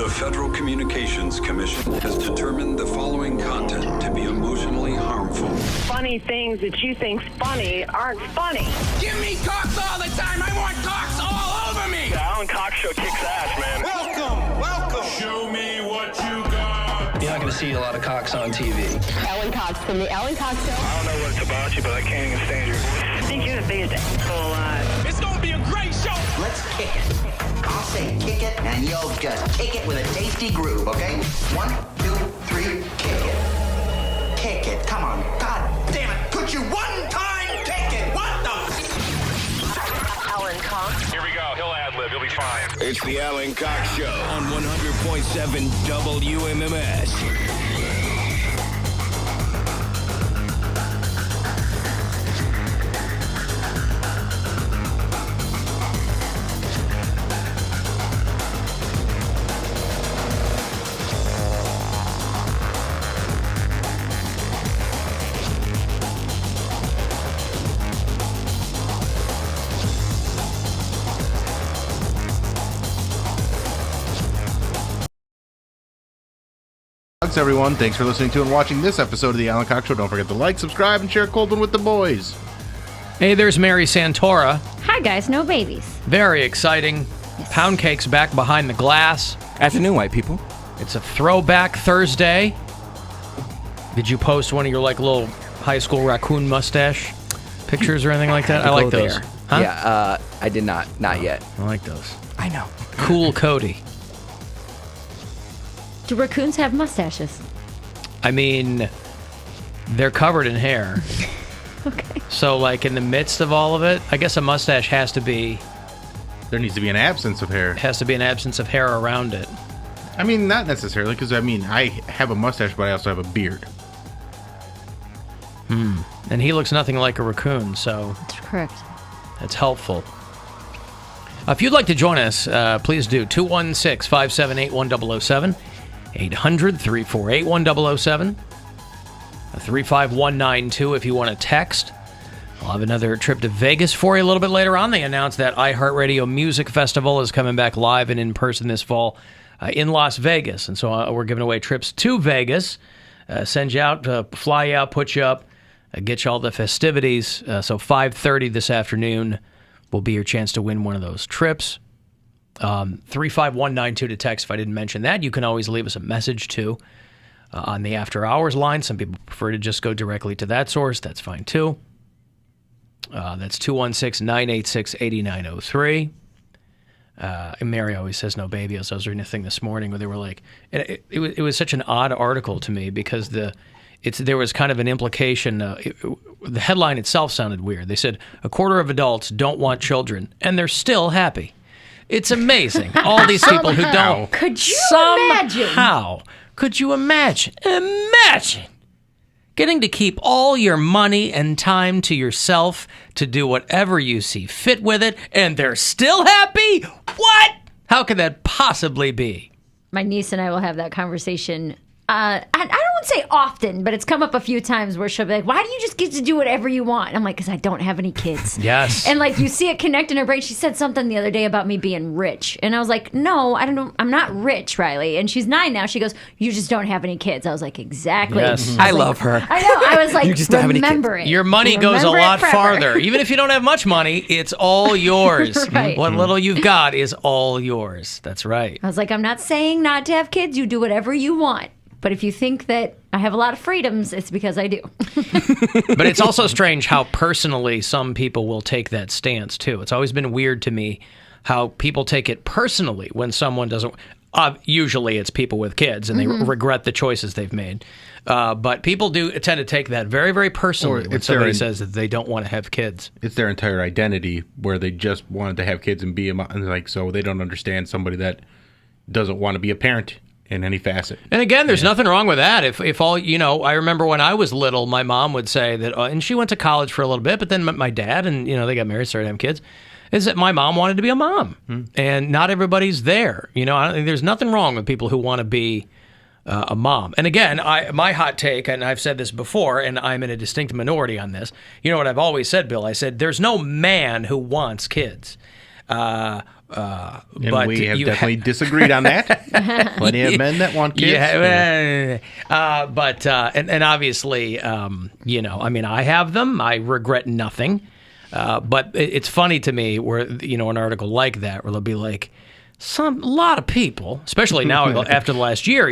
The Federal Communications Commission has determined the following content to be emotionally harmful. Funny things that you think's funny aren't funny. Give me cocks all the time. I want cocks all over me. The Alan Cox Show kicks ass, man. Welcome. Show me what you got. You're not going to see a lot of cocks on TV. Alan Cox from the Alan Cox Show. I don't know what it's about you, but I can't even stand your voice. I think you're the biggest asshole alive. It's going to be a great show. Let's kick it. I'll say kick it, and you'll just kick it with a tasty groove, okay? 1, 2, 3, kick it. Kick it. Come on. God damn it. Could you one time kick it? What the? Alan Cox. Here we go. He'll ad-lib. He'll be fine. It's the Alan Cox Show on 100.7 WMMS. Everyone, thanks for listening to and watching this episode of the Alan Cox Show. Don't forget to like, subscribe, and share Cold One with the boys. Hey, there's Mary Santora. Hi guys, no babies. Very exciting. Yes. Poundcake's back behind the glass. Afternoon, white people. It's a Throwback Thursday. Did you post one of your like little high school raccoon mustache pictures or anything like that? I like those. Huh? Yeah, I did not yet. I like those. I know. Cool Cody. Do raccoons have mustaches? I mean, they're covered in hair. Okay. So, like, in the midst of all of it, I guess a mustache has to be... There needs to be an absence of hair. Has to be an absence of hair around it. I mean, not necessarily, because, I mean, I have a mustache, but I also have a beard. And he looks nothing like a raccoon, so... That's correct. That's helpful. If you'd like to join us, please do. 216-578-1007. 800-348-1007. 35192 if you want to text. I'll have another trip to Vegas for you a little bit later on. They announced that iHeartRadio Music Festival is coming back live and in person this fall in Las Vegas. And so we're giving away trips to Vegas. Send you out, fly you out, put you up, get you all the festivities. So 5:30 this afternoon will be your chance to win one of those trips. 35192 to text if I didn't mention that. You can always leave us a message too on the after hours line. Some people prefer to just go directly to that source. That's fine too. That's 216-986-8903. And Mary always says no baby. I was reading a thing this morning where they were like, and it was such an odd article to me because there was kind of an implication. The headline itself sounded weird. They said a quarter of adults don't want children and they're still happy. It's amazing. All these people who don't. Could you imagine? Somehow. Could you imagine? Imagine getting to keep all your money and time to yourself to do whatever you see fit with it, and they're still happy? What? How could that possibly be? My niece and I will have that conversation. I don't want to say often, but it's come up a few times where she'll be like, why do you just get to do whatever you want? And I'm like, because I don't have any kids. Yes. And like you see it connect in her brain. She said something the other day about me being rich. And I was like, no, I don't know. I'm not rich, Riley. And she's 9 now. She goes, you just don't have any kids. I was like, exactly. Yes. I love her. I know. I was like, You just don't have any remember kids. it. Your money goes a Remember it lot forever. farther. Even if you don't have much money, it's all yours. Right. What little you've got is all yours. That's right. I was like, I'm not saying not to have kids. You do whatever you want. But if you think that I have a lot of freedoms, it's because I do. But it's also strange how personally some people will take that stance, too. It's always been weird to me how people take it personally when someone doesn't... usually it's people with kids, and they regret the choices they've made. But people do tend to take that very, very personally when somebody says that they don't want to have kids. It's their entire identity where they just wanted to have kids and be a mom. And like, so they don't understand somebody that doesn't want to be a parent in any facet. And again, there's nothing wrong with that. If all, I remember when I was little, my mom would say that, and she went to college for a little bit, but then my dad and, they got married, started having kids, is that my mom wanted to be a mom. And not everybody's there. I think there's nothing wrong with people who want to be a mom. And again, my hot take, and I've said this before, and I'm in a distinct minority on this. You know what I've always said, Bill? I said, there's no man who wants kids. And but we have you definitely disagreed on that. Plenty of men that want kids. And obviously, I have them. I regret nothing. But it's funny to me where, an article like that where they'll be like, a lot of people, especially now after the last year,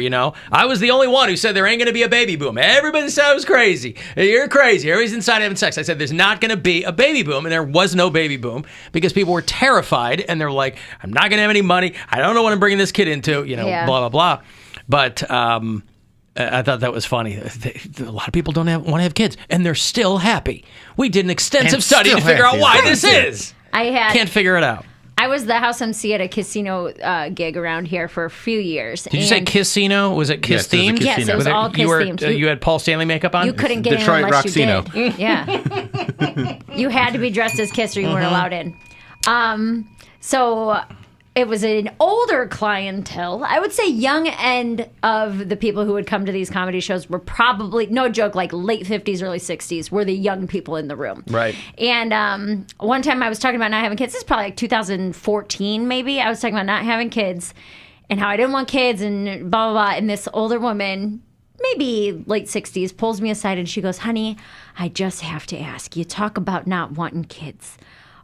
I was the only one who said there ain't going to be a baby boom. Everybody said I was crazy. You're crazy. Everybody's inside having sex. I said there's not going to be a baby boom, and there was no baby boom because people were terrified, and they're like, I'm not going to have any money. I don't know what I'm bringing this kid into, blah, blah, blah. But I thought that was funny. A lot of people don't want to have kids, and they're still happy. We did an extensive study to figure out why this is. Can't figure it out. I was the house MC at a casino gig around here for a few years. Did you say casino? Was it Kiss themed? Yes, it was all Kiss themed. You had Paul Stanley makeup on? You couldn't get Detroit in unless Roxino. you did. Yeah. You had to be dressed as Kiss or you weren't allowed in. So it was an older clientele. I would say young end of the people who would come to these comedy shows were probably, no joke, like late 50s, early 60s were the young people in the room. Right. And one time I was talking about not having kids. This is probably like 2014 maybe. I was talking about not having kids and how I didn't want kids and blah, blah, blah. And this older woman, maybe late 60s, pulls me aside and she goes, honey, I just have to ask. You talk about not wanting kids.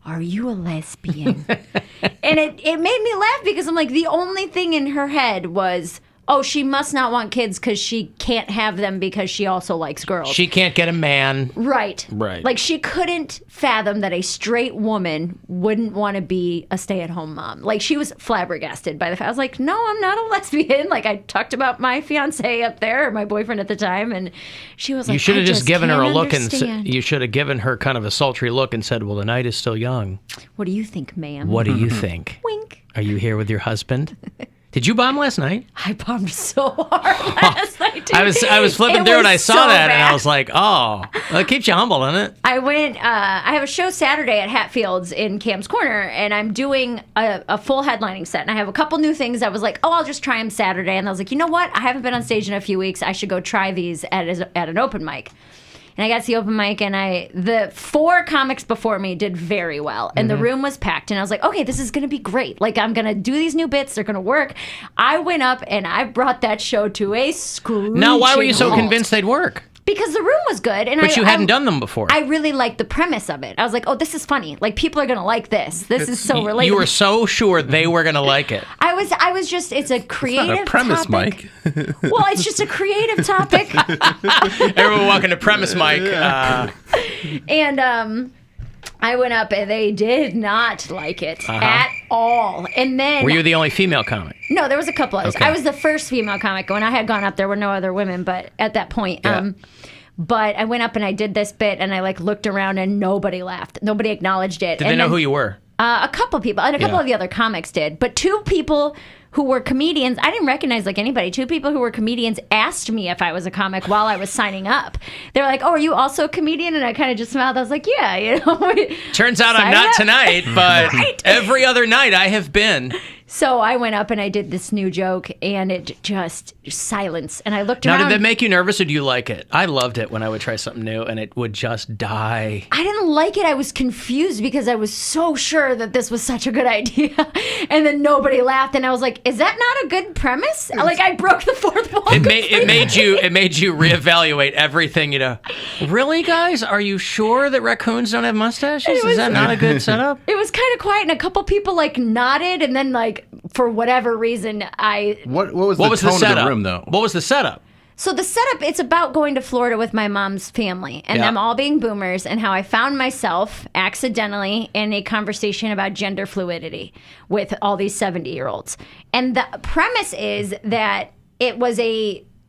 Are you a lesbian? And it made me laugh because I'm like, the only thing in her head was, oh, she must not want kids because she can't have them because she also likes girls. She can't get a man. Right. Right. Like, she couldn't fathom that a straight woman wouldn't want to be a stay-at-home mom. Like, she was flabbergasted by the fact. I was like, no, I'm not a lesbian. Like, I talked about my fiance up there, or my boyfriend at the time, and she was like, you should have just given her a look and you should have given her kind of a sultry look and said, well, the night is still young. What do you think, ma'am? What do you think? Wink. Are you here with your husband? Did you bomb last night? I bombed so hard last night, dude. I was flipping through and I saw that, and I was like, oh, well, it keeps you humble, doesn't it? I went, I have a show Saturday at Hatfields in Cam's Corner, and I'm doing a full headlining set, and I have a couple new things. I was like, oh, I'll just try them Saturday. And I was like, you know what? I haven't been on stage in a few weeks. I should go try these at an open mic. And I got to the open mic, and the 4 comics before me did very well. And the room was packed. And I was like, okay, this is going to be great. Like, I'm going to do these new bits. They're going to work. I went up, and I brought that show to a screeching Now, why were you so halt. convinced they'd work? Because the room was good. But you hadn't done them before. I really liked the premise of it. I was like, oh, this is funny. Like, people are going to like this. This is so relatable. You were so sure they were going to like it. I was just, it's a creative It's not a premise, topic. Mike. Well, it's just a creative topic. Everyone walking to premise, Mike. And I went up and they did not like it at all. And then Were you the only female comic? No, there was a couple others. Okay. I was the first female comic. When I had gone up, there were no other women, but at that point, but I went up and I did this bit and I looked around and nobody laughed. Nobody acknowledged it. Did they know who you were? A couple people, and a couple of the other comics did, but 2 people who were comedians, I didn't recognize anybody. 2 people who were comedians asked me if I was a comic while I was signing up. They were like, oh, are you also a comedian? And I kind of just smiled. I was like, yeah, Turns out I'm not tonight, but every other night I have been. So I went up and I did this new joke, and it just silence. And I looked now, around. Now, did that make you nervous, or do you like it? I loved it when I would try something new, and it would just die. I didn't like it. I was confused because I was so sure that this was such a good idea. And then nobody laughed, and I was like, is that not a good premise? Like, I broke the 4th wall. It made you reevaluate everything, Really, guys? Are you sure that raccoons don't have mustaches? Is that not a good setup? It was kind of quiet, and a couple people nodded, and then for whatever reason, What was the tone of the room, though? What was the setup? So the setup, it's about going to Florida with my mom's family and them all being boomers, and how I found myself accidentally in a conversation about gender fluidity with all these 70-year-olds. And the premise is that it was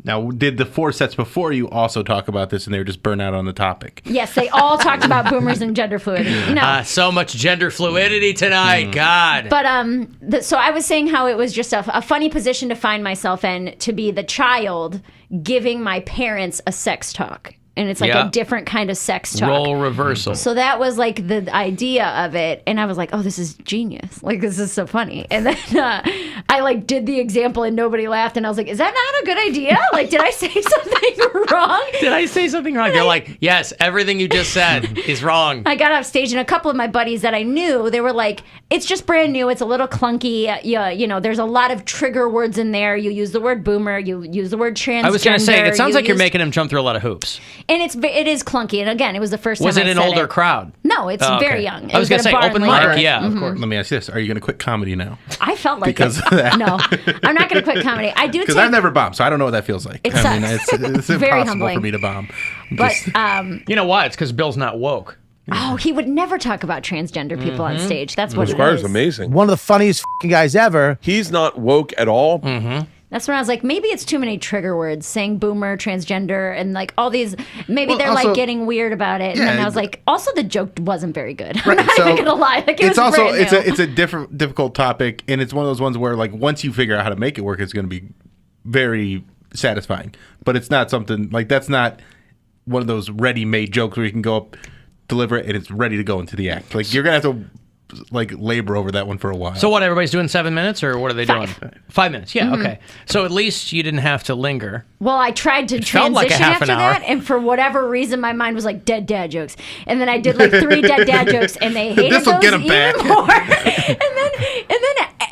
Now, did the 4 sets before you also talk about this and they were just burnt out on the topic? Yes, they all talked about boomers and gender fluidity. No. So much gender fluidity tonight, God. But so I was saying how it was just a funny position to find myself in, to be the child giving my parents a sex talk. and it's like Yeah. a different kind of sex talk. Role reversal. So that was like the idea of it, and I was like, "Oh, this is genius! Like, this is so funny." And then I like did the example, and nobody laughed, and I was like, "Is that not a good idea? Like, did I say something wrong? Did I say something wrong?" You're like, "Yes, everything you just said is wrong." I got off stage, and a couple of my buddies that I knew, they were like, "It's just brand new. It's a little clunky. You know, there's a lot of trigger words in there. You use the word boomer. You use the word transgender." I was going to say, it sounds like you're making him jump through a lot of hoops. And it is clunky. And again, it was the first time Was it I an said older it. crowd? No, it's Oh, okay. very young. I was going to say open mic. Yeah, Mm-hmm. of course. Let me ask you this: are you going to quit comedy now? I felt like Because it. of that. No, I'm not going to quit comedy. I do Because take. I've never bombed, so I don't know what that feels like. It I mean, sucks. it's Very impossible humbling. for me to bomb. But You know why? It's because Bill's not woke. oh, he would never talk about transgender people on stage. That's what Bill it Squire's is. amazing. One of the funniest guys ever. He's not woke at all. That's when I was like, maybe it's too many trigger words, saying boomer, transgender, and like all these. Maybe Well, they're also- like getting weird about it. And Yeah, then I was like, also the joke wasn't very good. Right, I'm not even gonna lie. Like, it it's was also brand new. it's a difficult topic, and it's one of those ones where like once you figure out how to make it work, it's going to be very satisfying. But it's not something like that's not one of those ready-made jokes where you can go up, deliver it, and it's ready to go into the act. Like you're gonna have to like labor over that one for a while. So what? Everybody's doing 7 minutes, or what are they doing? 5 minutes. Yeah. Mm-hmm. Okay. So at least you didn't have to linger. Well, I tried to felt transition like a half after an hour. that, and for whatever reason, my mind was like dead dad jokes, and then I did like 3 dead dad jokes, and they hated This'll those get 'em even back. more. and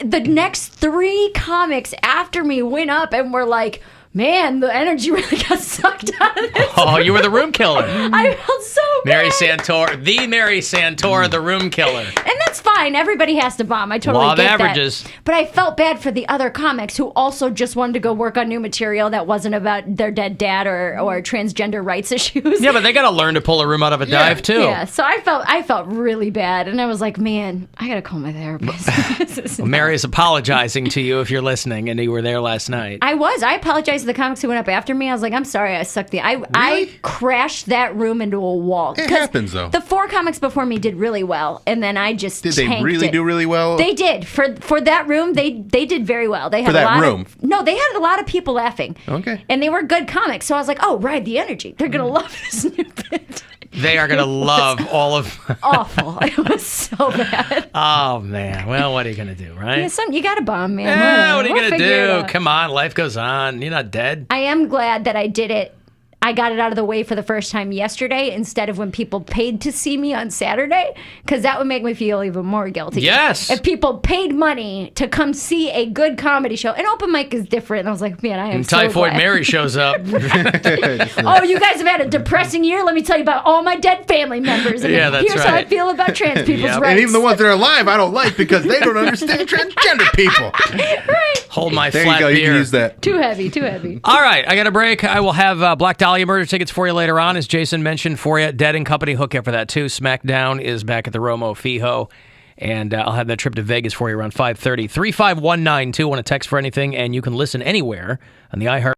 then the next 3 comics after me went up and were like, "Man, the energy really got sucked out of this." Oh, you were the room killer. I felt so bad. Mary Santora, the room killer. And that's fine. Everybody has to bomb. I totally Law of get averages. that. But I felt bad for the other comics who also just wanted to go work on new material that wasn't about their dead dad or transgender rights issues. Yeah, but they got to learn to pull a room out of a dive too. Yeah, so I felt really bad, and I was like, man, I gotta call my therapist. This is Well, Mary is apologizing to you if you're listening, and you were there last night. I apologized to the comics who went up after me. I was like, I'm sorry, I sucked I crashed that room into a wall. It 'Cause happens, though. The 4 comics before me did really well, and then I just Did they tanked really it. do really well? They did for that room. They did very well. They had For that a lot room? Of, no, they had a lot of people laughing. Okay. And they were good comics. So I was like, oh, ride the energy. They're gonna love this new bit. They are going to love all of... Awful. It was so bad. Oh, man. Well, what are you going to do, right? Yeah, you got to bomb, man. What are you We'll going to figure it do? out. Come on, life goes on. You're not dead. I am glad that I did it. I got it out of the way for the first time yesterday instead of when people paid to see me on Saturday, because that would make me feel even more guilty. Yes. If people paid money to come see a good comedy show, an open mic is different. And I was like, man, I am And so Typhoid glad. Mary shows up. Oh, you guys have had a depressing year. Let me tell you about all my dead family members. And Yeah, that's here's how I right. feel about trans people's Yep. rights. And even the ones that are alive, I don't like because they don't understand transgender people. Right. Hold my There flat you go. beer. You can use that. Too heavy, too heavy. All right, I got a break. I will have Black Dahlia Murder tickets for you later on, as Jason mentioned for you. Dead and Company hook up for that too. SmackDown is back at the Romo Fijo, and I'll have that trip to Vegas for you around 5:30. 35192. Want to text for anything, and you can listen anywhere on the iHeart.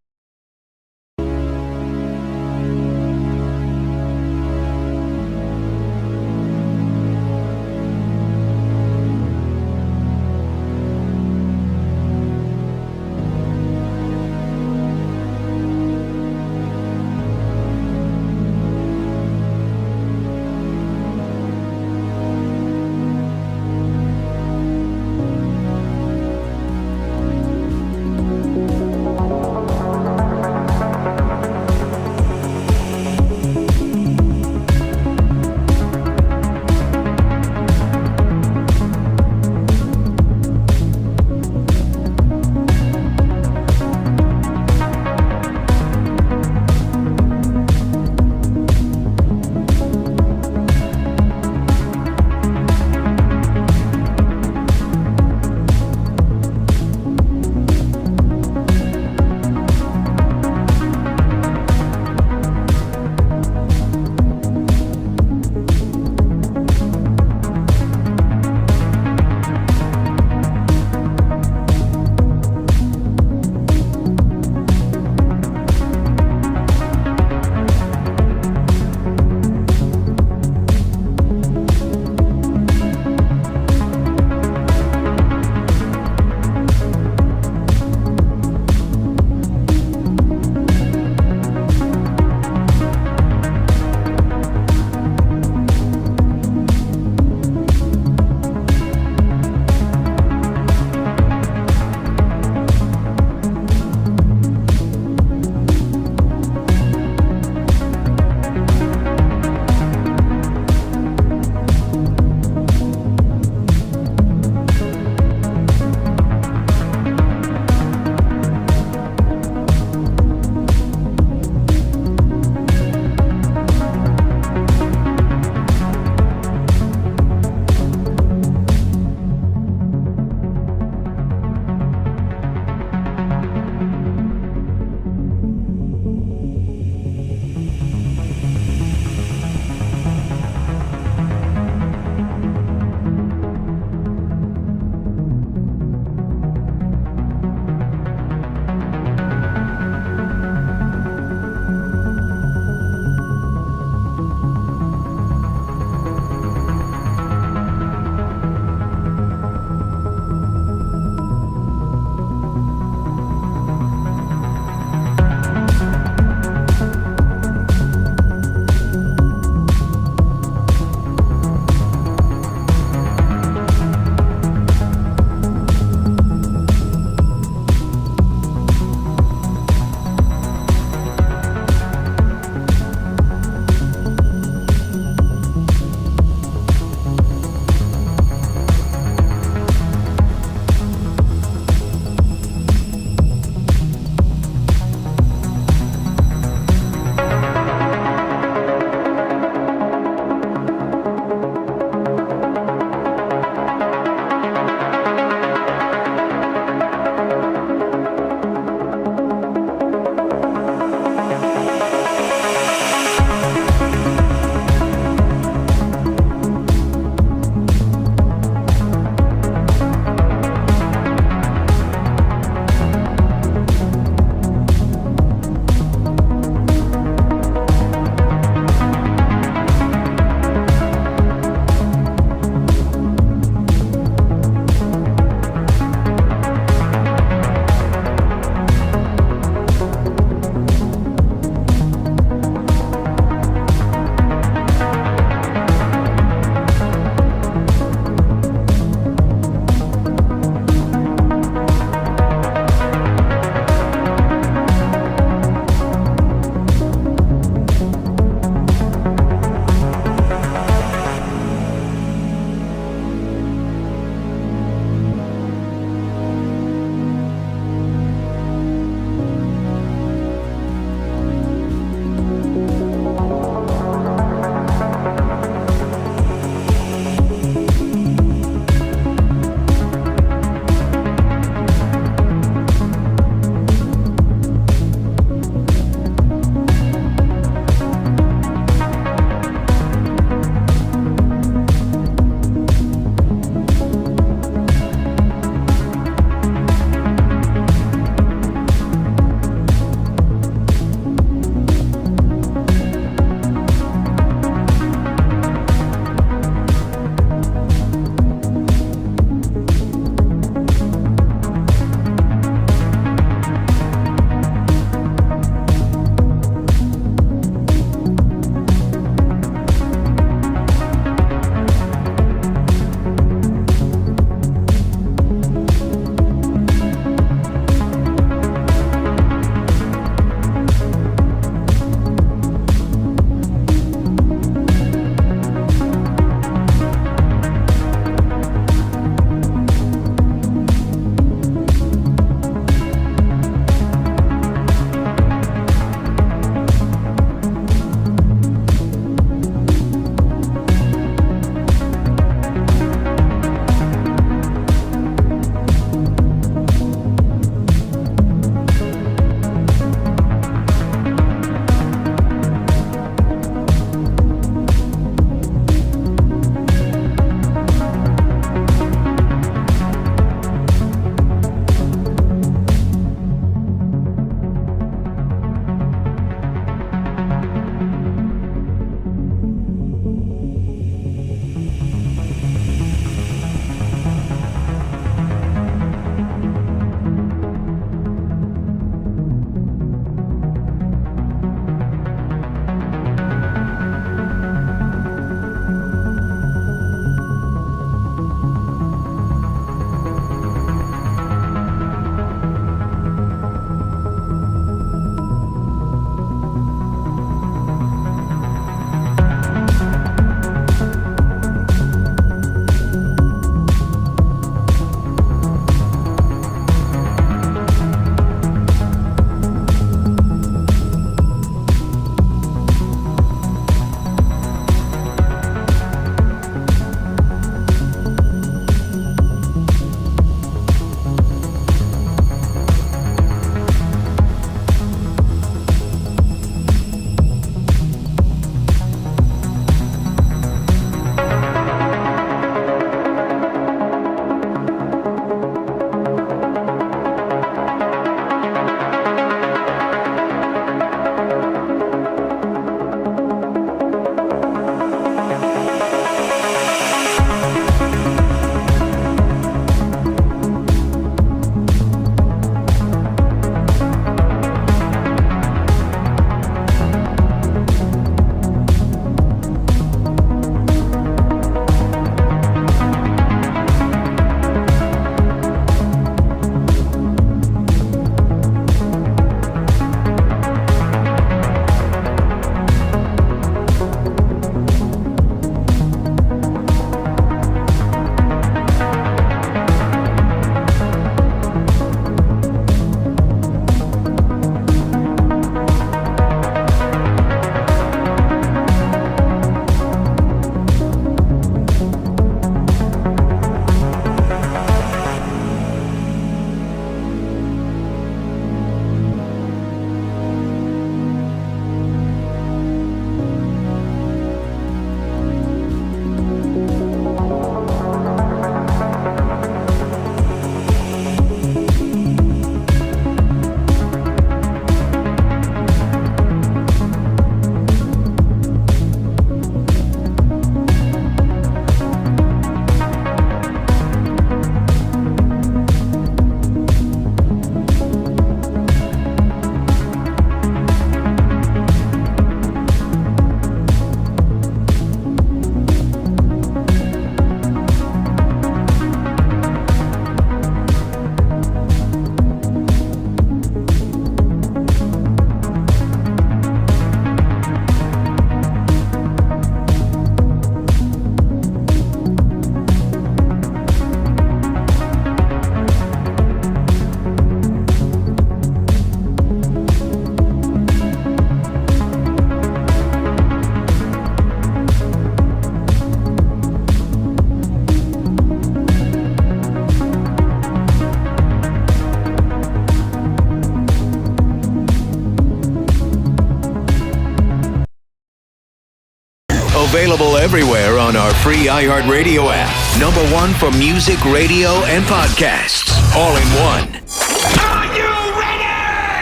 Available everywhere on our free iHeartRadio app. Number one for music, radio, and podcasts. All in one.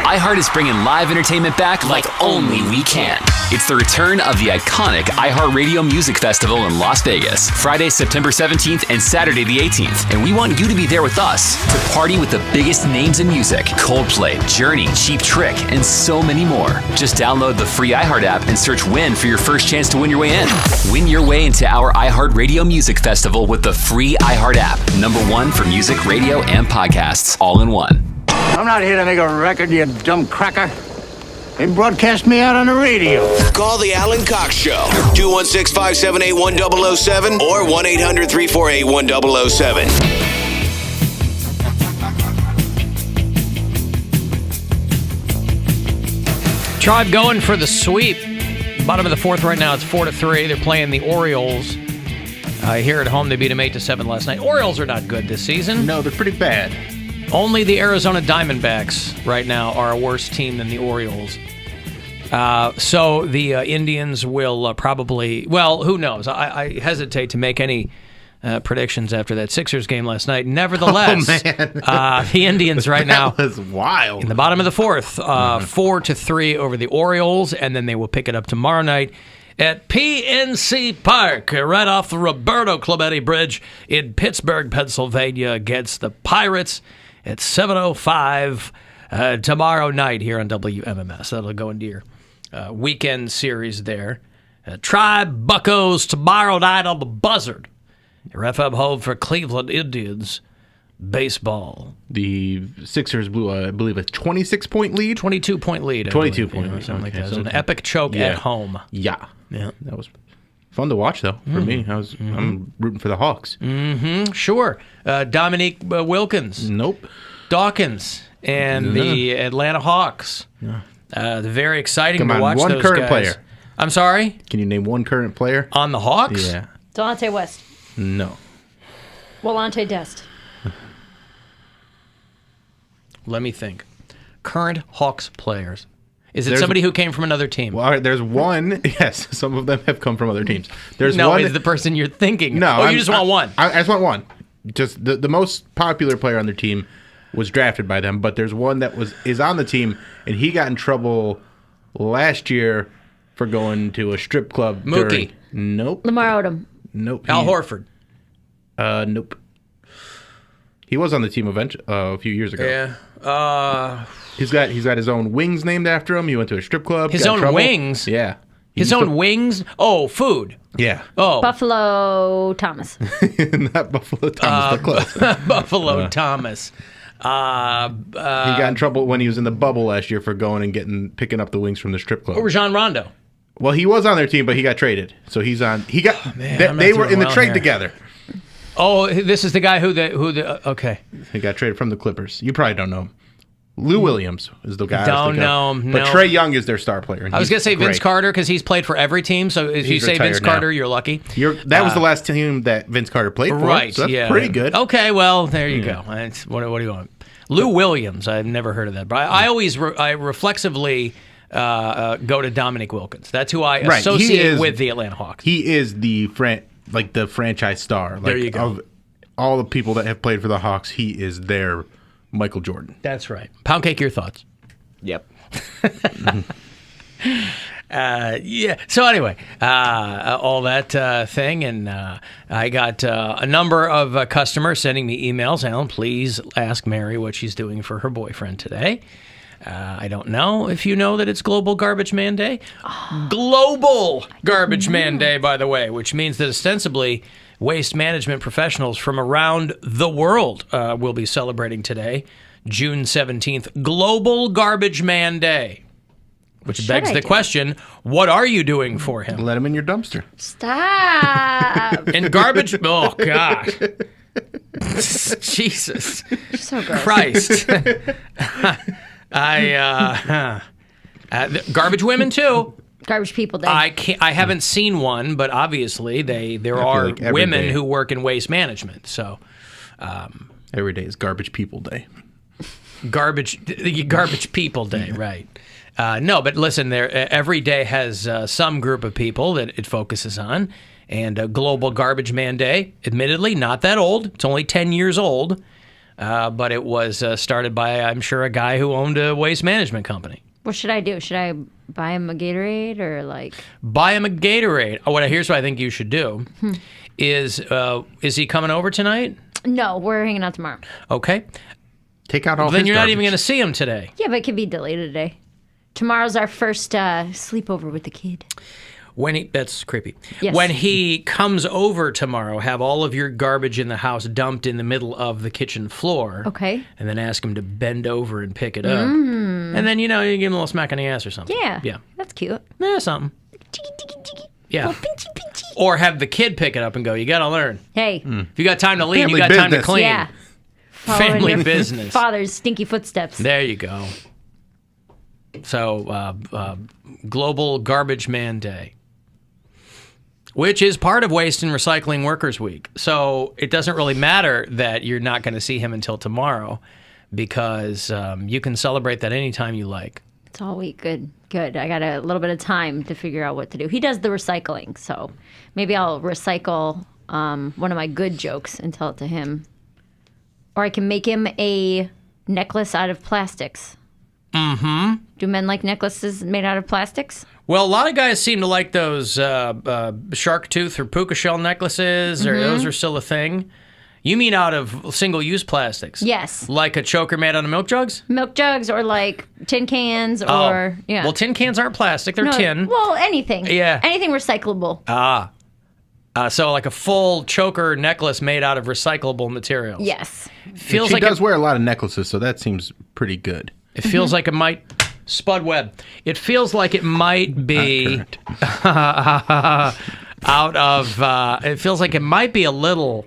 iHeart is bringing live entertainment back like only we can. It's the return of the iconic iHeartRadio Music Festival in Las Vegas, Friday, September 17th and Saturday the 18th. And we want you to be there with us to party with the biggest names in music: Coldplay, Journey, Cheap Trick, and so many more. Just download the free iHeart app and search WIN for your first chance to win your way in. Win your way into our iHeartRadio Music Festival with the free iHeart app. Number one for music, radio, and podcasts, all in one. I'm not here to make a record, you dumb cracker. They broadcast me out on the radio. Call the Alan Cox Show. 216-578-1007 or 1-800-348-1007. Tribe going for the sweep. Bottom of the fourth right now. It's 4-3. They're playing the Orioles. Here at home, they beat them 8-7 last night. Orioles are not good this season. No, they're pretty bad. Only the Arizona Diamondbacks right now are a worse team than the Orioles. So the Indians will probably... Well, who knows? I hesitate to make any predictions after that Sixers game last night. Nevertheless, the Indians right now... That was wild. In the bottom of the fourth, 4-3 over the Orioles, and then they will pick it up tomorrow night at PNC Park, right off the Roberto Clemente Bridge in Pittsburgh, Pennsylvania, against the Pirates at 7:05 tomorrow night here on WMMS. That'll go into your weekend series there. Tribe Buccos tomorrow night on the Buzzard. Your FM home for Cleveland Indians baseball. The Sixers blew, I believe, a 26-point lead? 22-point lead. 22-point lead. Something like that. It was an epic choke at home. Yeah. That was fun to watch, though, for me. I'm rooting for the Hawks. Sure. Dominique Wilkins. Nope. Dawkins and the Atlanta Hawks. Very exciting to watch one those current guys. player. I'm sorry? Can you name one current player? On the Hawks? Yeah. Delonte West. No. Wallante Dest. Let me think. Current Hawks players. Is it somebody who came from another team? Well, all right, there's one. Yes, some of them have come from other teams. There's no, one. is the person you're thinking. No. Oh, you just want one. I just want one. Just the most popular player on their team was drafted by them, but there's one that is on the team, and he got in trouble last year for going to a strip club. Mookie. Nope. Lamar Odom. Nope. Al Horford. Nope. He was on the team a few years ago. Yeah. He's got his own wings named after him. He went to a strip club. His own wings? Yeah. His own wings? Oh, food. Yeah. Oh. Buffalo Thomas. Not Buffalo Thomas, but close. Buffalo Thomas. He got in trouble when he was in the bubble last year for going and picking up the wings from the strip club. Or Rajon Rondo. Well, he was on their team, but he got traded. So he's on. He got. Man, they were in the trade here. together. Oh, this is the guy who okay. He got traded from the Clippers. You probably don't know him. Lou Williams is the guy. Don't know him. But Trae Young is their star player. I was going to say Vince Carter because he's played for every team. So if you say Vince Carter, you're lucky. That was the last team that Vince Carter played for. Right. So that's pretty good. Okay. Well, there you go. What do you want? Lou Williams. I've never heard of that, but I always reflexively go to Dominique Wilkins. That's who I associate with the Atlanta Hawks. He is the franchise star. There you go. Of all the people that have played for the Hawks, he is their Michael Jordan. That's right. Poundcake, your thoughts? Yep. Yeah. So anyway, all that thing, and I got a number of customers sending me emails. Alan, please ask Mary what she's doing for her boyfriend today. I don't know if you know that it's Global Garbage Man Day. Global Garbage Man Day, by the way, which means that ostensibly waste management professionals from around the world will be celebrating today, June 17th, Global Garbage Man Day. Which begs the question, what are you doing for him? Let him in your dumpster. Stop. In garbage? Oh, God. Jesus. You're so gross. Christ. Garbage women, too. Garbage people day. I haven't seen one, but obviously there are like every women day. who work in waste management. So every day is Garbage People Day. Garbage People Day, right. No, but listen, every day has some group of people that it focuses on. And Global Garbage Man Day, admittedly, not that old. It's only 10 years old. But it was started by, I'm sure, a guy who owned a waste management company. What should I do? Should I buy him a Gatorade or like... Buy him a Gatorade. Oh, here's what I think you should do. Is he coming over tonight? No, we're hanging out tomorrow. Okay. Take out all Then his you're not garbage. even going to see him today. Yeah, but it could be delayed today. Tomorrow's our first sleepover with the kid. That's creepy. Yes. When he comes over tomorrow, have all of your garbage in the house dumped in the middle of the kitchen floor. Okay. And then ask him to bend over and pick it up. And then, you give him a little smack on the ass or something. Yeah. Yeah. That's cute. Yeah, something. Yeah. Little pinchy, pinchy. Or have the kid pick it up and go, you got to learn. Hey. If you got time to lean, Family you got time to business. clean. Yeah. Family Following your business. Father's stinky footsteps. There you go. So, Global Garbage Man Day, which is part of Waste and Recycling Workers Week. So it doesn't really matter that you're not going to see him until tomorrow because you can celebrate that anytime you like. It's all week. Good. I got a little bit of time to figure out what to do. He does the recycling, so maybe I'll recycle one of my good jokes and tell it to him. Or I can make him a necklace out of plastics. Mm-hmm. Do men like necklaces made out of plastics? Well, a lot of guys seem to like those shark tooth or puka shell necklaces, or those are still a thing. You mean out of single-use plastics? Yes. Like a choker made out of milk jugs? Milk jugs or like tin cans or, yeah. Well, tin cans aren't plastic. They're tin. Well, anything. Yeah. Anything recyclable. So like a full choker necklace made out of recyclable materials. Yes. Feels she like does wear a lot of necklaces, so that seems pretty good. It feels like it might... Spud web. It feels like it might be out of... it feels like it might be a little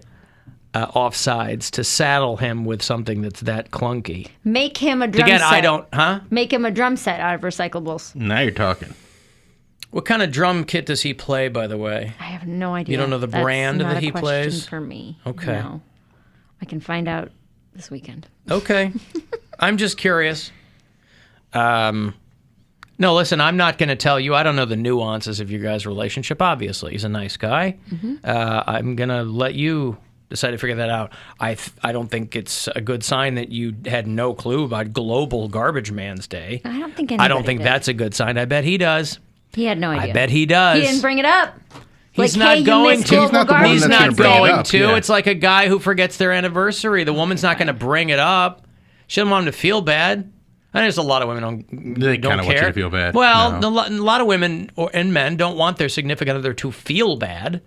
offsides to saddle him with something that's that clunky. Make him a drum Again, set. I don't... Huh? Make him a drum set out of recyclables. Now you're talking. What kind of drum kit does he play, by the way? I have no idea. You don't know the brand That's not that he a question plays? for me. Okay. No. I can find out this weekend. Okay. I'm just curious. No, listen, I'm not going to tell you. I don't know the nuances of your guys' relationship, obviously. He's a nice guy. I'm going to let you decide to figure that out. I don't think it's a good sign that you had no clue about Global Garbage Man's Day. I don't think anybody did. That's a good sign. I bet he does. He had no idea. I bet he does. He didn't bring it up. He's like, not hey, going to. He's not the one He's that's not gonna bring it going up, to. yeah. It's like a guy who forgets their anniversary. The woman's not going to bring it up. She doesn't want him to feel bad. I know there's a lot of women They don't kind of want you care. to feel bad. Well, No. a lot of women and men don't want their significant other to feel bad.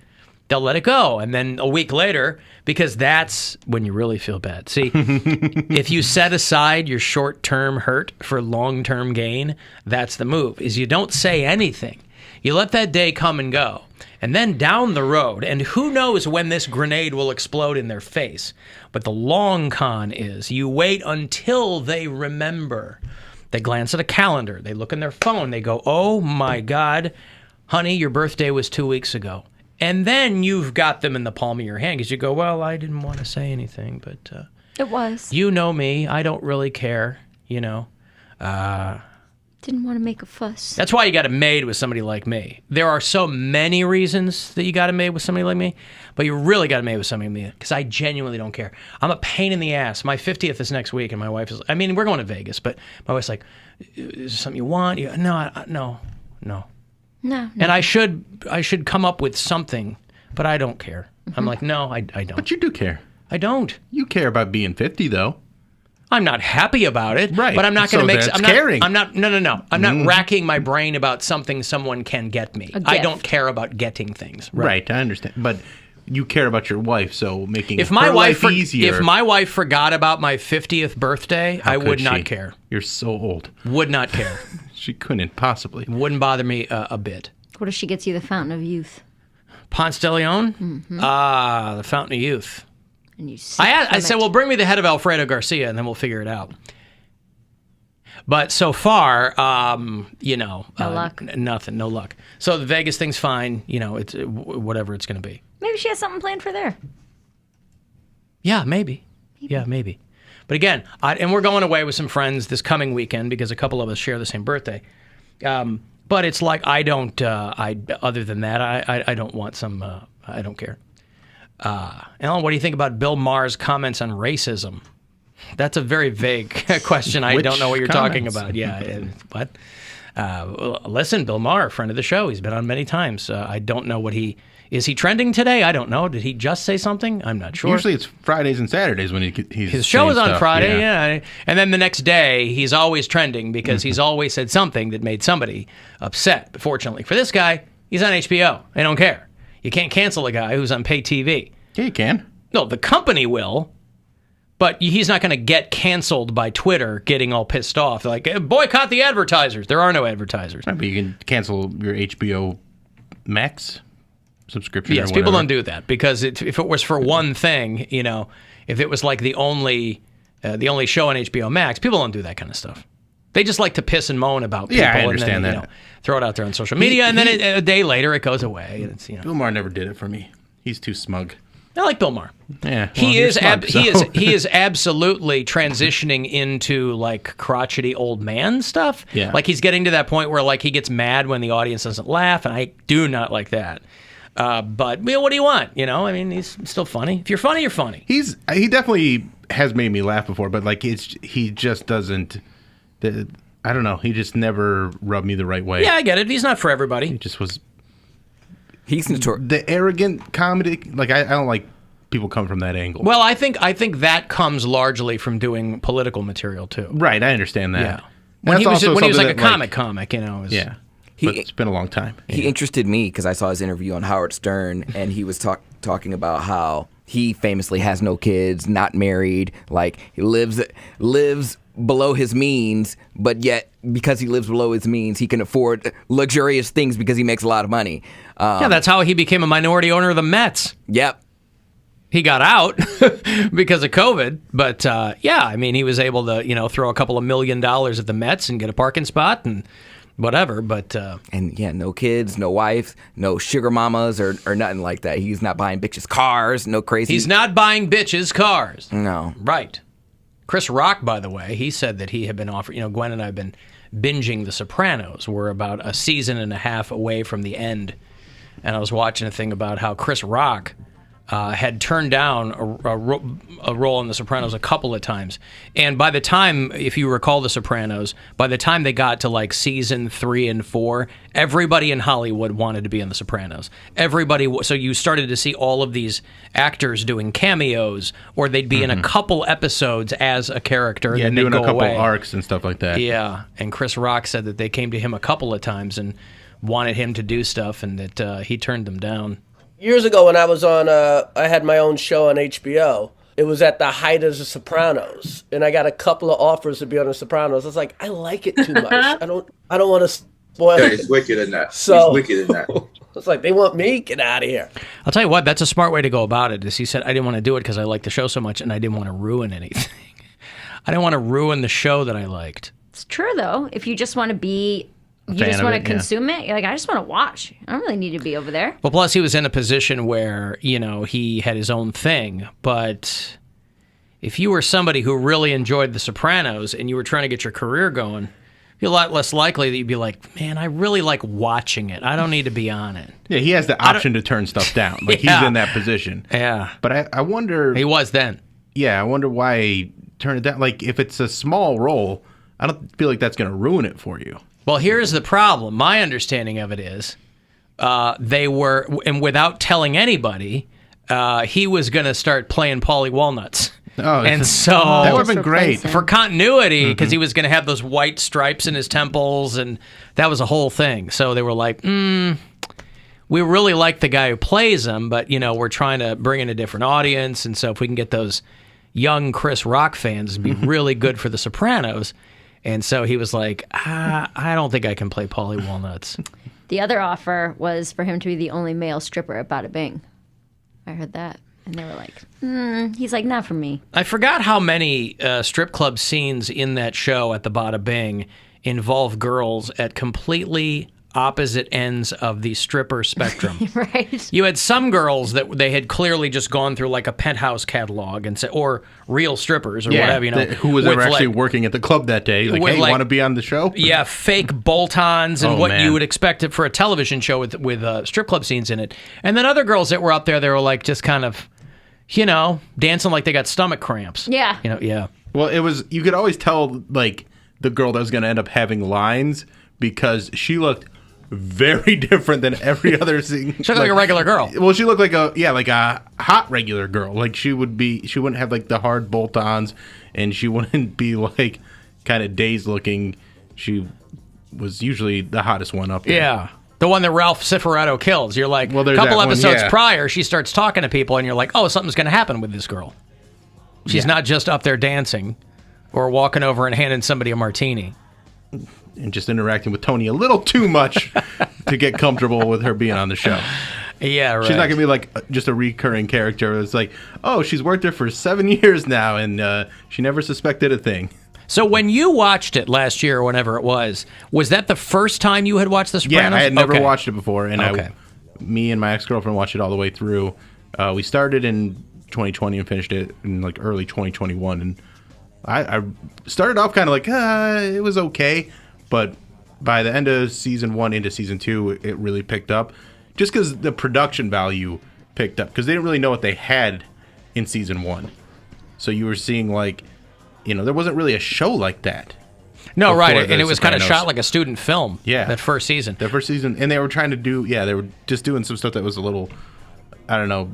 They'll let it go. And then a week later, because that's when you really feel bad. See, if you set aside your short-term hurt for long-term gain, that's the move, is you don't say anything. You let that day come and go. And then down the road, and who knows when this grenade will explode in their face, but the long con is you wait until they remember. They glance at a calendar. They look in their phone. They go, oh, my God, honey, your birthday was 2 weeks ago. And then you've got them in the palm of your hand because you go, well, I didn't want to say anything, but It was. you know me. I don't really care, you know. Didn't want to make a fuss. That's why you got a maid with somebody like me. There are so many reasons that you got a maid with somebody like me, but you really got a maid with somebody like me because I genuinely don't care. I'm a pain in the ass. My 50th is next week, and my wife is, I mean, we're going to Vegas, but my wife's like, is there something you want? No. No. And I should come up with something, but I don't care. I'm like, no, I don't. But you do care. I don't. You care about being 50, though. I'm not happy about it, Right. but I'm not going So to make. that's I'm not, caring. I'm not. No. I'm not racking my brain about something someone can get me. A I gift. don't care about getting things. Right, I understand. But you care about your wife, so making If her my wife, life easier. if my wife forgot about my 50th birthday, How I could would not she? care. You're so old. Would not care. She couldn't possibly. Wouldn't bother me a bit. What if she gets you the Fountain of Youth? Ponce de Leon? The Fountain of Youth. And you sip I from said, it. well, bring me the head of Alfredo Garcia, and then we'll figure it out. But so far, No luck. Nothing, no luck. So the Vegas thing's fine. You know, it's whatever it's going to be. Maybe she has something planned for there. Yeah, maybe. Yeah, maybe. But again, and we're going away with some friends this coming weekend because a couple of us share the same birthday. But it's like I don't. Other than that, I don't want some. I don't care. Alan, what do you think about Bill Maher's comments on racism? That's a very vague question. I don't know what you're talking about. Yeah, what? Listen, Bill Maher, friend of the show. He's been on many times. I don't know what he... Is he trending today? I don't know. Did he just say something? I'm not sure. Usually it's Fridays and Saturdays when he's his show is on stuff. Friday, yeah. And then the next day, he's always trending because he's always said something that made somebody upset. But fortunately for this guy, he's on HBO. They don't care. You can't cancel a guy who's on pay TV. Yeah, you can. No, the company will. But he's not going to get canceled by Twitter getting all pissed off. Like, boycott the advertisers. There are no advertisers. Right, but you can cancel your HBO Max subscription. Yes, people don't do that because if it was for one thing, if it was like the only show on HBO Max, people don't do that kind of stuff. They just like to piss and moan about people. Yeah, I understand and then, that. Throw it out there on social media, and then a day later it goes away. And it's, Bill Maher never did it for me. He's too smug. I like Bill Maher. Yeah, he is absolutely transitioning into like crotchety old man stuff. Yeah, like he's getting to that point where like he gets mad when the audience doesn't laugh, and I do not like that. But what do you want? I mean, he's still funny. If you're funny, you're funny. He definitely has made me laugh before, but like he just doesn't. I don't know. He just never rubbed me the right way. Yeah, I get it. He's not for everybody. He just was. He's notorious. The arrogant comedy, like I don't like people come from that angle. Well, I think that comes largely from doing political material too. Right, I understand that. Yeah. When he was like a comic, yeah. But it's been a long time. He interested me because I saw his interview on Howard Stern, and he was talking about how he famously has no kids, not married, like he lives below his means, but yet because he lives below his means, he can afford luxurious things because he makes a lot of money. Yeah, that's how he became a minority owner of the Mets. Yep. He got out because of COVID, but I mean, he was able to, throw a couple of $1 million at the Mets and get a parking spot and whatever, but... And yeah, no kids, no wife, no sugar mamas or nothing like that. He's not buying bitches' cars, no crazy... He's not buying bitches' cars. No. Right. Chris Rock, by the way, he said that he had been offered... Gwen and I have been binging The Sopranos. We're about a season and a half away from the end. And I was watching a thing about how Chris Rock... had turned down a role in The Sopranos a couple of times. And by the time, if you recall The Sopranos, by the time they got to like season 3 and 4, everybody in Hollywood wanted to be in The Sopranos. So you started to see all of these actors doing cameos, or they'd be in a couple episodes as a character. Yeah, and then doing they'd a couple away. arcs and stuff like that. Yeah, and Chris Rock said that they came to him a couple of times and wanted him to do stuff, and that he turned them down. Years ago when I was on, I had my own show on HBO. It was at the height of The Sopranos, and I got a couple of offers to be on The Sopranos. I was like, I like it too much. I don't want to spoil it. It's wicked in that. So, it's wicked in that. It's like, they want me? Get out of here. I'll tell you what, that's a smart way to go about it. Is he said, I didn't want to do it because I liked the show so much, and I didn't want to ruin anything. I didn't want to ruin the show that I liked. It's true, though. If you just want to be... You just want to consume it? You're like, I just want to watch. I don't really need to be over there. Well, plus he was in a position where, he had his own thing. But if you were somebody who really enjoyed The Sopranos and you were trying to get your career going, you're a lot less likely that you'd be like, man, I really like watching it. I don't need to be on it. Yeah, he has the option to turn stuff down. Like, he's in that position. Yeah. But I wonder... He was then. Yeah, I wonder why he turned it down. Like, if it's a small role, I don't feel like that's going to ruin it for you. Well, here's the problem. My understanding of it is they were, and without telling anybody, he was going to start playing Paulie Walnuts. Oh, and so that would have been great for continuity, because he was going to have those white stripes in his temples, and that was a whole thing. So they were like, we really like the guy who plays him, but we're trying to bring in a different audience, and so if we can get those young Chris Rock fans, it'd be really good for The Sopranos. And so he was like, I don't think I can play Paulie Walnuts. The other offer was for him to be the only male stripper at Bada Bing. I heard that. And they were like, he's like, not for me. I forgot how many strip club scenes in that show at the Bada Bing involve girls at completely opposite ends of the stripper spectrum. Right. You had some girls that they had clearly just gone through like a Penthouse catalog and said, or real strippers or whatever, you know. Who was ever actually working at the club that day? Like, hey, want to be on the show? Yeah, fake bolt-ons and what man. you would expect it for a television show with strip club scenes in it. And then other girls that were up there, they were like just kind of, you know, dancing like they got stomach cramps. Yeah. You know, yeah. Well, it was, you could always tell, like, the girl that was going to end up having lines because she looked very different than every other scene. She looked like a regular girl. Well, she looked like a hot regular girl. Like, she wouldn't have, like, the hard bolt-ons, and she wouldn't be, like, kind of dazed looking. She was usually the hottest one up there. Yeah. The one that Ralph Cifaretto kills. You're like, a couple episodes prior, she starts talking to people, and you're like, oh, something's going to happen with this girl. She's not just up there dancing or walking over and handing somebody a martini. And just interacting with Tony a little too much to get comfortable with her being on the show. Yeah, right. She's not going to be like just a recurring character. It's like, oh, she's worked there for 7 years now, and she never suspected a thing. So when you watched it last year or whenever it was that the first time you had watched The Sopranos? Yeah, I had never watched it before, and me and my ex-girlfriend watched it all the way through. We started in 2020 and finished it in like early 2021, and I started off kind of like, it was okay, but by the end of season 1 into season 2, it really picked up, just because the production value picked up, because they didn't really know what they had in season 1. So you were seeing, like, you know, there wasn't really a show like that. No, right, and it was kind of shot like a student film. Yeah, that first season. And they were trying to do, they were just doing some stuff that was a little, I don't know.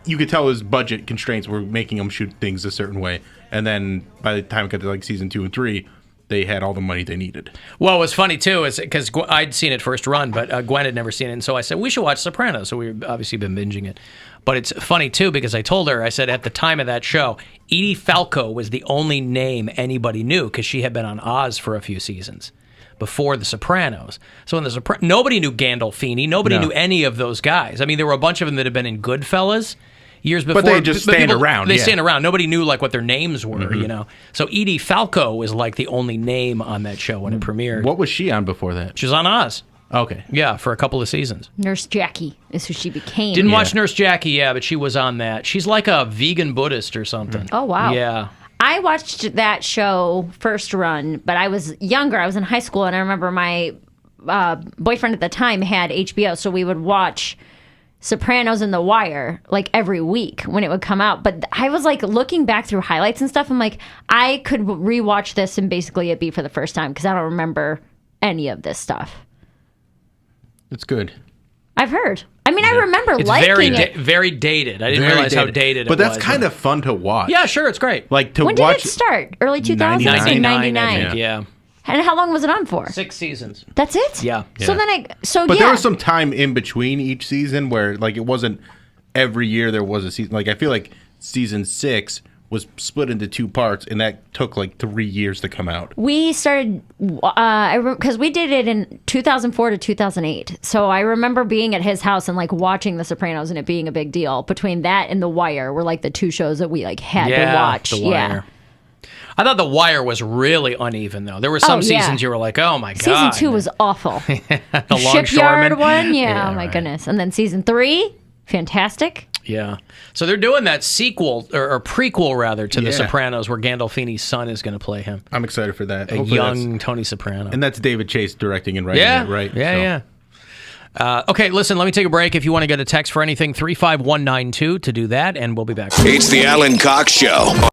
You could tell it was budget constraints were making them shoot things a certain way, and then by the time it got to like season 2 and 3, they had all the money they needed. Well, what's funny too is because I'd seen it first run, but Gwen had never seen it, and so I said we should watch Sopranos. So we've obviously been binging it. But it's funny too because I told her, I said at the time of that show, Edie Falco was the only name anybody knew because she had been on Oz for a few seasons before The Sopranos. So in nobody knew Gandolfini. Nobody knew any of those guys. I mean, there were a bunch of them that had been in Goodfellas years before. But they just stand around. They stand around. Nobody knew like what their names were, you know. So Edie Falco was like the only name on that show when it premiered. What was she on before that? She was on Oz. Okay. Yeah, for a couple of seasons. Nurse Jackie is who she became. Didn't watch Nurse Jackie, but she was on that. She's like a vegan Buddhist or something. Oh, wow. Yeah. I watched that show first run, but I was younger. I was in high school, and I remember my boyfriend at the time had HBO, so we would watch Sopranos and The Wire like every week when it would come out. But I was like looking back through highlights and stuff. I'm like, I could rewatch this and basically it'd be for the first time because I don't remember any of this stuff. It's good. I've heard. I mean, I remember it's liking it. Very dated. I didn't realize how dated it was. But that's kind of fun to watch. Yeah, sure, it's great. Like to when watch. Did it start? Early 2000s? 99. Yeah. And how long was it on for? 6 seasons. That's it? Yeah. So then But there was some time in between each season where like it wasn't every year there was a season. Like I feel like season 6 was split into 2 parts, and that took like 3 years to come out. We started, because we did it in 2004 to 2008. So I remember being at his house and like watching The Sopranos and it being a big deal. Between that and The Wire were like the 2 shows that we like had to watch. The Wire. Yeah. I thought The Wire was really uneven, though. There were some seasons you were like, oh my God. Season 2 was awful. The Shipyard one? Yeah, oh my goodness. And then season 3, fantastic. Yeah. So they're doing that sequel, or prequel rather, to The Sopranos where Gandolfini's son is going to play him. I'm excited for that. A young Tony Soprano. And that's David Chase directing and writing it, right? Yeah, yeah. Okay, listen, let me take a break. If you want to get a text for anything, 35192 to do that, and we'll be back. It's the Alan Cox Show.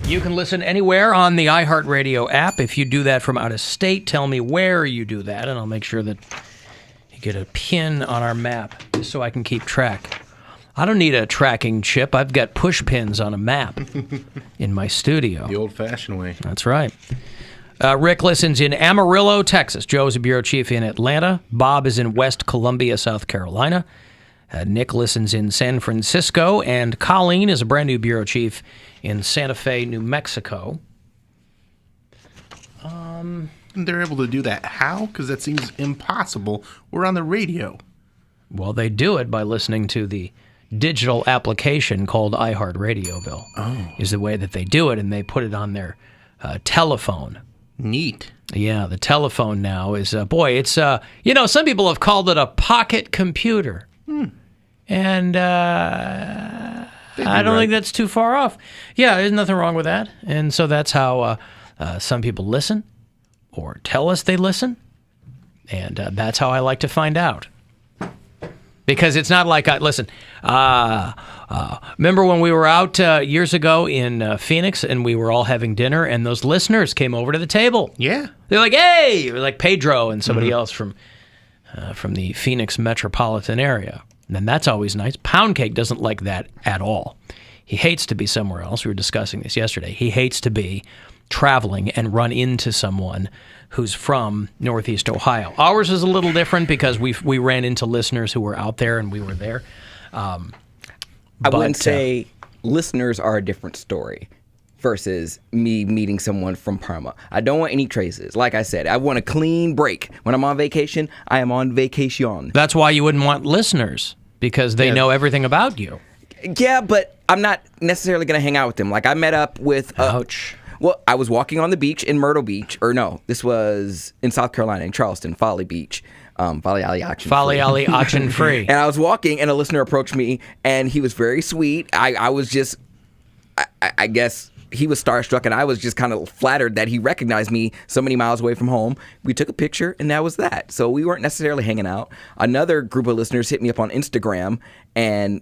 You can listen anywhere on the iHeartRadio app. If you do that from out of state, tell me where you do that, and I'll make sure that you get a pin on our map just so I can keep track. I don't need a tracking chip. I've got push pins on a map in my studio. The old-fashioned way. That's right. Rick listens in Amarillo, Texas. Joe's a bureau chief in Atlanta. Bob is in West Columbia, South Carolina. Nick listens in San Francisco. And Colleen is a brand new bureau chief in Santa Fe, New Mexico. They're able to do that. How? Because that seems impossible. We're on the radio. Well, they do it by listening to the digital application called iHeartRadio, Bill. Oh. Is the way that they do it, and they put it on their telephone. Neat. Yeah, the telephone now is, it's, some people have called it a pocket computer. And I don't think that's too far off. Yeah, there's nothing wrong with that. And so that's how some people listen or tell us they listen. And that's how I like to find out. Because it's not like, remember when we were out years ago in Phoenix and we were all having dinner and those listeners came over to the table? Yeah. They're like, hey, like Pedro and somebody else from the Phoenix metropolitan area. And that's always nice. Poundcake doesn't like that at all. He hates to be somewhere else. We were discussing this yesterday. He hates to be traveling and run into someone who's from Northeast Ohio. Ours is a little different because we ran into listeners who were out there and we were there. I wouldn't say listeners are a different story versus me meeting someone from Parma. I don't want any traces. Like I said, I want a clean break. When I'm on vacation, I am on vacation. That's why you wouldn't want listeners, because they know everything about you. Yeah, but I'm not necessarily going to hang out with them. Like I met up with... Ouch. Well, I was walking on the beach in Myrtle Beach, or no, this was in South Carolina, in Charleston, Folly Beach. Folly Alley Auction Folly Alley Auction Free. And I was walking, and a listener approached me, and he was very sweet. I was just, I guess he was starstruck, and I was just kind of flattered that he recognized me so many miles away from home. We took a picture, and that was that. So we weren't necessarily hanging out. Another group of listeners hit me up on Instagram, and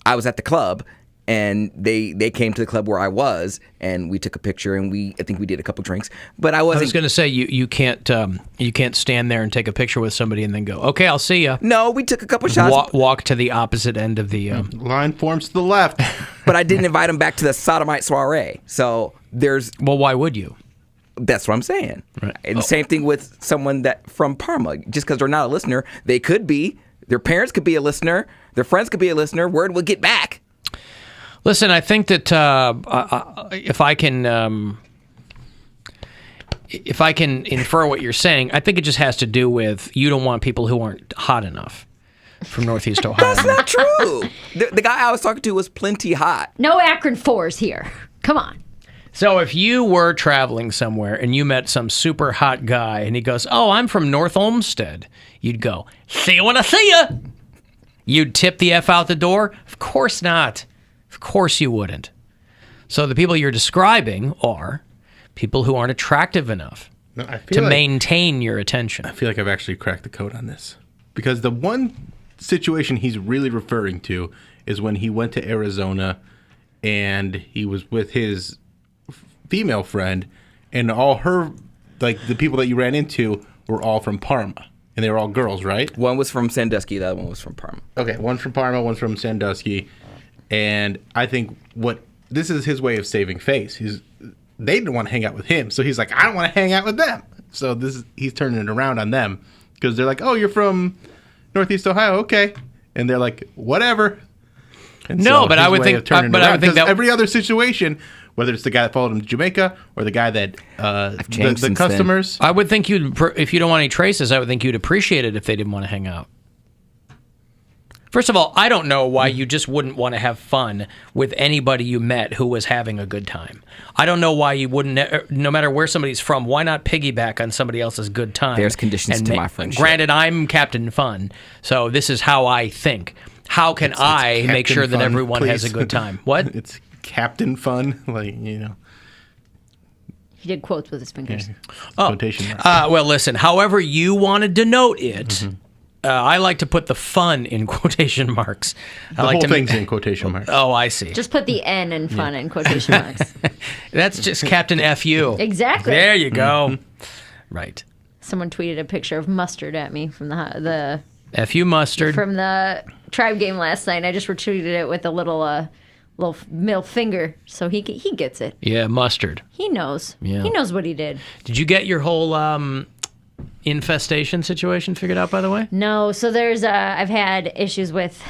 I was at the club. And they came to the club where I was, and we took a picture, and I think we did a couple drinks. But I wasn't. I was going to say you can't stand there and take a picture with somebody and then go, okay, I'll see you. No, we took a couple shots. Walk to the opposite end of the line forms to the left. But I didn't invite them back to the sodomite soiree. So there's. Well, why would you? That's what I'm saying. Right. And same thing with someone that from Parma. Just because they're not a listener, they could be. Their parents could be a listener. Their friends could be a listener. Word will get back. Listen, I think that if I can infer what you're saying, I think it just has to do with you don't want people who aren't hot enough from Northeast Ohio. That's not true. The guy I was talking to was plenty hot. No Akron 4s here. Come on. So if you were traveling somewhere and you met some super hot guy and he goes, oh, I'm from North Olmsted, you'd go, see you when I see you. You'd tip the F out the door? Of course not. Of course you wouldn't. So the people you're describing are people who aren't attractive enough to maintain your attention. I feel like I've actually cracked the code on this. Because the one situation he's really referring to is when he went to Arizona and he was with his female friend, and all her, like the people that you ran into were all from Parma. And they were all girls, right? One was from Sandusky, the other one was from Parma. Okay, one's from Parma, one's from Sandusky. And I think this is his way of saving face. They didn't want to hang out with him, so he's like, I don't want to hang out with them. So he's turning it around on them because they're like, oh, you're from Northeast Ohio, okay, and they're like, whatever. And no, but I would think, that every other situation, whether it's the guy that followed him to Jamaica or the guy that the customers, I would think if you don't want any traces, I would think you'd appreciate it if they didn't want to hang out. First of all, I don't know why you just wouldn't want to have fun with anybody you met who was having a good time. I don't know why you wouldn't, no matter where somebody's from, why not piggyback on somebody else's good time? There's conditions to my friendship. Granted, I'm Captain Fun, so this is how I think. How can I make sure that everyone has a good time? What? It's Captain Fun, like, you know. He did quotes with his fingers. Quotation mark. Well, listen, however you want to denote it, I like to put the fun in quotation marks. The whole thing's in quotation marks. Oh, I see. Just put the N in fun in quotation marks. That's just Captain F.U. Exactly. There you go. Right. Someone tweeted a picture of mustard at me from the F.U. mustard. From the Tribe game last night. I just retweeted it with a little middle finger, so he gets it. Yeah, mustard. He knows. Yeah. He knows what he did. Did you get your whole infestation situation figured out, by the way? No, so there's I've had issues with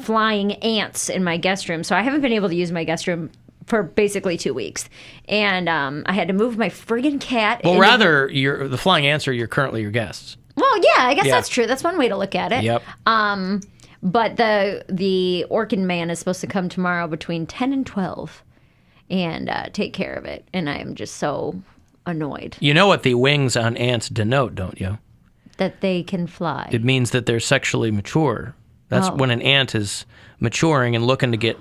flying ants in my guest room, so I haven't been able to use my guest room for basically 2 weeks, and I had to move my friggin' cat. Well, rather, the flying ants are currently your guests. Well, yeah, I guess that's true. That's one way to look at it. Yep. But the Orkin man is supposed to come tomorrow between 10 and 12 and take care of it, and I am just so annoyed. You know what the wings on ants denote, don't you? That they can fly. It means that they're sexually mature. That's when an ant is maturing and looking to get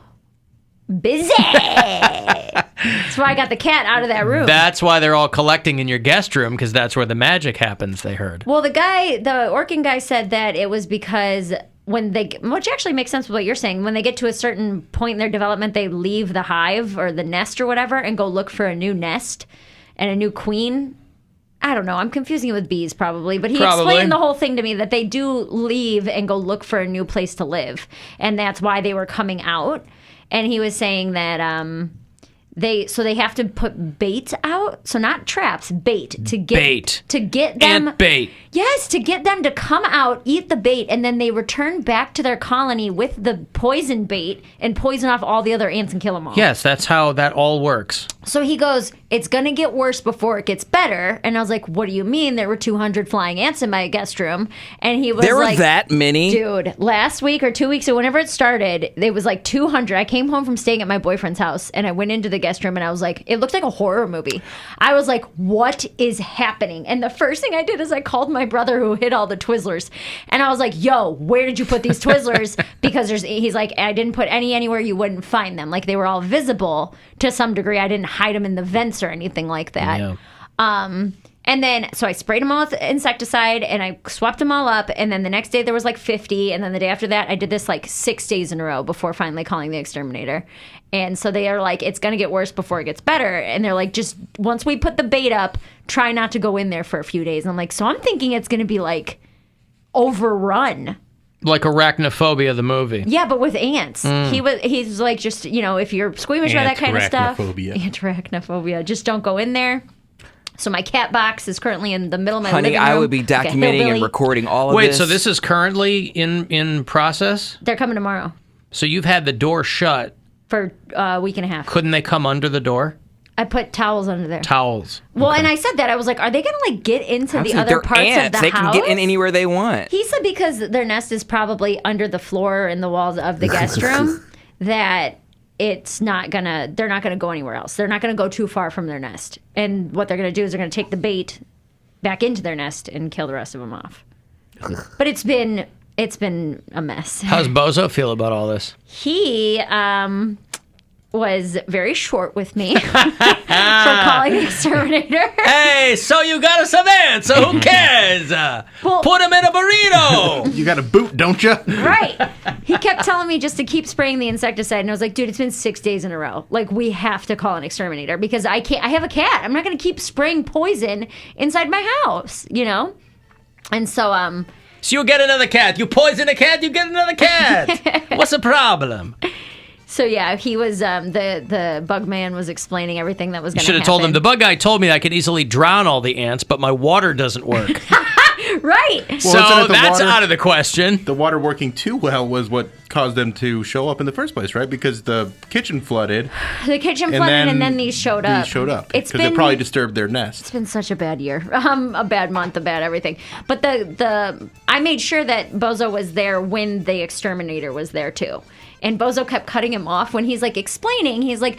busy. That's why I got the cat out of that room. That's why they're all collecting in your guest room, because that's where the magic happens, they heard. Well, the Orkin guy said that it was because which actually makes sense with what you're saying, when they get to a certain point in their development, they leave the hive or the nest or whatever and go look for a new nest and a new queen. I don't know. I'm confusing it with bees probably, but he explained the whole thing to me that they do leave and go look for a new place to live, and that's why they were coming out. And he was saying that they have to put bait out, so not traps, bait to get them ant bait. Yes, to get them to come out, eat the bait, and then they return back to their colony with the poison bait and poison off all the other ants and kill them all. Yes, that's how that all works. So he goes, it's going to get worse before it gets better. And I was like, what do you mean? There were 200 flying ants in my guest room. And he was there like, were that many? Dude, last week or 2 weeks or whenever it started, it was like 200. I came home from staying at my boyfriend's house and I went into the guest room and I was like, it looked like a horror movie. I was like, what is happening? And the first thing I did is I called my brother who hid all the Twizzlers. And I was like, yo, where did you put these Twizzlers? Because he's like, I didn't put any anywhere you wouldn't find them. Like they were all visible to some degree. I didn't hide them in the vents or anything like that. Yeah. And then, so I sprayed them all with insecticide and I swapped them all up. And then the next day there was like 50. And then the day after that, I did this like 6 days in a row before finally calling the exterminator. And so they are like, it's going to get worse before it gets better. And they're like, just once we put the bait up, try not to go in there for a few days. And I'm like, so I'm thinking it's going to be like overrun. Like Arachnophobia, the movie. Yeah, but with ants. He's like, just, if you're squeamish by that kind of stuff. Antarachnophobia. Just don't go in there. So my cat box is currently in the middle of my living room. Honey, I would be documenting and recording all of this. Wait, so this is currently in process? They're coming tomorrow. So you've had the door shut. For a week and a half. Couldn't they come under the door? I put towels under there. Towels. Well, and I said that. I was like, are they going to like get into the other parts ants. of the they house? They can get in anywhere they want. He said because their nest is probably under the floor and the walls of the guest room, that they're not gonna go anywhere else. They're not gonna go too far from their nest. And what they're gonna do is they're gonna take the bait back into their nest and kill the rest of them off. But it's been a mess. How's Bozo feel about all this? He was very short with me for calling the exterminator. Hey, so you got us some ants, so who cares? Put them in a burrito. You got a boot, don't you? Right. He kept telling me just to keep spraying the insecticide, and I was like, dude, it's been 6 days in a row. Like, we have to call an exterminator because I have a cat. I'm not going to keep spraying poison inside my house, And so, So you get another cat. You poison a cat, you get another cat. What's the problem? So yeah, he was the bug man was explaining everything that was going to happen. You should have told him. The bug guy told me I could easily drown all the ants, but my water doesn't work. Right. Well, so that's out of the question. The water working too well was what caused them to show up in the first place, right? Because the kitchen flooded. The kitchen flooded, and then these showed up. Because it probably disturbed their nest. It's been such a bad year, a bad month, a bad everything. But I made sure that Bozo was there when the exterminator was there too. And Bozo kept cutting him off when he's like explaining. He's like,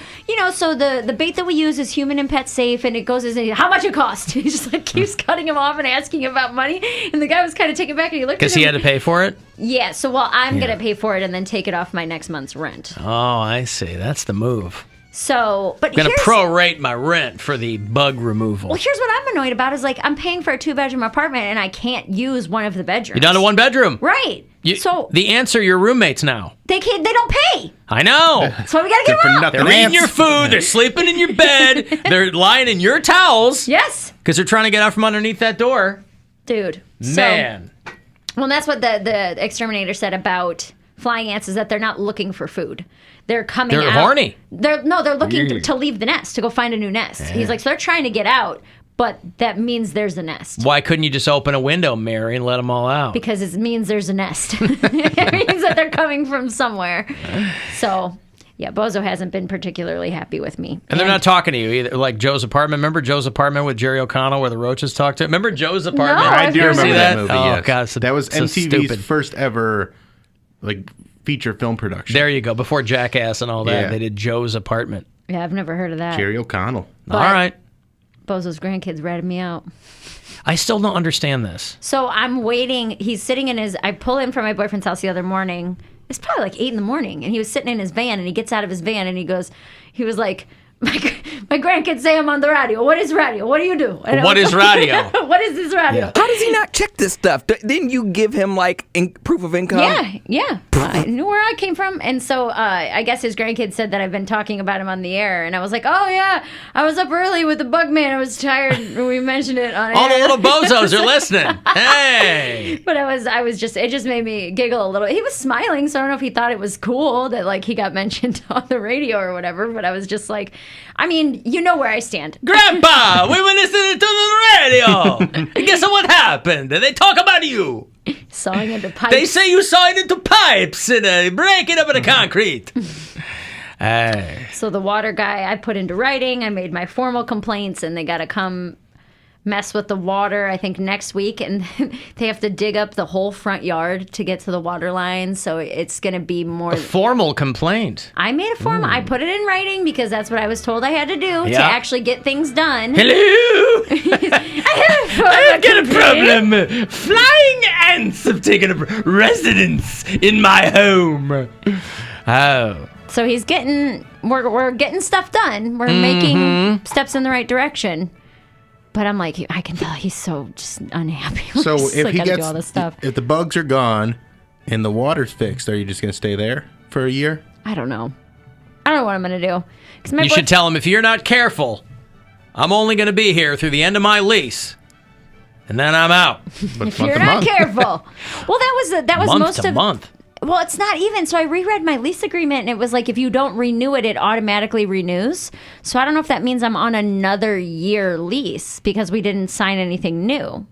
so the bait that we use is human and pet safe, and it goes as how much it costs. He just like keeps cutting him off and asking about money. And the guy was kind of taken back, and he looked at him. Because he had to pay for it? Yeah. So I'm gonna pay for it and then take it off my next month's rent. Oh, I see. That's the move. So, but I'm going to here's- prorate my rent for the bug removal. Well, here's what I'm annoyed about is like I'm paying for a 2-bedroom apartment and I can't use one of the bedrooms. You're down to 1 bedroom. Right. So the ants are your roommates now. they don't pay. I know. So we gotta get them out. They're eating your food. They're sleeping in your bed. They're lying in your towels. Yes. Because they're trying to get out from underneath that door. Dude. Man. Well, and that's what the exterminator said about flying ants is that they're not looking for food. They're coming out. They're horny. They're looking Weird. to leave the nest, to go find a new nest. He's like, so they're trying to get out, but that means there's a nest. Why couldn't you just open a window, Mary, and let them all out? Because it means there's a nest. It means that they're coming from somewhere. So, yeah, Bozo hasn't been particularly happy with me. And they're not talking to you either. Like Joe's apartment. Remember Joe's apartment with Jerry O'Connell where the roaches talked to? Remember Joe's apartment? No, I do never remember seen that it. movie. Oh, Yes. God. That was so MTV's stupid. first ever like feature film production. There you go. Before Jackass and all that, Yeah. they did Joe's apartment. Yeah, I've never heard of that. Jerry O'Connell. All right. Bozo's grandkids ratted me out. I still don't understand this. So I'm waiting. He's sitting in his. I pull in from my boyfriend's house the other morning. It's probably like 8 a.m, and he was sitting in his van, and he gets out of his van, and he was like, my grandkids say I'm on the radio. What is radio? What do you do? And I What was is like, radio? What is this radio? How does he not check this stuff? Didn't you give him like proof of income? Yeah. I knew where I came from. And so I guess his grandkids said that I've been talking about him on the air. And I was like, oh, yeah, I was up early with the bug man. I was tired when we mentioned it on All air. the little bozos are listening. Hey. But I was just, it just made me giggle a little. He was smiling, so I don't know if he thought it was cool that like he got mentioned on the radio or whatever. But I was just like, I mean, you know where I stand. Grandpa, we were listening to the radio. And guess what happened? They talk about you. Sawing into pipes. They say you saw it into pipes and break it up into concrete. Hey. So the water guy I put into writing. I made my formal complaints, and they got to come mess with the water, I think, next week. And they have to dig up the whole front yard to get to the water line. So it's going to be more... A formal complaint. I made a form. I put it in writing because that's what I was told I had to do to actually get things done. Hello? I've got a problem. Flying ants have taken up residence in my home. Oh. So he's getting... We're getting stuff done. We're making steps in the right direction. But I'm like, I can tell he's so just unhappy. So Just, if like, he gotta gets, do all this stuff. if the bugs are gone and the water's fixed, are you just going to stay there for a year? I don't know. I don't know what I'm going to do. 'Cause my You should tell him, if you're not careful, I'm only going to be here through the end of my lease. And then I'm out. If you're not careful. Well, that was month most to of... month. Well, it's not even. So I reread my lease agreement, and it was like if you don't renew it, it automatically renews. So I don't know if that means I'm on another year lease because we didn't sign anything new.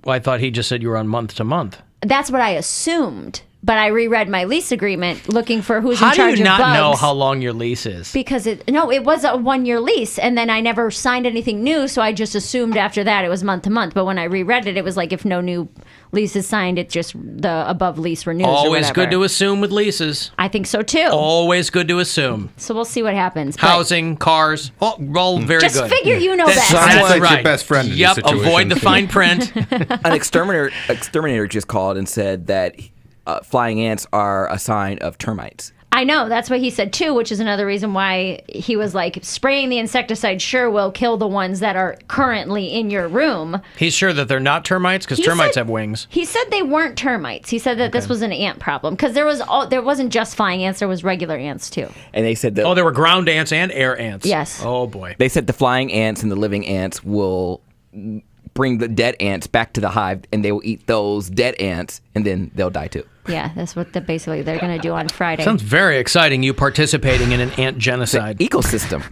I thought he just said you were on month to month. That's what I assumed. But I reread my lease agreement looking for who's in How charge do you of not bugs. know how long your lease is? Because it was a 1-year lease, and then I never signed anything new, so I just assumed after that it was month to month. But when I reread it, it was like if no new lease is signed, it just the above lease renews. or Always whatever. good to assume with leases. I think so too. Always good to assume. So we'll see what happens. But Housing, cars, all very just good. figure you know That's best. Sounds That's like right. your best friend in Yep, this situation. avoid the fine print. An exterminator just called and said that flying ants are a sign of termites. I know, that's what he said too, which is another reason why he was like, spraying the insecticide sure will kill the ones that are currently in your room. He's sure that they're not termites because He termites said- have wings. He said they weren't termites. He said that this was an ant problem because there wasn't just flying ants, there was regular ants too. And they said that Oh, there were ground ants and air ants. Yes. Oh, boy. they said the flying ants and the living ants will bring the dead ants back to the hive, and they will eat those dead ants, and then they'll die too. Yeah, that's what basically they're going to do on Friday. Sounds very exciting, you participating in an ant genocide. Ecosystem.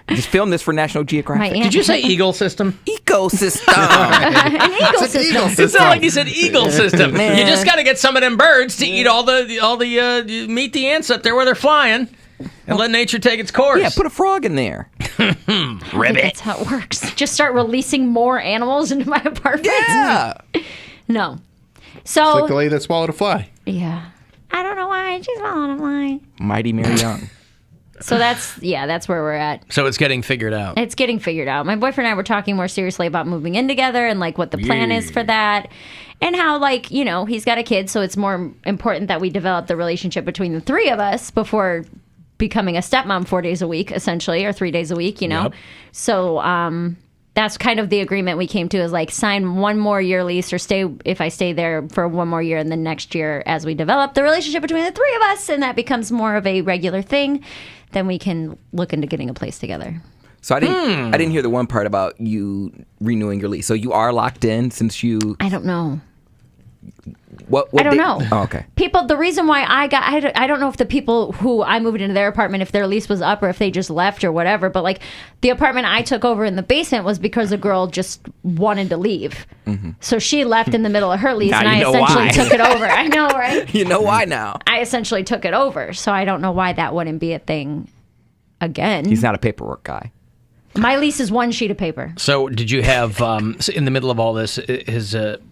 Just film this for National Geographic. My Did you say eagle system? Ecosystem. An ecosystem. It sounded like you said eagle system. Man. You just got to get some of them birds to eat all the meet the ants up there where they're flying, and let nature take its course. Yeah, put a frog in there. I think that's how it works. Just start releasing more animals into my apartment. Yeah. No. So It's like the lady that swallowed a fly. yeah, I don't know why she's swallowed a fly. Mighty Mary Young. So that's where we're at. So it's getting figured out. It's getting figured out. My boyfriend and I were talking more seriously about moving in together and like what the plan is for that, and how like he's got a kid, so it's more important that we develop the relationship between the three of us before becoming a stepmom 4 days a week, essentially, or 3 days a week, you know? Yep. So that's kind of the agreement we came to, is like sign 1 more year lease or stay, if I stay there for 1 more year, and then next year as we develop the relationship between the 3 of us and that becomes more of a regular thing, then we can look into getting a place together. So I didn't hear the one part about you renewing your lease. So you are locked in since you... I don't know. What I don't know. Oh, okay. People, the reason why I don't know if the people who I moved into their apartment, if their lease was up or if they just left or whatever, but like the apartment I took over in the basement was because a girl just wanted to leave. Mm-hmm. So she left in the middle of her lease Now and I essentially took it over. I know, right? You know why now. I essentially took it over. So I don't know why that wouldn't be a thing again. He's not a paperwork guy. My lease is 1 sheet of paper. So did you have, so in the middle of all this,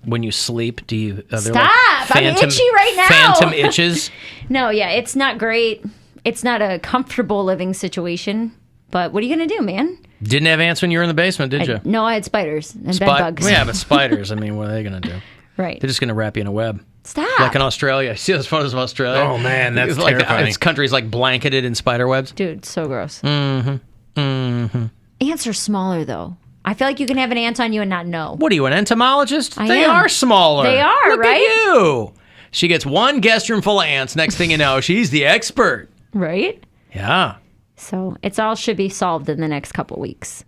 when you sleep, do you... Stop! I'm itchy right now! Phantom itches? No, yeah, it's not great. It's not a comfortable living situation. But what are you going to do, man? Didn't have ants when you were in the basement, did you? No, I had spiders and bed bugs. Yeah, but spiders, I mean, what are they going to do? Right. They're just going to wrap you in a web. Stop. Like in Australia. See those photos of Australia? Oh, man, that's it's like, terrifying. It's countries like blanketed in spider webs. Dude, so gross. Mm-hmm. Mm-hmm. Ants are smaller, though. I feel like you can have an ant on you and not know. What are you, an entomologist? They am. are smaller. They are, Look right? At you. She gets 1 guest room full of ants. Next thing you know, she's the expert. Right? Yeah. So it's all should be solved in the next couple weeks.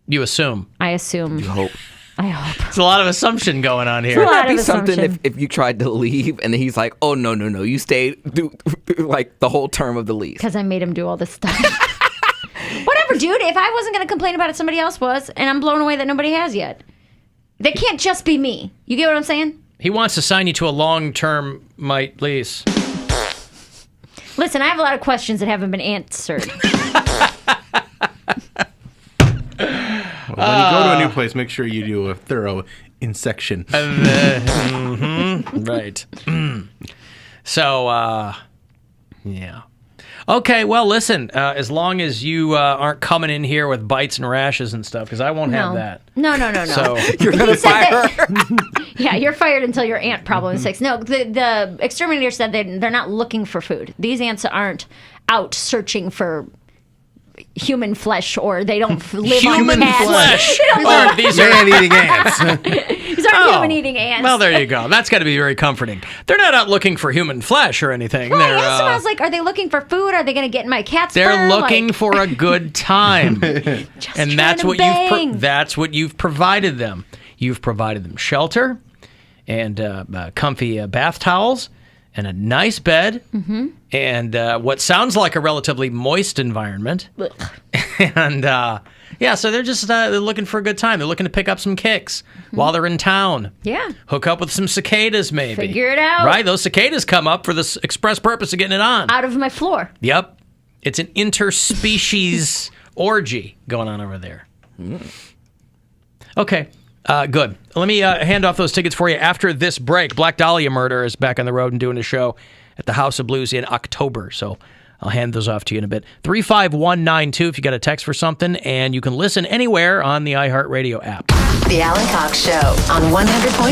You assume. I assume. You hope. I hope. There's a lot of assumption going on here. Wouldn't that be something if you tried to leave and then he's like, oh, no, you stayed through like the whole term of the lease. Because I made him do all this stuff. Whatever, dude. If I wasn't going to complain about it, somebody else was. And I'm blown away that nobody has yet. They can't just be me. You get what I'm saying? He wants to sign you to a long-term lease. Listen, I have a lot of questions that haven't been answered. Well, when you go to a new place, make sure you do a thorough inspection. Right. So, yeah. Okay, well, listen, as long as you aren't coming in here with bites and rashes and stuff, because I won't have that. No. So you're going to fire her? Yeah, you're fired until your ant problem is fixed. No, the exterminator said they're not looking for food. These ants aren't out searching for human flesh, or they don't live human on cats. flesh. These are man-eating ants. These aren't human-eating ants. Well, there you go. That's got to be very comforting. They're not out looking for human flesh or anything. Well, I asked him, I was like, are they looking for food? Are they going to get in my cat's They're fur? looking for a good time. And that's what you've provided them. You've provided them shelter and comfy bath towels and a nice bed and what sounds like a relatively moist environment. And so they're just they're looking for a good time. They're looking to pick up some kicks while they're in town. Yeah. Hook up with some cicadas, maybe. Figure it out. Right? Those cicadas come up for the express purpose of getting it on. Out of my floor. Yep. It's an interspecies orgy going on over there. Okay. Good. Let me hand off those tickets for you after this break. Black Dahlia Murder is back on the road and doing a show at the House of Blues in October. So I'll hand those off to you in a bit. 35192 if you got a text for something, and you can listen anywhere on the iHeartRadio app. The Alan Cox Show on 100.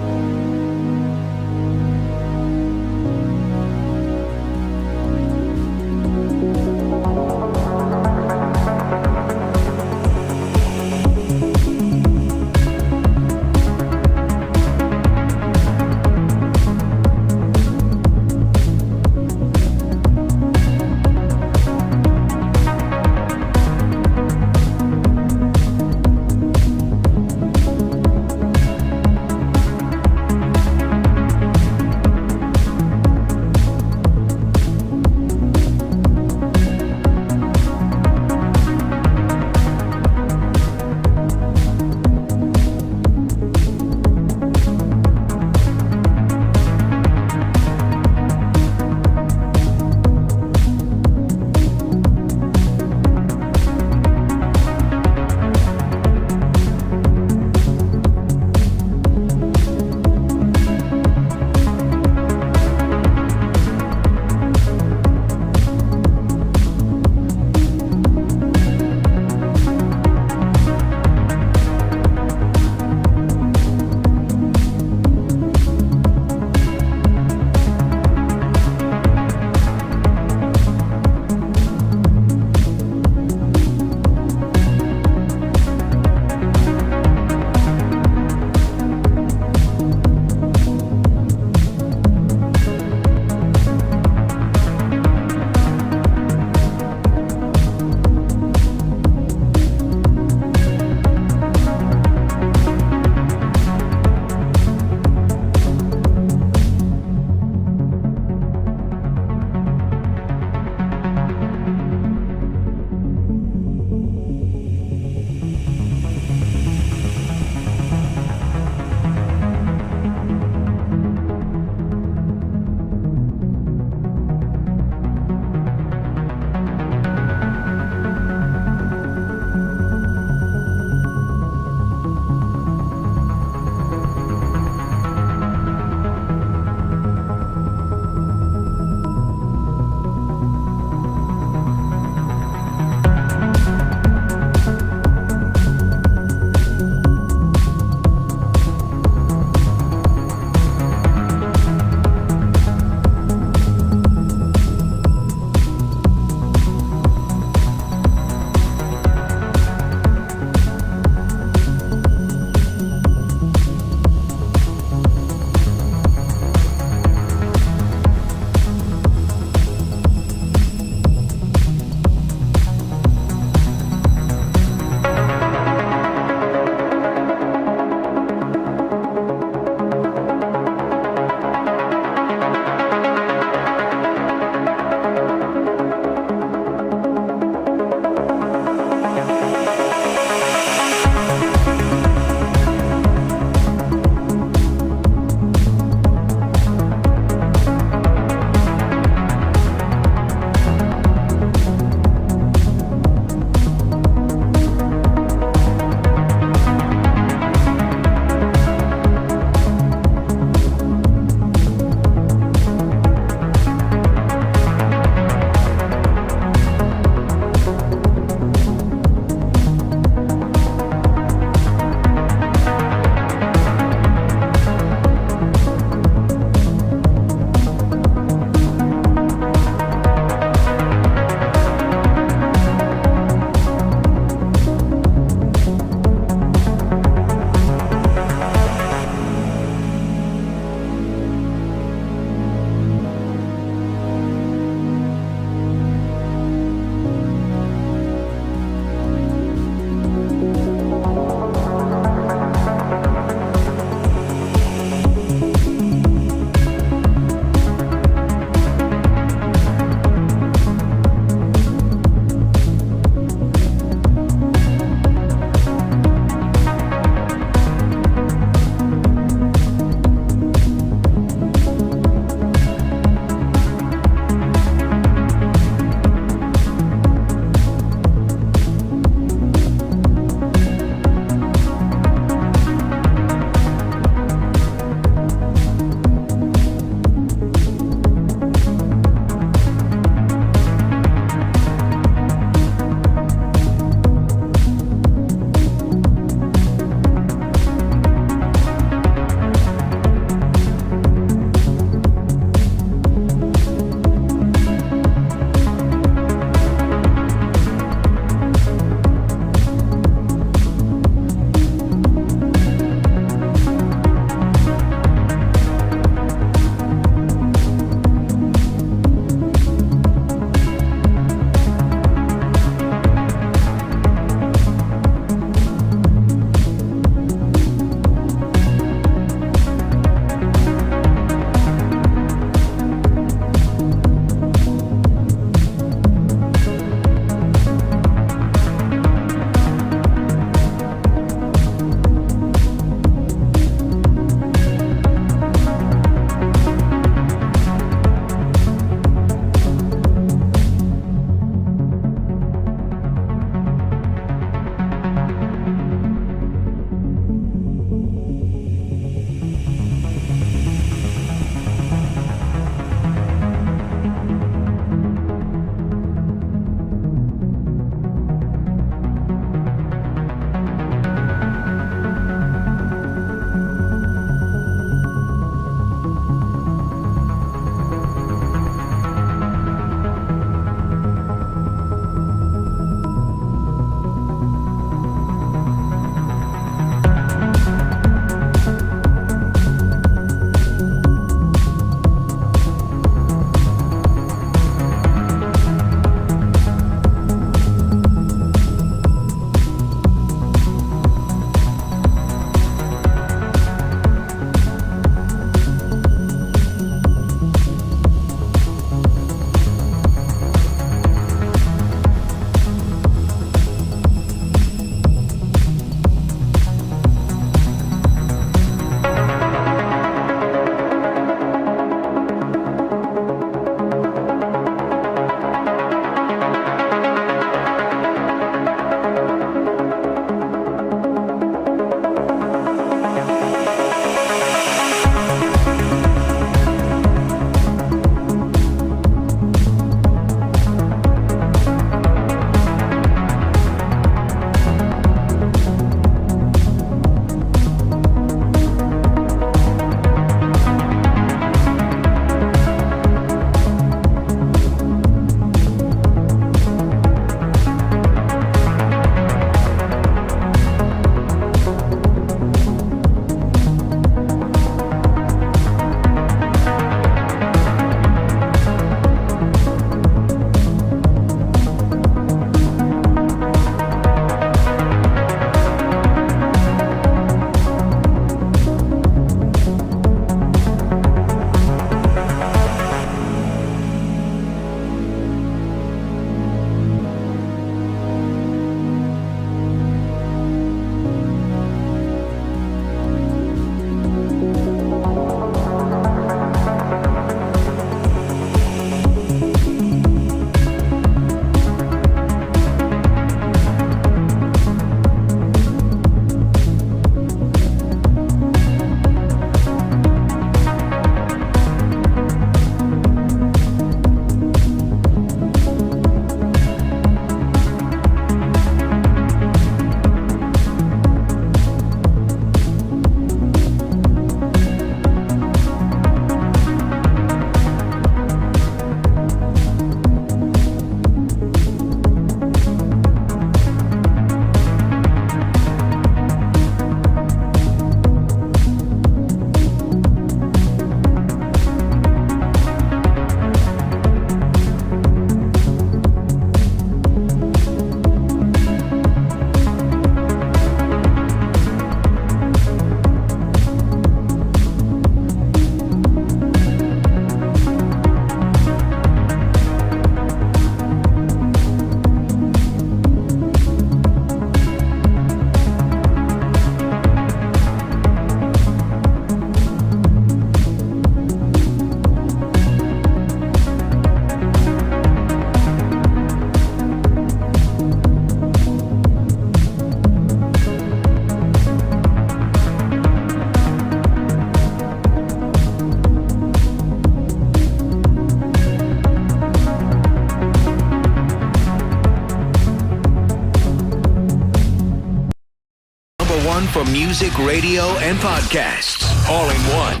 music, radio, and podcasts, all in one.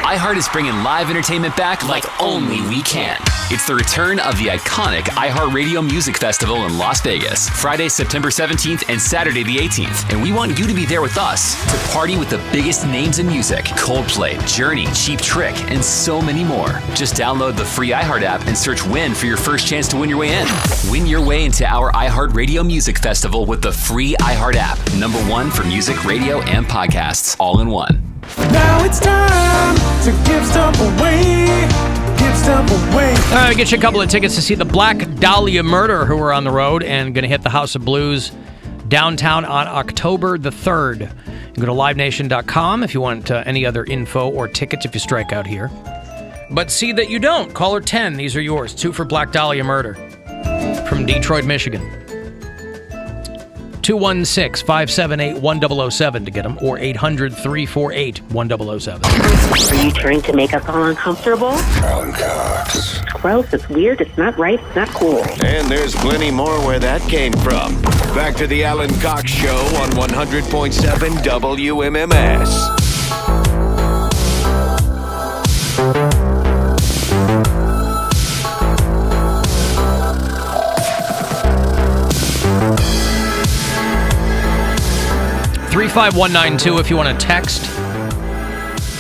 iHeart is bringing live entertainment back like only we can. It's the return of the iconic iHeartRadio Music Festival in Las Vegas, Friday, September 17th and Saturday the 18th. And we want you to be there with us to party with the biggest names in music: Coldplay, Journey, Cheap Trick, and so many more. Just download the free iHeart app and search WIN for your first chance to win your way in. Win your way into our iHeartRadio Music Festival with the free iHeart app. #1 for music, radio, and podcasts, all in one. Now it's time to give stuff away. Give stuff away. All right, get you a couple of tickets to see the Black Dahlia Murder, who are on the road and going to hit the House of Blues downtown on October the 3rd. You can go to livenation.com if you want any other info or tickets if you strike out here. But see that you don't. Caller 10, these are yours. 2 for Black Dahlia Murder from Detroit, Michigan. 216-578-1007 to get them, or 800-348-1007. Are you trying to make us all uncomfortable? Alan Cox. It's gross, it's weird, it's not right, it's not cool. And there's plenty more where that came from. Back to the Alan Cox Show on 100.7 WMMS. $35192 if you want to text.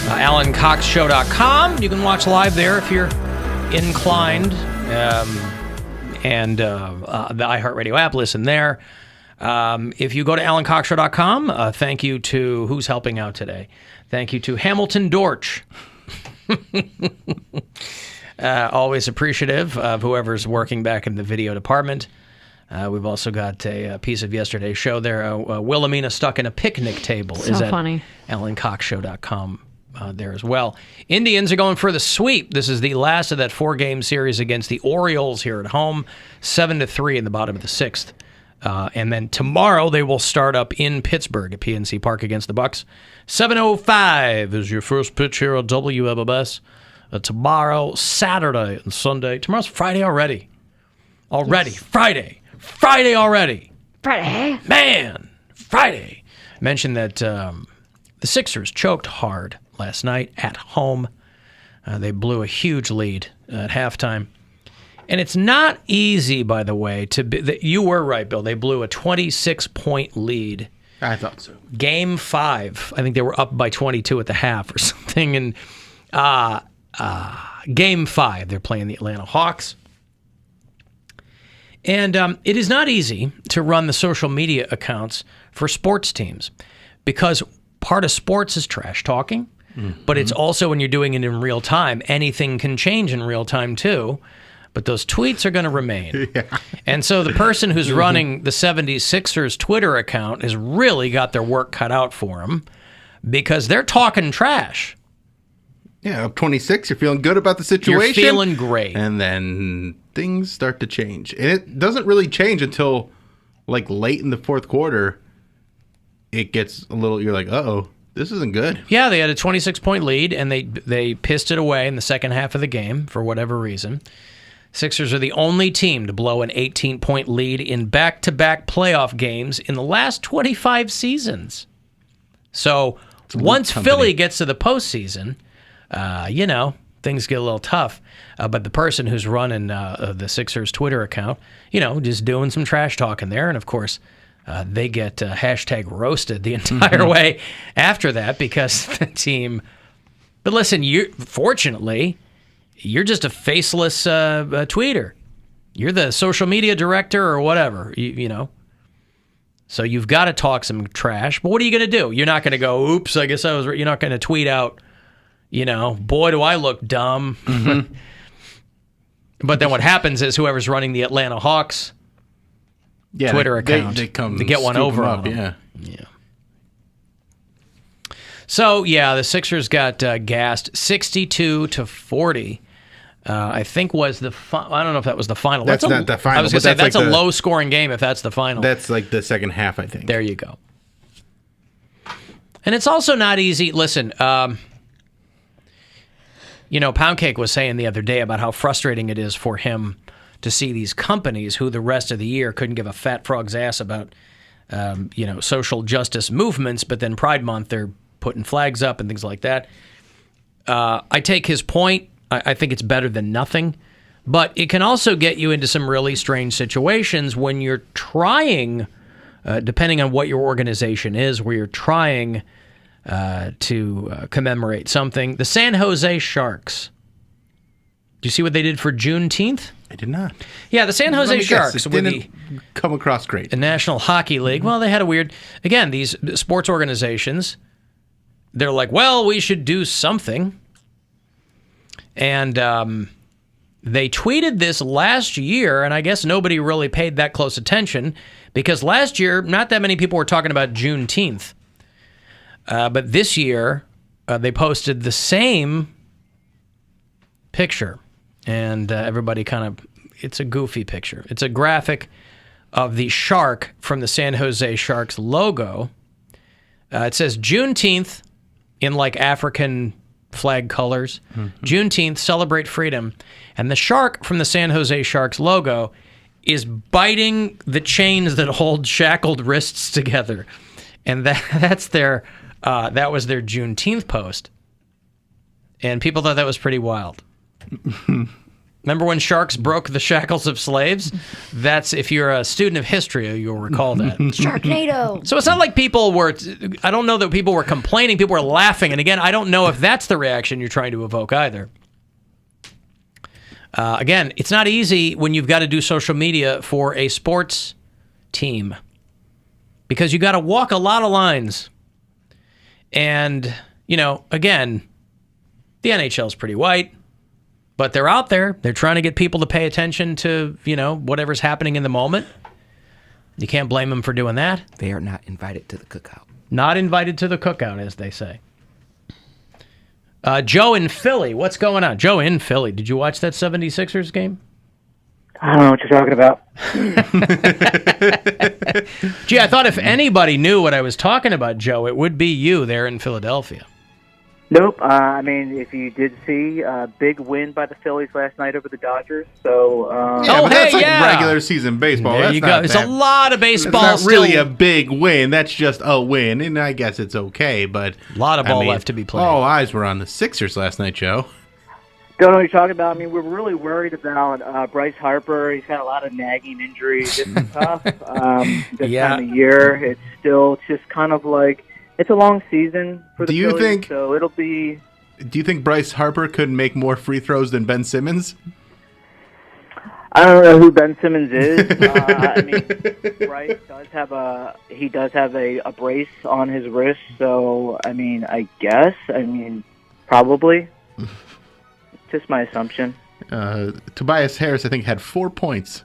AlanCoxShow.com. You can watch live there if you're inclined. And the iHeartRadio app, listen there. If you go to AlanCoxShow.com, thank you to who's helping out today. Thank you to Hamilton Dortch. Always appreciative of whoever's working back in the video department. We've also got a piece of yesterday's show there. Wilhelmina stuck in a picnic table. So is at funny. AlanCoxShow.com there as well. Indians are going for the sweep. This is the last of that 4-game series against the Orioles here at home. 7-3 in the bottom of the 6th. And then tomorrow they will start up in Pittsburgh at PNC Park against the Bucks. 7:05 is your first pitch here on WMMS. Tomorrow, Saturday, and Sunday. Tomorrow's Friday already. Friday already. Friday. Man, Friday. Mentioned that the Sixers choked hard last night at home. They blew a huge lead at halftime. And it's not easy, by the way, to be. You were right, Bill. They blew a 26-point lead. I thought so. Game 5. I think they were up by 22 at the half or something. And Game 5, they're playing the Atlanta Hawks. And it is not easy to run the social media accounts for sports teams because part of sports is trash talking, but it's also when you're doing it in real time, anything can change in real time too, but those tweets are going to remain. Yeah. And so the person who's running the 76ers Twitter account has really got their work cut out for them because they're talking trash. Yeah, up 26, you're feeling good about the situation. You're feeling great. And then things start to change. And it doesn't really change until, like, late in the fourth quarter. It gets a little, you're like, uh-oh, this isn't good. Yeah, they had a 26-point lead, and they pissed it away in the second half of the game for whatever reason. Sixers are the only team to blow an 18-point lead in back-to-back playoff games in the last 25 seasons. So once Philly gets to the postseason, things get a little tough. But the person who's running the Sixers Twitter account, just doing some trash talking there. And, of course, they get hashtag roasted the entire way after that because the team... But listen, fortunately, you're just a faceless tweeter. You're the social media director or whatever, So you've got to talk some trash. But what are you going to do? You're not going to go, oops, I guess I was... You're not going to tweet out... boy, do I look dumb. Mm-hmm. But then what happens is whoever's running the Atlanta Hawks Twitter account, they get one over on them. Yeah. So, the Sixers got gassed 62-40. I think was the I don't know if that was the final. That's not the final. I was going to say that's a low-scoring game if that's the final. That's like the second half, I think. There you go. And it's also not easy. Listen, Poundcake was saying the other day about how frustrating it is for him to see these companies who the rest of the year couldn't give a fat frog's ass about social justice movements, but then Pride Month, they're putting flags up and things like that. I take his point. I think it's better than nothing. But it can also get you into some really strange situations when you're trying, depending on what your organization is, where you're trying to commemorate something. The San Jose Sharks. Do you see what they did for Juneteenth? I did not. Yeah, the San Jose Sharks. It didn't come across great. The National Hockey League. Well, they had a weird... Again, these sports organizations, they're like, well, we should do something. And they tweeted this last year, and I guess nobody really paid that close attention, because last year, not that many people were talking about Juneteenth. But this year, they posted the same picture. And everybody it's a goofy picture. It's a graphic of the shark from the San Jose Sharks logo. It says Juneteenth in like African flag colors. Mm-hmm. Juneteenth, celebrate freedom. And the shark from the San Jose Sharks logo is biting the chains that hold shackled wrists together. And that was their Juneteenth post. And people thought that was pretty wild. Remember when sharks broke the shackles of slaves? That's, if you're a student of history, you'll recall that. Sharknado. So it's not like I don't know that people were complaining, people were laughing. And again, I don't know if that's the reaction you're trying to evoke either. Again, it's not easy when you've got to do social media for a sports team, because you got to walk a lot of lines. And, again, the NHL's pretty white. But they're out there. They're trying to get people to pay attention to, whatever's happening in the moment. You can't blame them for doing that. They are not invited to the cookout. Not invited to the cookout, as they say. Joe in Philly. What's going on? Joe in Philly. Did you watch that 76ers game? I don't know what you're talking about. Gee, I thought if anybody knew what I was talking about, Joe, it would be you there in Philadelphia. Nope. If you did see a big win by the Phillies last night over the Dodgers, so that's regular season baseball. There that's you go. It's a lot of baseball. It's not really a big win. That's just a win, and I guess it's okay. But a lot of ball left to be played. All eyes were on the Sixers last night, Joe. Don't know what you're talking about. We're really worried about Bryce Harper. He's got a lot of nagging injuries. It's tough. This time of year, it's still just kind of like. It's a long season for the Phillies, so it'll be... Do you think Bryce Harper could make more free throws than Ben Simmons? I don't know who Ben Simmons is. Bryce does have a brace on his wrist, so I guess. Probably. Just my assumption. Tobias Harris, I think, had 4 points.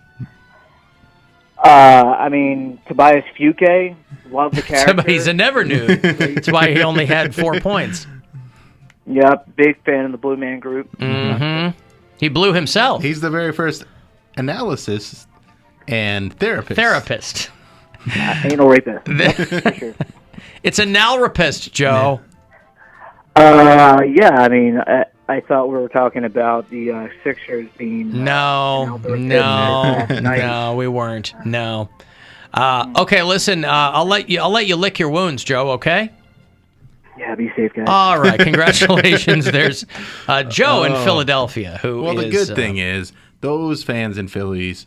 Tobias Fuke, love the character. He's a never knew. That's why he only had 4 points. Yep, big fan of the Blue Man Group. Mm-hmm. He blew himself. He's the very first analysis and therapist. Anal rapist. For sure. It's an analrapist, Joe. I thought we were talking about the Sixers being... No, we weren't. No. Okay, listen. I'll let you lick your wounds, Joe. Okay. Yeah, be safe, guys. All right, congratulations. There's Joe in Philadelphia who. Well, the good thing is those fans in Phillies,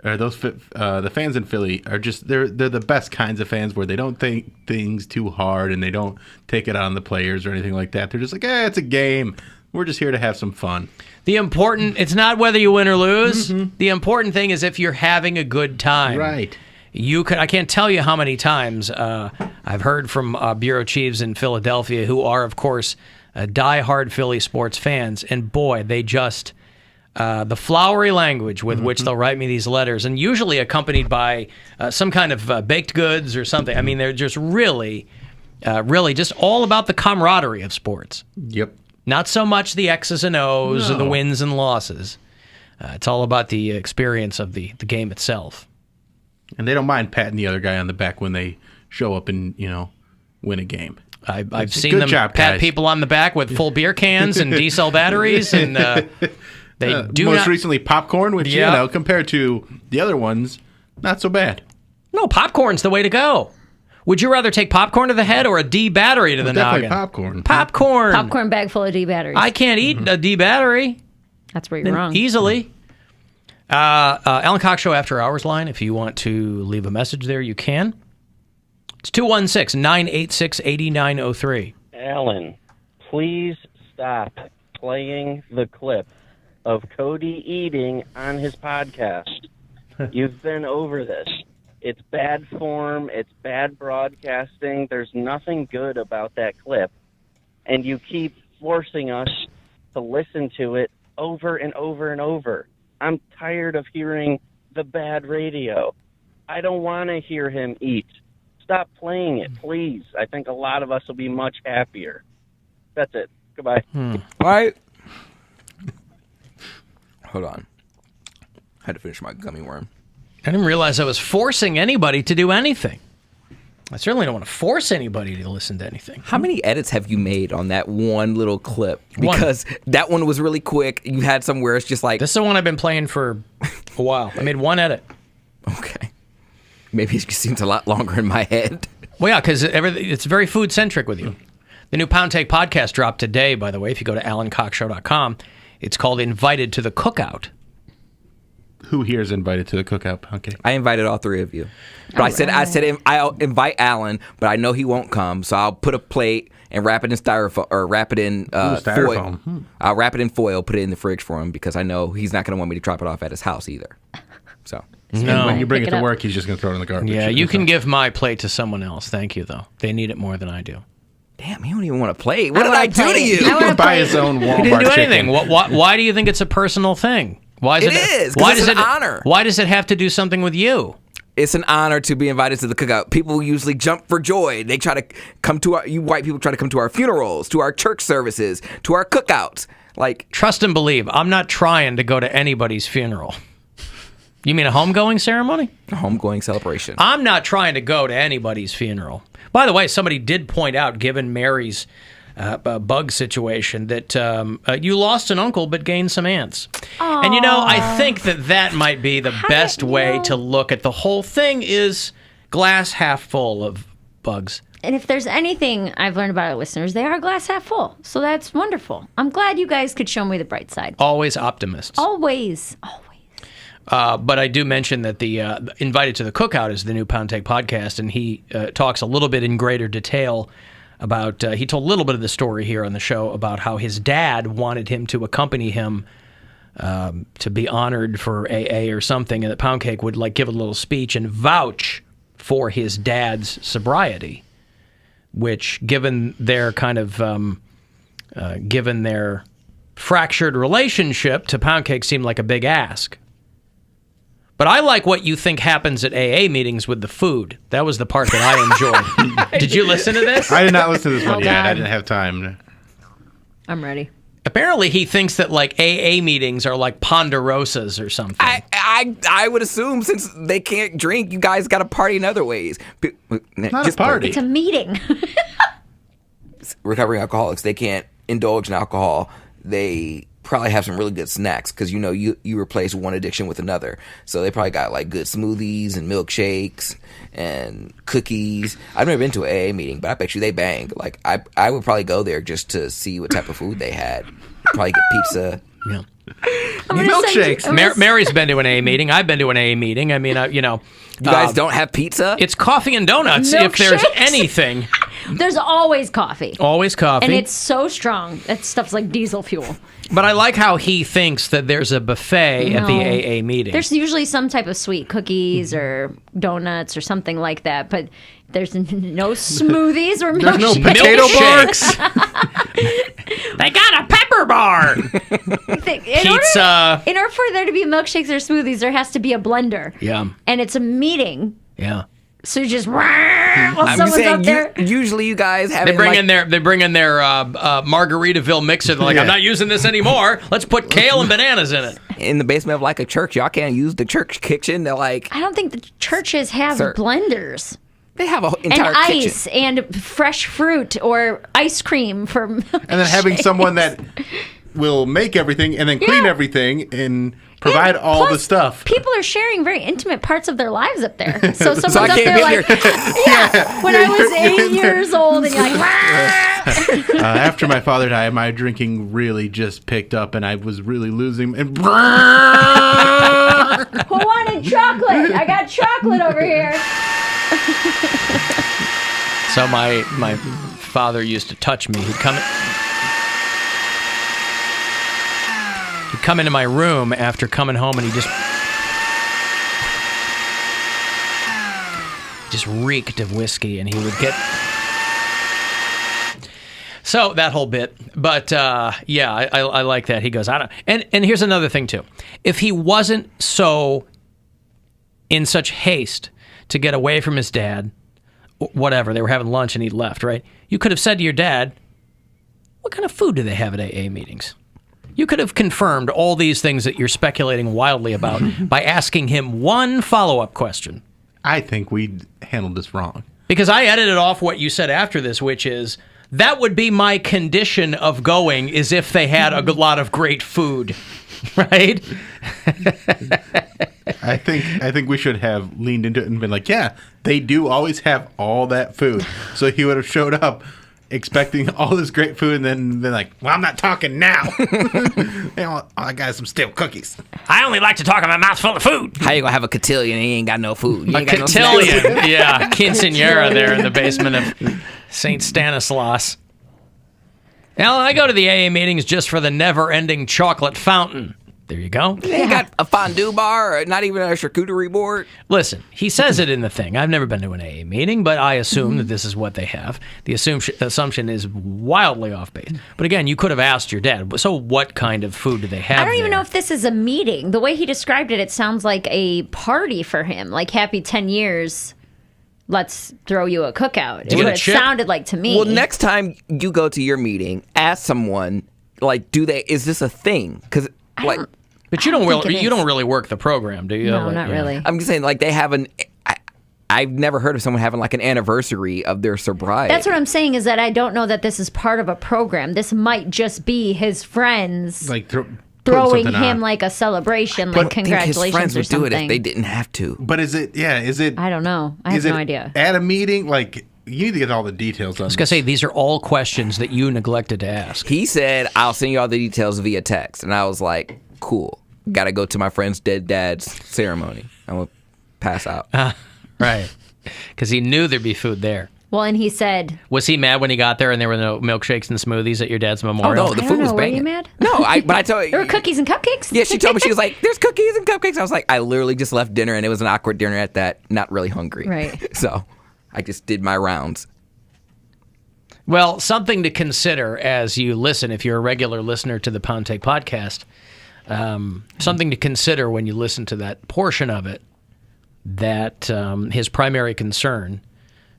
or the fans in Philly are they're the best kinds of fans where they don't think things too hard and they don't take it on the players or anything like that. They're just like, it's a game. We're just here to have some fun. It's not whether you win or lose. Mm-hmm. The important thing is if you're having a good time. Right. I can't tell you how many times I've heard from bureau chiefs in Philadelphia who are, of course, diehard Philly sports fans. And boy, they just, the flowery language with which they'll write me these letters, and usually accompanied by some kind of baked goods or something. They're just really just all about the camaraderie of sports. Yep. Not so much the X's and O's or the wins and losses. It's all about the experience of the game itself. And they don't mind patting the other guy on the back when they show up and, win a game. I've seen them pat people on the back with full beer cans and D-cell batteries, and they do most recently popcorn, which, compared to the other ones, not so bad. No, popcorn's the way to go. Would you rather take popcorn to the head or a D battery to the Definitely noggin? popcorn. Popcorn. Popcorn bag full of D batteries. I can't eat a D battery. That's where you're wrong. Easily. Alan Cox Show After Hours line. If you want to leave a message there, you can. It's 216-986-8903. Alan, please stop playing the clip of Cody eating on his podcast. You've been over this. It's bad form. It's bad broadcasting. There's nothing good about that clip. And you keep forcing us to listen to it over and over and over. I'm tired of hearing the bad radio. I don't want to hear him eat. Stop playing it, please. I think a lot of us will be much happier. That's it. Goodbye. Right. Hold on. I had to finish my gummy worm. I didn't realize I was forcing anybody to do anything. I certainly don't want to force anybody to listen to anything. How many edits have you made on that one little clip? Because that one was really quick. You had some where it's just like... This is the one I've been playing for a while. I made one edit. Okay. Maybe it just seems a lot longer in my head. Well, yeah, because it's very food-centric with you. The new Poundcake podcast dropped today, by the way, if you go to alancoxshow.com. It's called Invited to the Cookout. Who here is invited to the cookout? Okay. I invited all three of you. But I said I'll invite Alan, but I know he won't come, so I'll put a plate and wrap it in styrofoam or wrap it in styrofoam. foil. I'll wrap it in foil, put it in the fridge for him because I know he's not going to want me to drop it off at his house either. So when you bring it to work, he's just going to throw it in the garbage. Yeah, you can give my plate to someone else. Thank you, though. They need it more than I do. Damn, you don't even want to play. What did I do to you? He can buy his own Walmart He didn't do anything. chicken. Why do you think it's a personal thing? Why is It is, 'cause it's an honor. Why does it have to do something with you? It's an honor to be invited to the cookout. People usually jump for joy. They try to come to you white people try to come to our funerals, to our church services, to our cookouts. Like, trust and believe. I'm not trying to go to anybody's funeral. You mean a homegoing ceremony? A homegoing celebration. I'm not trying to go to anybody's funeral. By the way, somebody did point out, given Mary's bug situation, that you lost an uncle but gained some aunts. Aww. And, I think that might be the best way to look at the whole thing is glass half full of bugs. And if there's anything I've learned about our listeners, they are glass half full. So that's wonderful. I'm glad you guys could show me the bright side. Always optimists. Always. But I do mention that the Invited to the Cookout is the new Poundcake podcast, and he talks a little bit in greater detail about, he told a little bit of the story here on the show about how his dad wanted him to accompany him to be honored for AA or something, and that Poundcake would give a little speech and vouch for his dad's sobriety, which, given their kind of, given their fractured relationship, to Poundcake seemed like a big ask. But I like what you think happens at AA meetings with the food. That was the part that I enjoyed. Did you listen to this? I did not listen to this one yet. God. I didn't have time. I'm ready. Apparently, he thinks that AA meetings are like ponderosas or something. I would assume since they can't drink, you guys got to party in other ways. Not a party. It's a meeting. Recovering alcoholics, they can't indulge in alcohol. They probably have some really good snacks because you replace one addiction with another. So they probably got good smoothies and milkshakes and cookies. I've never been to an AA meeting, but I bet you they bang. I would probably go there just to see what type of food they had. Probably get pizza. Yeah. Milkshakes. Mary's been to an AA meeting. I've been to an AA meeting. I mean, You guys don't have pizza? It's coffee and donuts if there's Milkshakes? anything. There's always coffee. Always coffee. And it's so strong. That stuff's like diesel fuel. But I like how he thinks that there's a buffet at the AA meeting. There's usually some type of sweet cookies or donuts or something like that, but there's no smoothies or milkshakes. There's no potato Milkshakes. They got a pepper bar. Pizza. In order for there to be milkshakes or smoothies, there has to be a blender. Yeah. And it's a meeting. Yeah. So you just while someone's up there. Usually you guys have They bring in their Margaritaville mixer. They're like, Yeah. I'm not using this anymore. Let's put kale and bananas in it. in the basement of a church. Y'all can't use the church kitchen. They're like, I don't think the churches have blenders. They have an entire and kitchen. ice and fresh fruit or ice cream for milkshakes. And then having someone that will make everything and then clean everything and provide all the stuff. People are sharing very intimate parts of their lives up there. So someone's I up can't there be like, yeah, when I was 8 years old, and you're like, After my father died, my drinking really just picked up, and I was really losing. And who wanted chocolate? I got chocolate over here. So my father used to touch me. He'd come into my room after coming home, and he just reeked of whiskey, and he would get. So that whole bit, but yeah, I like that. He goes, I don't. And here's another thing too. If he wasn't so in such haste to get away from his dad, whatever, they were having lunch and he left, right? You could have said to your dad, what kind of food do they have at AA meetings? You could have confirmed all these things that you're speculating wildly about by asking him one follow-up question. I think we handled this wrong. Because I edited off what you said after this, which is, that would be my condition of going, is if they had a lot of great food, right? I think we should have leaned into it and been like, yeah, they do always have all that food. So he would have showed up expecting all this great food and then been like, well, I'm not talking now. I got some stale cookies. I only like to talk in my mouth full of food. How you gonna have a cotillion and you ain't got no food? You ain't got cotillion, no snacks. yeah. Quinceañera there in the basement of St. Stanislaus. Now, I go to the AA meetings just for the never-ending chocolate fountain. There you go. They ain't got a fondue bar or not even a charcuterie board. Listen, he says it in the thing. I've never been to an AA meeting, but I assume that this is what they have. The assumption is wildly off base. But again, you could have asked your dad, so what kind of food do they have I don't even there? know if this is a meeting. The way he described it, it sounds like a party for him. Like, happy 10 years, let's throw you a cookout. Is what it sounded like to me. Well, next time you go to your meeting, ask someone, like, is this a thing? Because, like... But you don't really work the program, do you? No, not really. I'm just saying, like, they have I've never heard of someone having, like, an anniversary of their sobriety. That's what I'm saying, is that I don't know that this is part of a program. This might just be his friends like throwing him like a celebration, like congratulations his friends or would something. do it if they didn't have to. But is it? I don't know. I have no idea. At a meeting, like, you need to get all the details on I was going to say, these are all questions that you neglected to ask. He said, I'll send you all the details via text. And I was like, cool. Got to go to my friend's dead dad's ceremony. I'm going to pass out. Right. Because he knew there'd be food there. Well, and he said... Was he mad when he got there and there were no milkshakes and smoothies at your dad's memorial? Oh, no, the food was Were you banging. mad? No, but I told you. There were cookies and cupcakes? Yeah, she told me, she was like, there's cookies and cupcakes. I was like, I literally just left dinner and it was an awkward dinner at that, not really hungry. Right. So I just did my rounds. Well, something to consider as you listen, if you're a regular listener to the Poundcake podcast, something to consider when you listen to that portion of it, that his primary concern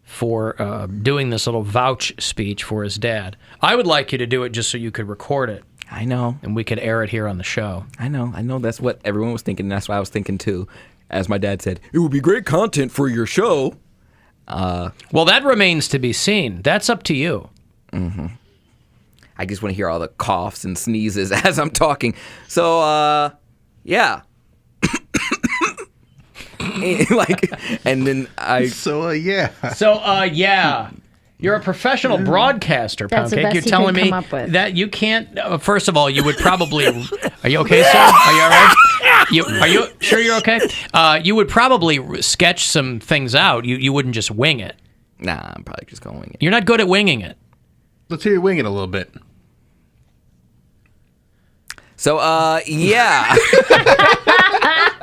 for doing this little vouch speech for his dad. I would like you to do it just so you could record it. I know. And we could air it here on the show. I know. That's what everyone was thinking. And that's what I was thinking too. As my dad said, it would be great content for your show. Well, that remains to be seen. That's up to you. Mm-hmm. I just want to hear all the coughs and sneezes as I'm talking. So, yeah. And then I... yeah. You're a professional broadcaster, That's the Poundcake. best You're he telling could me come up with. that you can't... first of all, you would probably... Are you okay, sir? Are you all right? Are you sure you're okay? You would probably sketch some things out. You wouldn't just wing it. Nah, I'm probably just going to wing it. You're not good at winging it. Let's hear you wing it a little bit. So, yeah.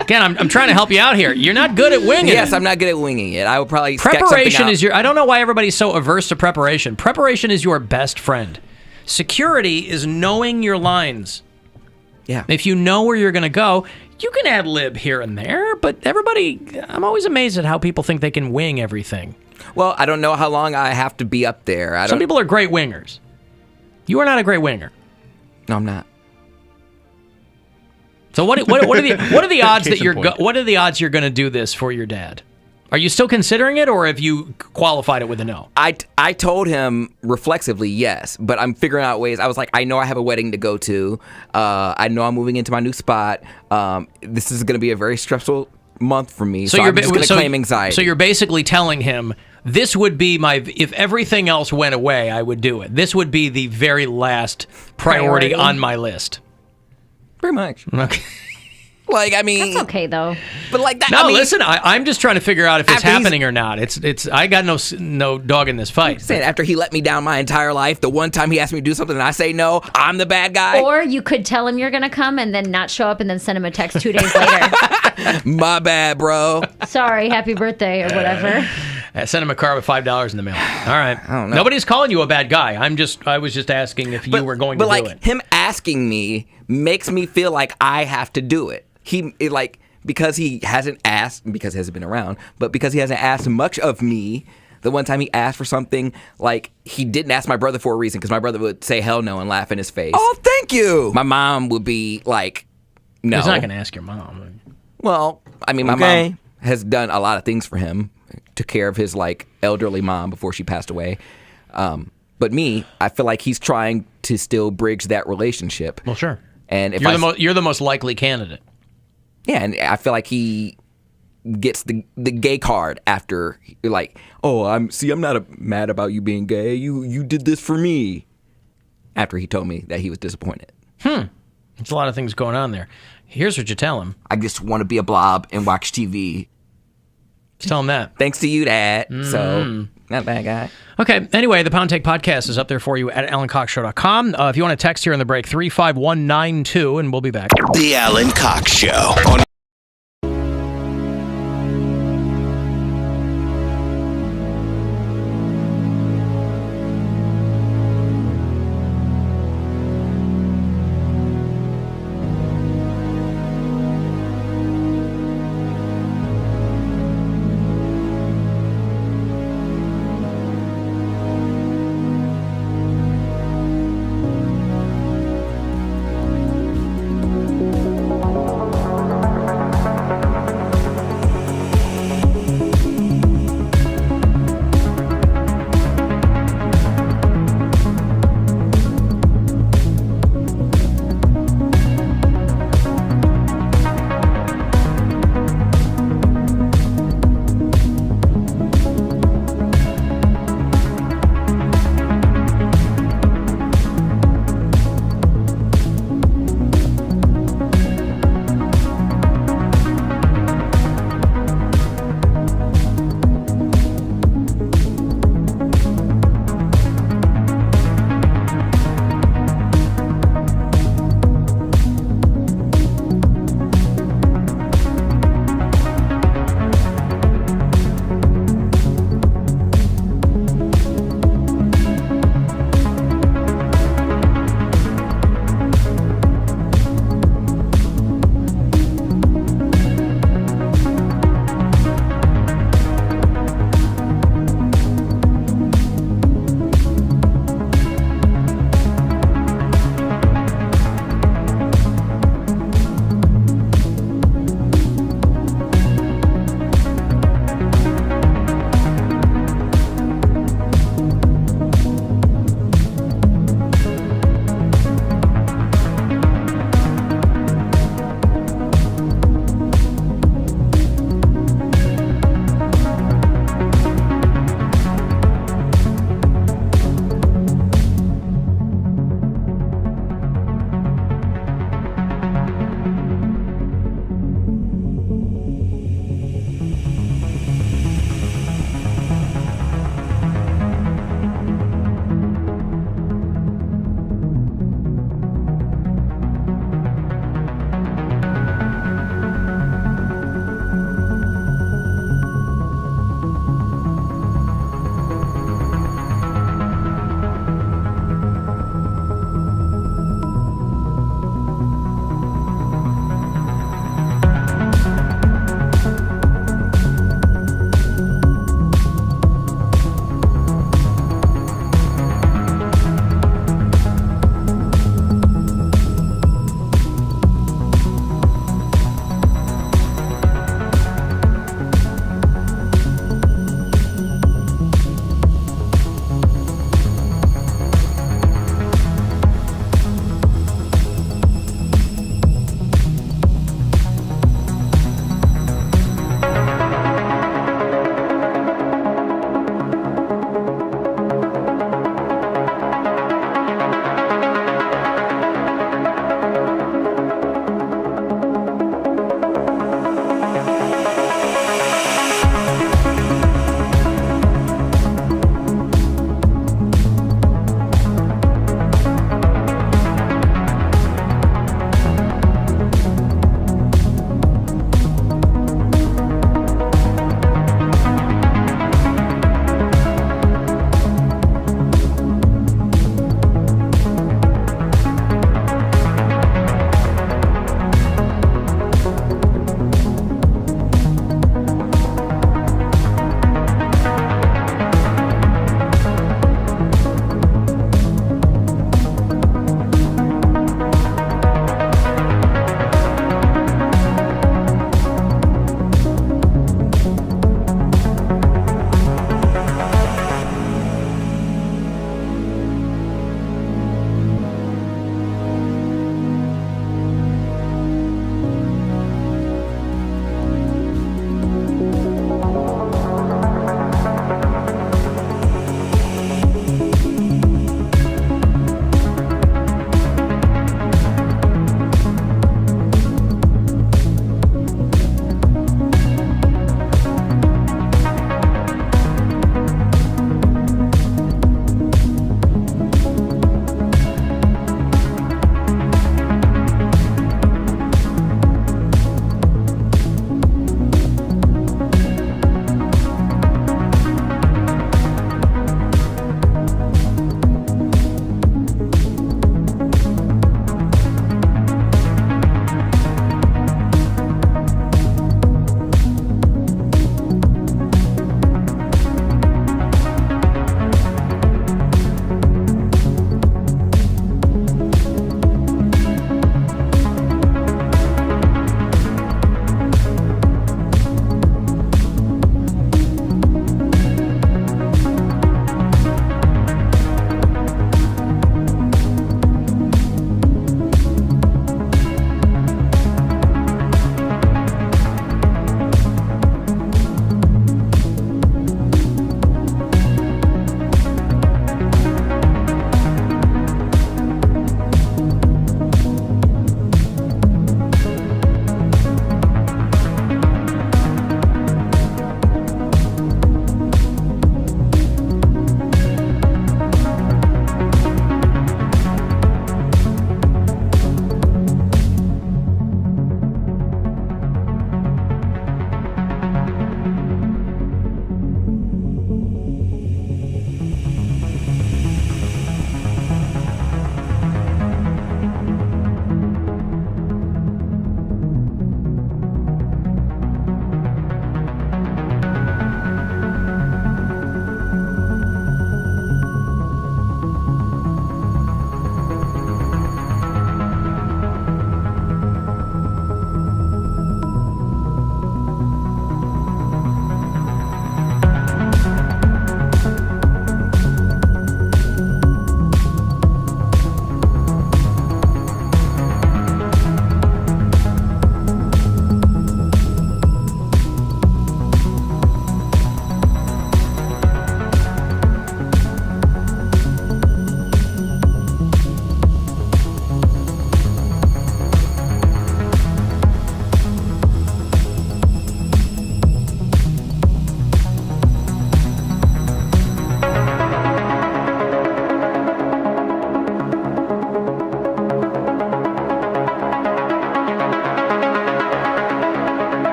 Again, I'm trying to help you out here. You're not good at winging it. Yes, I'm not good at winging it. I would probably sketch Preparation something out. is I don't know why everybody's so averse to preparation. Preparation is your best friend. Security is knowing your lines. Yeah. If you know where you're going to go, you can ad lib here and there, but I'm always amazed at how people think they can wing everything. Well, I don't know how long I have to be up there. Some people are great wingers. You are not a great winger. No, I'm not. So what are the odds that what are the odds you're going to do this for your dad? Are you still considering it, or have you qualified it with a no? I told him reflexively yes, but I'm figuring out ways. I was like, I know I have a wedding to go to. I know I'm moving into my new spot. This is going to be a very stressful month for me, so I'm just going to claim anxiety. So you're basically telling him, this would be if everything else went away, I would do it. This would be the very last priority on my list. Pretty much. Okay. Like, I mean, That's okay though. But like that. No, I mean, listen. I'm just trying to figure out if it's After he's- happening or not. It's. I got no dog in this fight. saying after he let me down my entire life, the one time he asked me to do something and I say no, I'm the bad guy. Or you could tell him you're gonna come and then not show up and then send him a text 2 days later. My bad, bro. Sorry, happy birthday or whatever. Send him a card with $5 in the mail. All right. I don't know. Nobody's calling you a bad guy. I was just asking if you were going to But do like it. him asking me makes me feel like I have to do it. Because he hasn't asked, because he hasn't been around, but because he hasn't asked much of me. The one time he asked for something, like, he didn't ask my brother for a reason, because my brother would say hell no and laugh in his face. Oh, thank you. My mom would be like, no. He's not going to ask your mom. Well, I mean, my Okay. mom has done a lot of things for him. Took care of his, like, elderly mom before she passed away. But me, I feel like he's trying to still bridge that relationship. Well, sure. And if You're the most likely candidate. Yeah, and I feel like he gets the gay card after, like, oh, I'm not mad about you being gay. You did this for me. After he told me that he was disappointed. There's a lot of things going on there. Here's what you tell him. I just want to be a blob and watch TV. Just tell him that. Thanks to you, Dad. So, not a bad guy. Okay. Anyway, the Poundcake podcast is up there for you at AlanCoxShow.com. If you want to text here in the break, 35192, and we'll be back. The Alan Cox Show.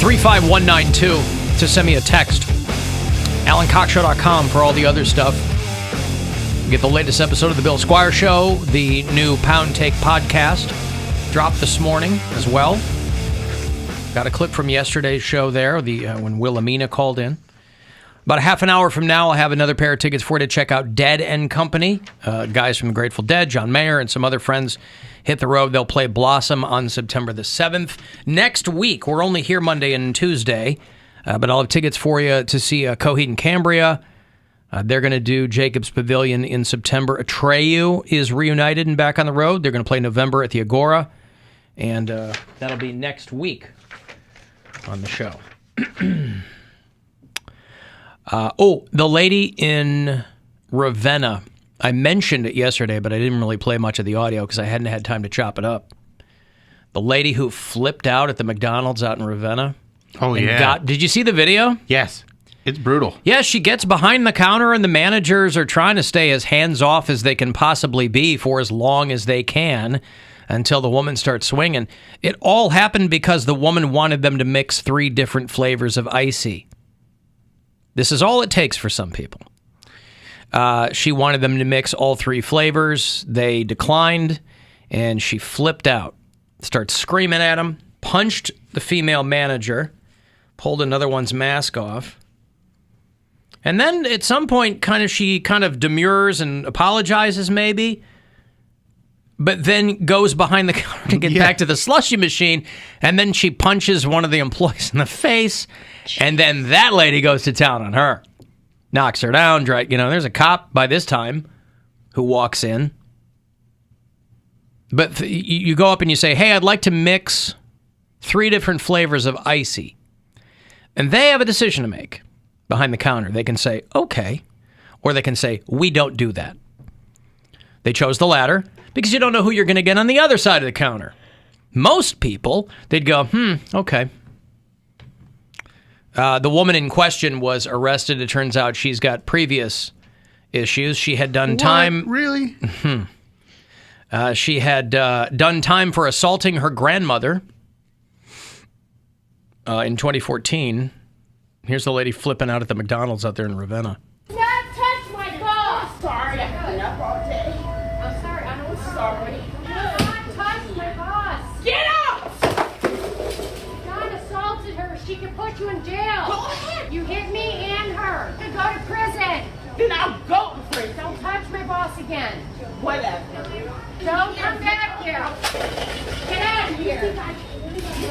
35192 to send me a text. AlanCoxShow.com for all the other stuff. You get the latest episode of The Bill Squire Show, the new Poundcake podcast, dropped this morning as well. Got a clip from yesterday's show there, when Wilhelmina called in. About a half an hour from now, I'll have another pair of tickets for you to check out Dead and Company. Guys from the Grateful Dead, John Maher, and some other friends hit the road. They'll play Blossom on September the 7th. Next week, we're only here Monday and Tuesday, but I'll have tickets for you to see Coheed and Cambria. They're going to do Jacobs Pavilion in September. Atreyu is reunited and back on the road. They're going to play November at the Agora, and that'll be next week on the show. The lady in Ravenna. I mentioned it yesterday, but I didn't really play much of the audio because I hadn't had time to chop it up. The lady who flipped out at the McDonald's out in Ravenna. Oh, yeah. Did you see the video? Yes. It's brutal. Yeah, she gets behind the counter and the managers are trying to stay as hands-off as they can possibly be for as long as they can until the woman starts swinging. It all happened because the woman wanted them to mix 3 different flavors of icy. This is all it takes for some people. She wanted them to mix all 3 flavors. They declined, and she flipped out, started screaming at them, punched the female manager, pulled another one's mask off. And then at some point, she demurs and apologizes maybe, but then goes behind the counter to get back to the slushy machine, and then she punches one of the employees in the face, and then that lady goes to town on her. Knocks her down. There's a cop by this time who walks in. But you go up and you say, hey, I'd like to mix 3 different flavors of icy. And they have a decision to make behind the counter. They can say, okay, or they can say, we don't do that. They chose the latter because you don't know who you're going to get on the other side of the counter. Most people, they'd go, okay. The woman in question was arrested. It turns out she's got previous issues. She had done time. Really? She had done time for assaulting her grandmother in 2014. Here's the lady flipping out at the McDonald's out there in Ravenna. Not touch my boss! Sorry, I've been up all day. I'm sorry, I'm sorry. Do not touch my boss! Get out! John assaulted her. She can put you in jail. Go ahead. You hit me and her. You go to prison. Then I'll go to prison. Don't touch my boss again. Whatever. Don't come back here. Get out of here.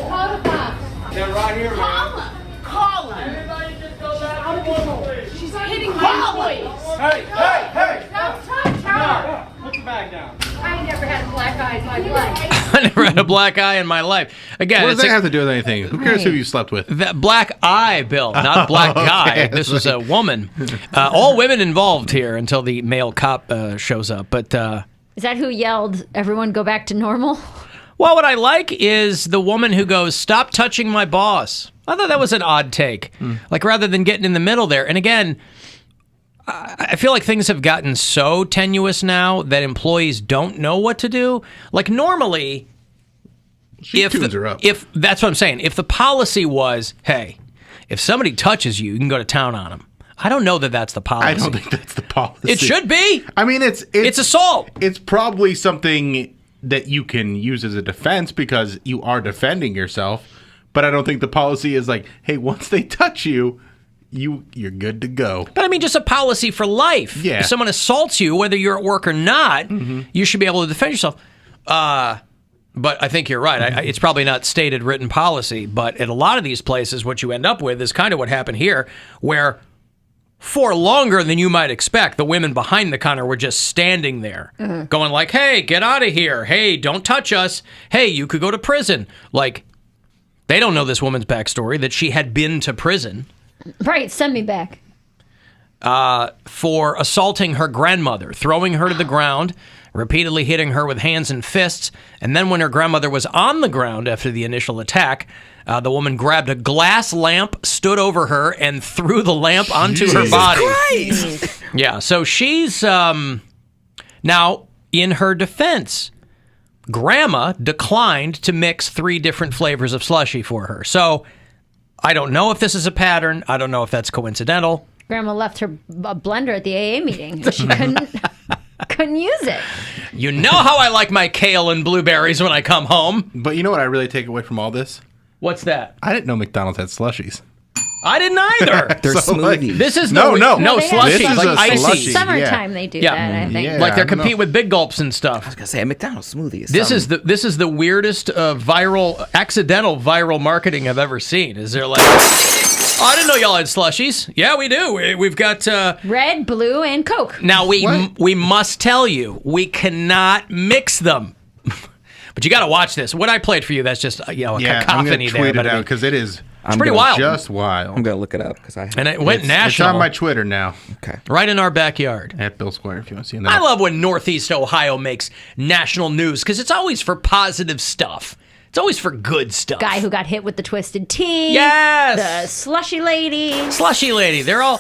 Call the cops. They're right here, man. Call him. Everybody just go back to normal, please. She's hitting my boys. Hey! Don't touch her. Put your bag down. I ain't never had a black eye in my life. I never had a black eye in my life. Again, what does that have to do with anything? Who cares who you slept with? That black eye, Bill, not black guy. This was a woman. All women involved here until the male cop shows up. But is that who yelled, everyone go back to normal? Well, what I like is the woman who goes, stop touching my boss. I thought that was an odd take. Like, rather than getting in the middle there. And again, I feel like things have gotten so tenuous now that employees don't know what to do. Like, normally, if that's what I'm saying. If the policy was, hey, if somebody touches you, you can go to town on them. I don't know that that's the policy. I don't think that's the policy. It should be. I mean, it's assault. It's probably something that you can use as a defense because you are defending yourself. But I don't think the policy is like, hey, once they touch you, you're good to go. But I mean, just a policy for life. Yeah. If someone assaults you, whether you're at work or not, you should be able to defend yourself. But I think you're right. It's probably not stated written policy, but at a lot of these places, what you end up with is kind of what happened here, where for longer than you might expect, the women behind the counter were just standing there, going like, hey, get out of here. Hey, don't touch us. Hey, you could go to prison. Like, they don't know this woman's backstory, that she had been to prison. Right, send me back. For assaulting her grandmother, throwing her to the ground, repeatedly hitting her with hands and fists. And then when her grandmother was on the ground after the initial attack, the woman grabbed a glass lamp, stood over her, and threw the lamp onto her body. Christ! Yeah, so she's... now, in her defense, Grandma declined to mix 3 different flavors of slushie for her. So I don't know if this is a pattern. I don't know if that's coincidental. Grandma left her a blender at the AA meeting, and she couldn't use it. You know how I like my kale and blueberries when I come home. But you know what I really take away from all this? What's that? I didn't know McDonald's had slushies. I didn't either. They're smoothies. This is no slushy. This is like a icy. slushy. Summertime they do that, I think. Yeah, like they're I don't competing with Big Gulps and stuff. I was gonna say a McDonald's smoothie. This is the weirdest accidental viral marketing I've ever seen. Is there like, oh, I didn't know y'all had slushies. Yeah, we do. We've got red, blue, and Coke. Now we must tell you, we cannot mix them. But you got to watch this. What I played for you, that's just a cacophony I'm gonna there. tweet it out because it is. It's pretty wild. Just wild. I'm gonna look it up because and it went national. It's on my Twitter now. Okay. Right in our backyard. At Bill Squire, if you want to see that. I love when Northeast Ohio makes national news because it's always for positive stuff. It's always for good stuff. Guy who got hit with the twisted tea. Yes. The slushy lady. Slushy lady. They're all.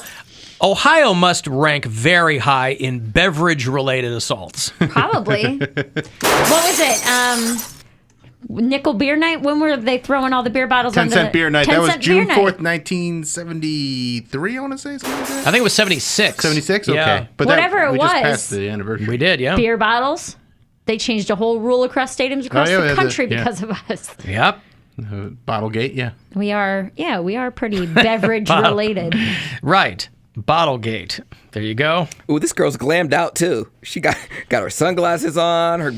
Ohio must rank very high in beverage-related assaults. Probably. What was it? Nickel beer night? When were they throwing all the beer bottles on the 10-cent beer night? 10 That was cent June beer 4th, night. 1973, I want to say. Something like that? I think it was 76. 76? Okay. Yeah. But Whatever we it just was. passed the anniversary. We did, yeah. Beer bottles. They changed a whole rule across stadiums across the country because of us. Yep. Bottlegate, yeah. We are pretty beverage related. Right. Bottlegate. There you go. Ooh, this girl's glammed out too. She got her sunglasses on, her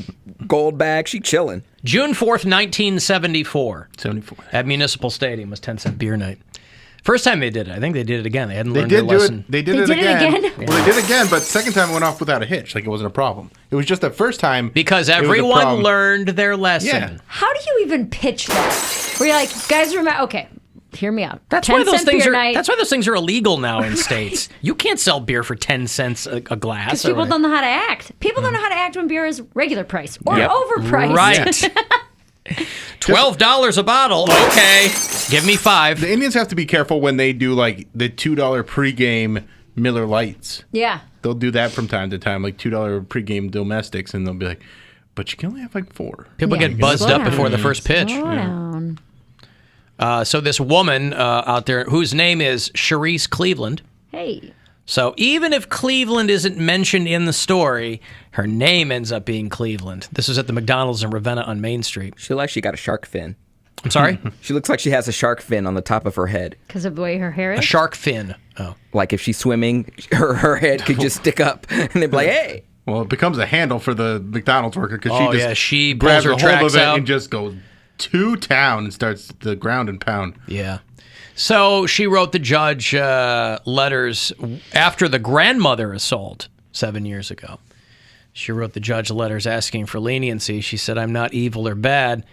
gold bag. She chilling. June 4th, 1974. 74. At Municipal Stadium was 10-cent beer night. First time they did it. I think they did it again. They hadn't They learned did their do lesson. it. They did it again. Well, they did it again, but second time it went off without a hitch. Like it wasn't a problem. It was just the first time Because it was a everyone problem. learned their lesson. Yeah. How do you even pitch that? Where you're like, guys, remember? Okay, hear me out. That's why 10 those cent things beer are. night. That's why those things are illegal now in states. You can't sell beer for 10 cents a glass. Because people don't know how to act. People don't know how to act when beer is regular price or overpriced. Right. $12 a bottle. Okay, give me 5. The Indians have to be careful when they do like the $2 pregame Miller Lights. Yeah. They'll do that from time to time, like $2 pregame domestics, and they'll be like, "But you can only have like 4." People get buzzed up before the first pitch. Slow down. So this woman out there, whose name is Charisse Cleveland. Hey. So even if Cleveland isn't mentioned in the story, her name ends up being Cleveland. This is at the McDonald's in Ravenna on Main Street. She looks like she got a shark fin. I'm sorry? She looks like she has a shark fin on the top of her head. Because of the way her hair is? A shark fin. Oh. Like if she's swimming, her head could just stick up and they'd be like, hey. Well, it becomes a handle for the McDonald's worker because Oh, she just yeah, she grabs pulls her a hold tracks of it out. and just goes to town and starts the ground and pound. Yeah. So she wrote the judge letters after the grandmother assault 7 years ago. She wrote the judge letters asking for leniency. She said, I'm not evil or bad.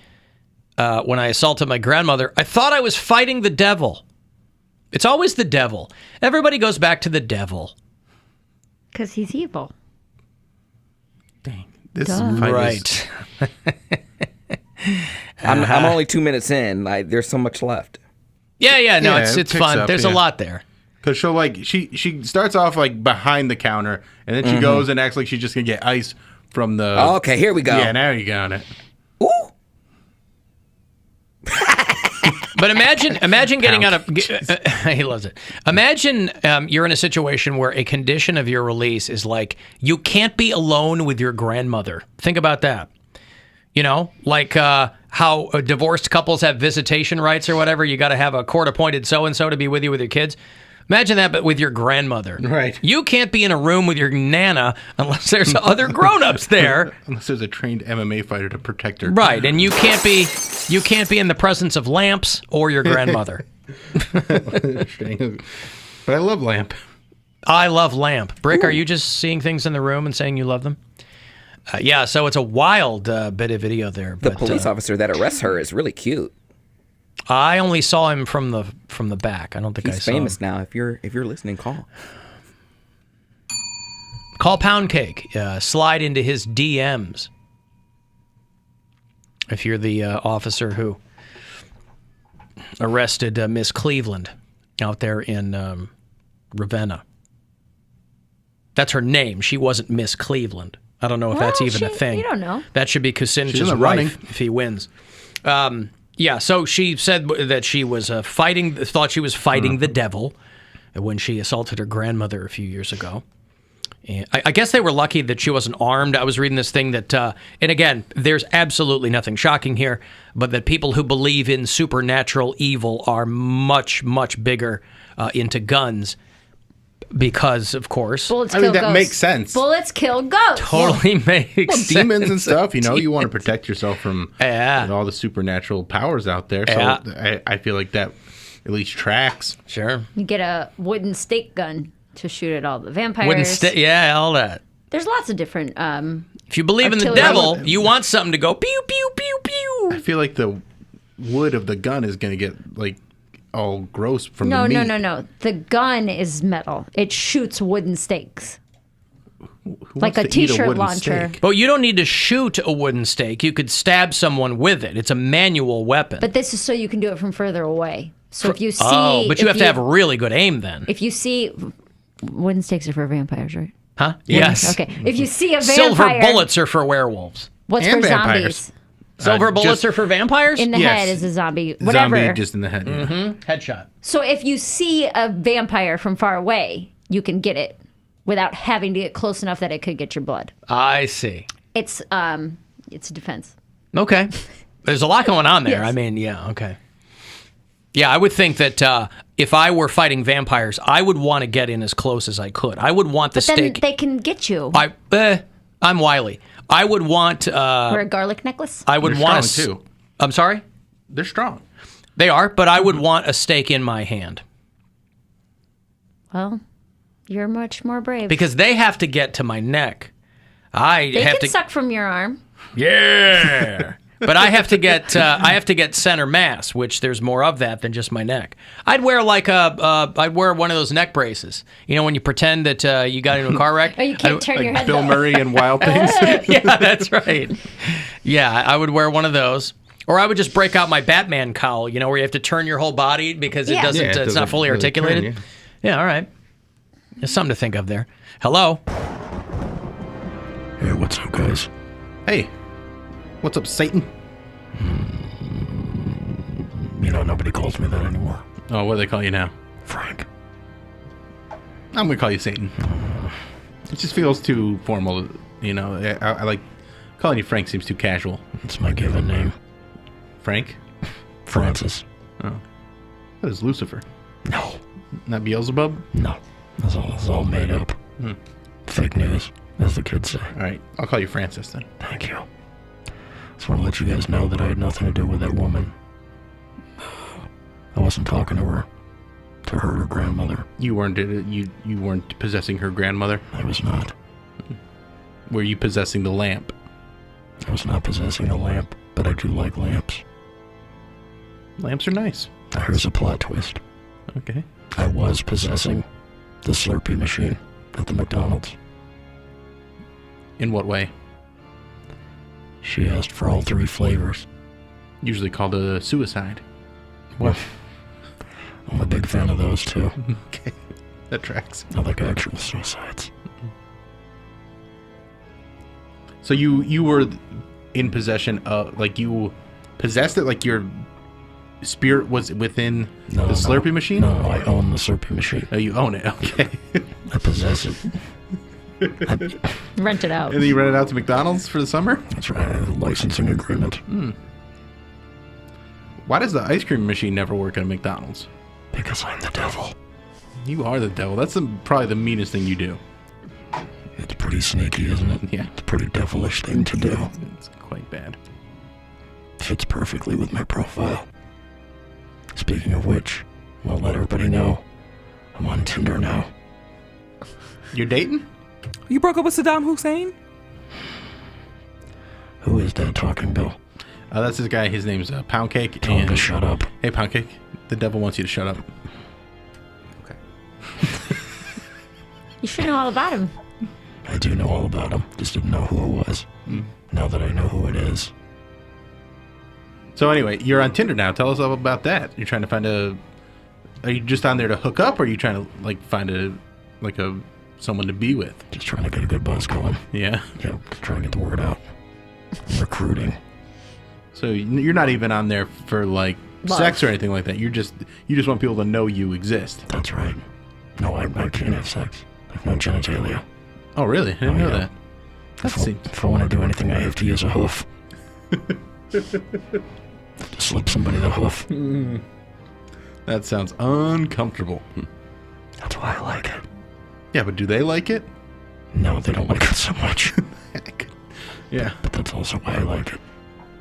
When I assaulted my grandmother, I thought I was fighting the devil. It's always the devil. Everybody goes back to the devil. Because he's evil. This Duh. fight Right. I'm only 2 minutes in. There's so much left. Yeah, no, it's it picks fun. up, There's a lot there. Because she'll like she starts off like behind the counter, and then she goes and acts like she's just gonna get ice from the. Oh, okay, here we go. Yeah, now you got it. But imagine getting out of. He loves it. Imagine you're in a situation where a condition of your release is like you can't be alone with your grandmother. Think about that. You know, like how divorced couples have visitation rights or whatever. You got to have a court-appointed so-and-so to be with you with your kids. Imagine that, but with your grandmother. Right. You can't be in a room with your nana unless there's other grown-ups there. Unless there's a trained MMA fighter to protect her. Right, and you can't be in the presence of Lamps or your grandmother. But I love Lamp. I love Lamp. Brick, are you just seeing things in the room and saying you love them? Yeah, so it's a wild bit of video there. The But, police officer that arrests her is really cute. I only saw him from the back. I don't think I He's saw famous him. now. If you're listening, call. Call Poundcake. Slide into his DMs. If you're the officer who arrested Miss Cleveland out there in Ravenna. That's her name. She wasn't Miss Cleveland. I don't know if that's even a thing. You don't know. That should be She's Kucinich's in the running. wife if he wins. Yeah, so she said that she was thought she was fighting the devil when she assaulted her grandmother a few years ago. And I guess they were lucky that she wasn't armed. I was reading this thing that, and again, there's absolutely nothing shocking here, but that people who believe in supernatural evil are much, much bigger into guns because, of course, bullets kill ghosts. Makes sense. Bullets kill ghosts. Totally makes sense. Demons and stuff, you want to protect yourself from all the supernatural powers out there. So I feel like that at least tracks. Sure. You get a wooden stake gun to shoot at all the vampires. Wooden stake, all that. There's lots of different. If you believe in the devil, you want something to go pew pew pew pew. I feel like the wood of the gun is going to get all gross from the meat. No. The gun is metal. It shoots wooden stakes. Like a t-shirt launcher. But you don't need to shoot a wooden stake. You could stab someone with it. It's a manual weapon. But this is so you can do it from further away. So if you see... Oh, but you have to have really good aim then. If you see... Wooden stakes are for vampires, right? Huh? Yes. Okay. If you see a vampire... Silver bullets are for werewolves. What's for zombies? Silver bullets are for vampires? In the head is a zombie. Whatever. Zombie just in the head. Yeah. Mm-hmm. Headshot. So if you see a vampire from far away, you can get it without having to get close enough that it could get your blood. I see. It's a defense. Okay. There's a lot going on there. Yes. I mean, yeah, okay. Yeah, I would think that if I were fighting vampires, I would want to get in as close as I could. I would want the But then stake. they can get you. I'm wily. I would want... Or a garlic necklace? I would They're want strong, too. I'm sorry? They're strong. They are, but I would want a stake in my hand. Well, you're much more brave. Because they have to get to my neck. They can suck from your arm. Yeah. But I have to get center mass, which there's more of that than just my neck. I'd wear I'd wear one of those neck braces. You know, when you pretend that you got into a car wreck. Oh, you can't turn your head. Bill Murray and Wild Things. Yeah, that's right. Yeah, I would wear one of those. Or I would just break out my Batman cowl, you know, where you have to turn your whole body because it doesn't, it's not fully articulated. Yeah, all right. There's something to think of there. Hello. Hey, what's up, guys? Hey. What's up, Satan? You know, nobody calls me that anymore. Oh, what do they call you now? Frank. I'm going to call you Satan. It just feels too formal, you know. I like calling you Frank seems too casual. It's my given name. Frank? Francis. Oh. That is Lucifer. No. Not Beelzebub? No. That's all made up. Fake news, as the kids say. All right. I'll call you Francis then. Thank you. Just want to let you guys know that I had nothing to do with that woman. I wasn't talking to her. To her grandmother. You weren't you weren't possessing her grandmother? I was not. Were you possessing the lamp? I was not possessing a lamp, but I do like lamps. Lamps are nice. Here's a plot twist. Okay. I was possessing the Slurpee machine at the McDonald's. In what way? She asked for all 3 flavors. Usually called a suicide. Well, I'm a big fan of those too. Okay. That tracks. I like actual suicides. So you were in possession of, like, you possessed it, like your spirit was within the Slurpee machine? No, I own the Slurpee machine. Oh, you own it. Okay. I possess it. Rent it out. And then you rent it out to McDonald's for the summer? That's right. I have a licensing agreement. Why does the ice cream machine never work at a McDonald's? Because I'm the devil. You are the devil. That's probably the meanest thing you do. It's pretty sneaky, isn't it? Yeah. It's a pretty devilish thing to do. It's quite bad. Fits perfectly with my profile. Speaking of which, I'll let everybody know I'm on Tinder now. You're dating? You broke up with Saddam Hussein? Who is that talking, Bill? That's this guy. His name's Poundcake. Tell him to shut up. Hey, Poundcake. The devil wants you to shut up. Okay. You should know all about him. I do know all about him. Just didn't know who it was. Now that I know who it is. So anyway, you're on Tinder now. Tell us all about that. You're trying to find a... Are you just on there to hook up, or are you trying to, like, find someone to be with? Just trying to get a good buzz going. Yeah? Yeah, just trying to get the word out. Recruiting. So you're not even on there for like Love. sex or anything like that. You just want people to know you exist. That's right. No, I can't have sex. I have no genitalia. Oh, really? I didn't know that. If I want to do anything, I have to use a hoof. Slip somebody the hoof. That sounds uncomfortable. That's why I like it. Yeah, but do they like it? No, they don't like it so much. Yeah. But that's also why I like it.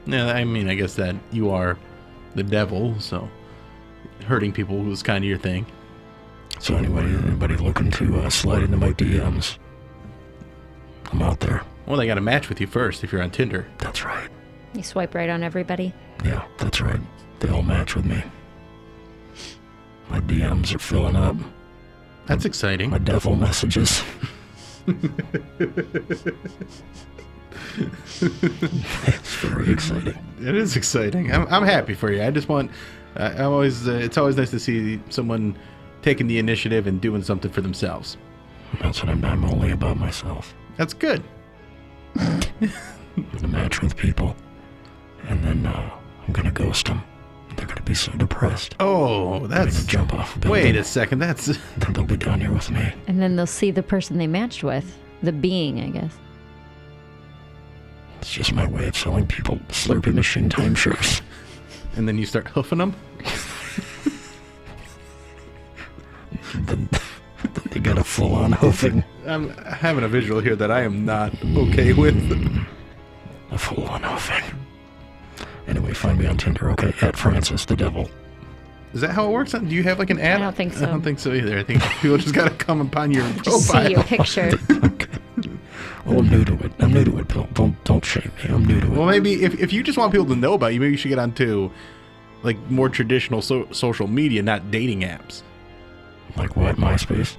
Yeah, I mean, I guess that you are the devil, so hurting people was kind of your thing. So anybody looking to slide into my DMs, I'm out there. Well, they got to match with you first if you're on Tinder. That's right. You swipe right on everybody. Yeah, that's right. They all match with me. My DMs are filling up. That's exciting. My devil messages. It's very exciting. It is exciting. I'm happy for you. I just want. I'm always. It's always nice to see someone taking the initiative and doing something for themselves. That's what I'm only about myself. That's good. I'm gonna match with people, and then I'm gonna ghost them. They're gonna be so depressed. Oh, that's gonna jump off a building. Wait a second. That's. Then they'll be down here with me. And then they'll see the person they matched with, the being, I guess. It's just my way of selling people Slurpee machine timeshares. And then you start hoofing them. then they got a full-on hoofing. I'm having a visual here that I am not okay with. A full-on hoofing. Anyway, find me on Tinder, okay? At Francis the Devil. Is that how it works? Do you have like an ad? I don't think so. I don't think so either. I think people just got to come upon your profile. Just see your picture. Well, I'm new to it. I'm new to it, Bill. Don't shame me. I'm new to it. Well, maybe if you just want people to know about you, maybe you should get onto like more traditional social media, not dating apps. Like what? MySpace?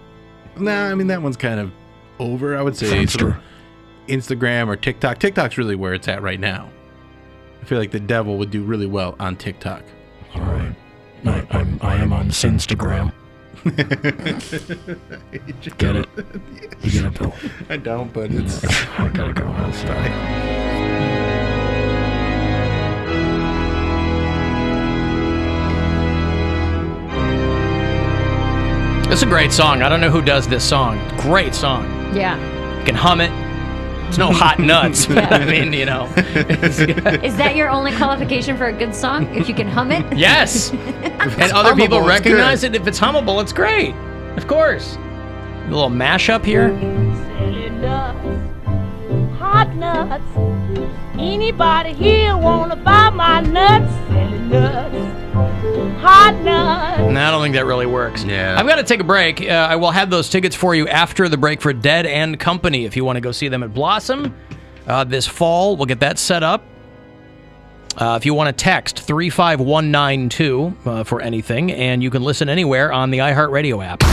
Nah, I mean that one's kind of over. I would say sort of Instagram or TikTok. TikTok's really where it's at right now. I feel like the devil would do really well on TikTok. All right. I am on Sinstagram. Get it? You get it, Bill? I don't, but it's... I gotta go outside. It's a great song. I don't know who does this song. Great song. Yeah. You can hum it. It's no hot nuts. But I mean, you know. Is that your only qualification for a good song? If you can hum it? Yes. And other people recognize it. If it's hummable, it's great. Of course. A little mashup here. Hot nuts. Anybody here wanna buy my nuts? Selling nuts. Hot nuts. No, I don't think that really works. Yeah. I've got to take a break. I will have those tickets for you after the break for Dead and Company. If you want to go see them at Blossom this fall, we'll get that set up. If you want to text 35192 for anything, and you can listen anywhere on the iHeartRadio app.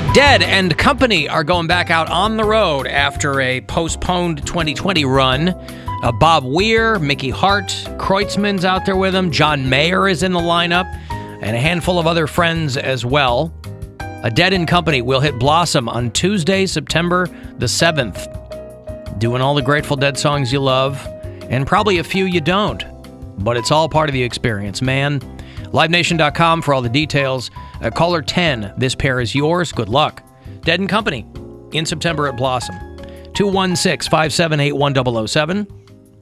right, Dead and Company are going back out on the road after a postponed 2020 run. Bob Weir, Mickey Hart, Kreutzmann's out there with them. John Maher is in the lineup, and a handful of other friends as well. Dead and Company will hit Blossom on Tuesday, September the 7th. Doing all the Grateful Dead songs you love, and probably a few you don't. But it's all part of the experience, man. LiveNation.com for all the details. Caller 10, this pair is yours. Good luck. Dead and Company in September at Blossom. 216-578-1007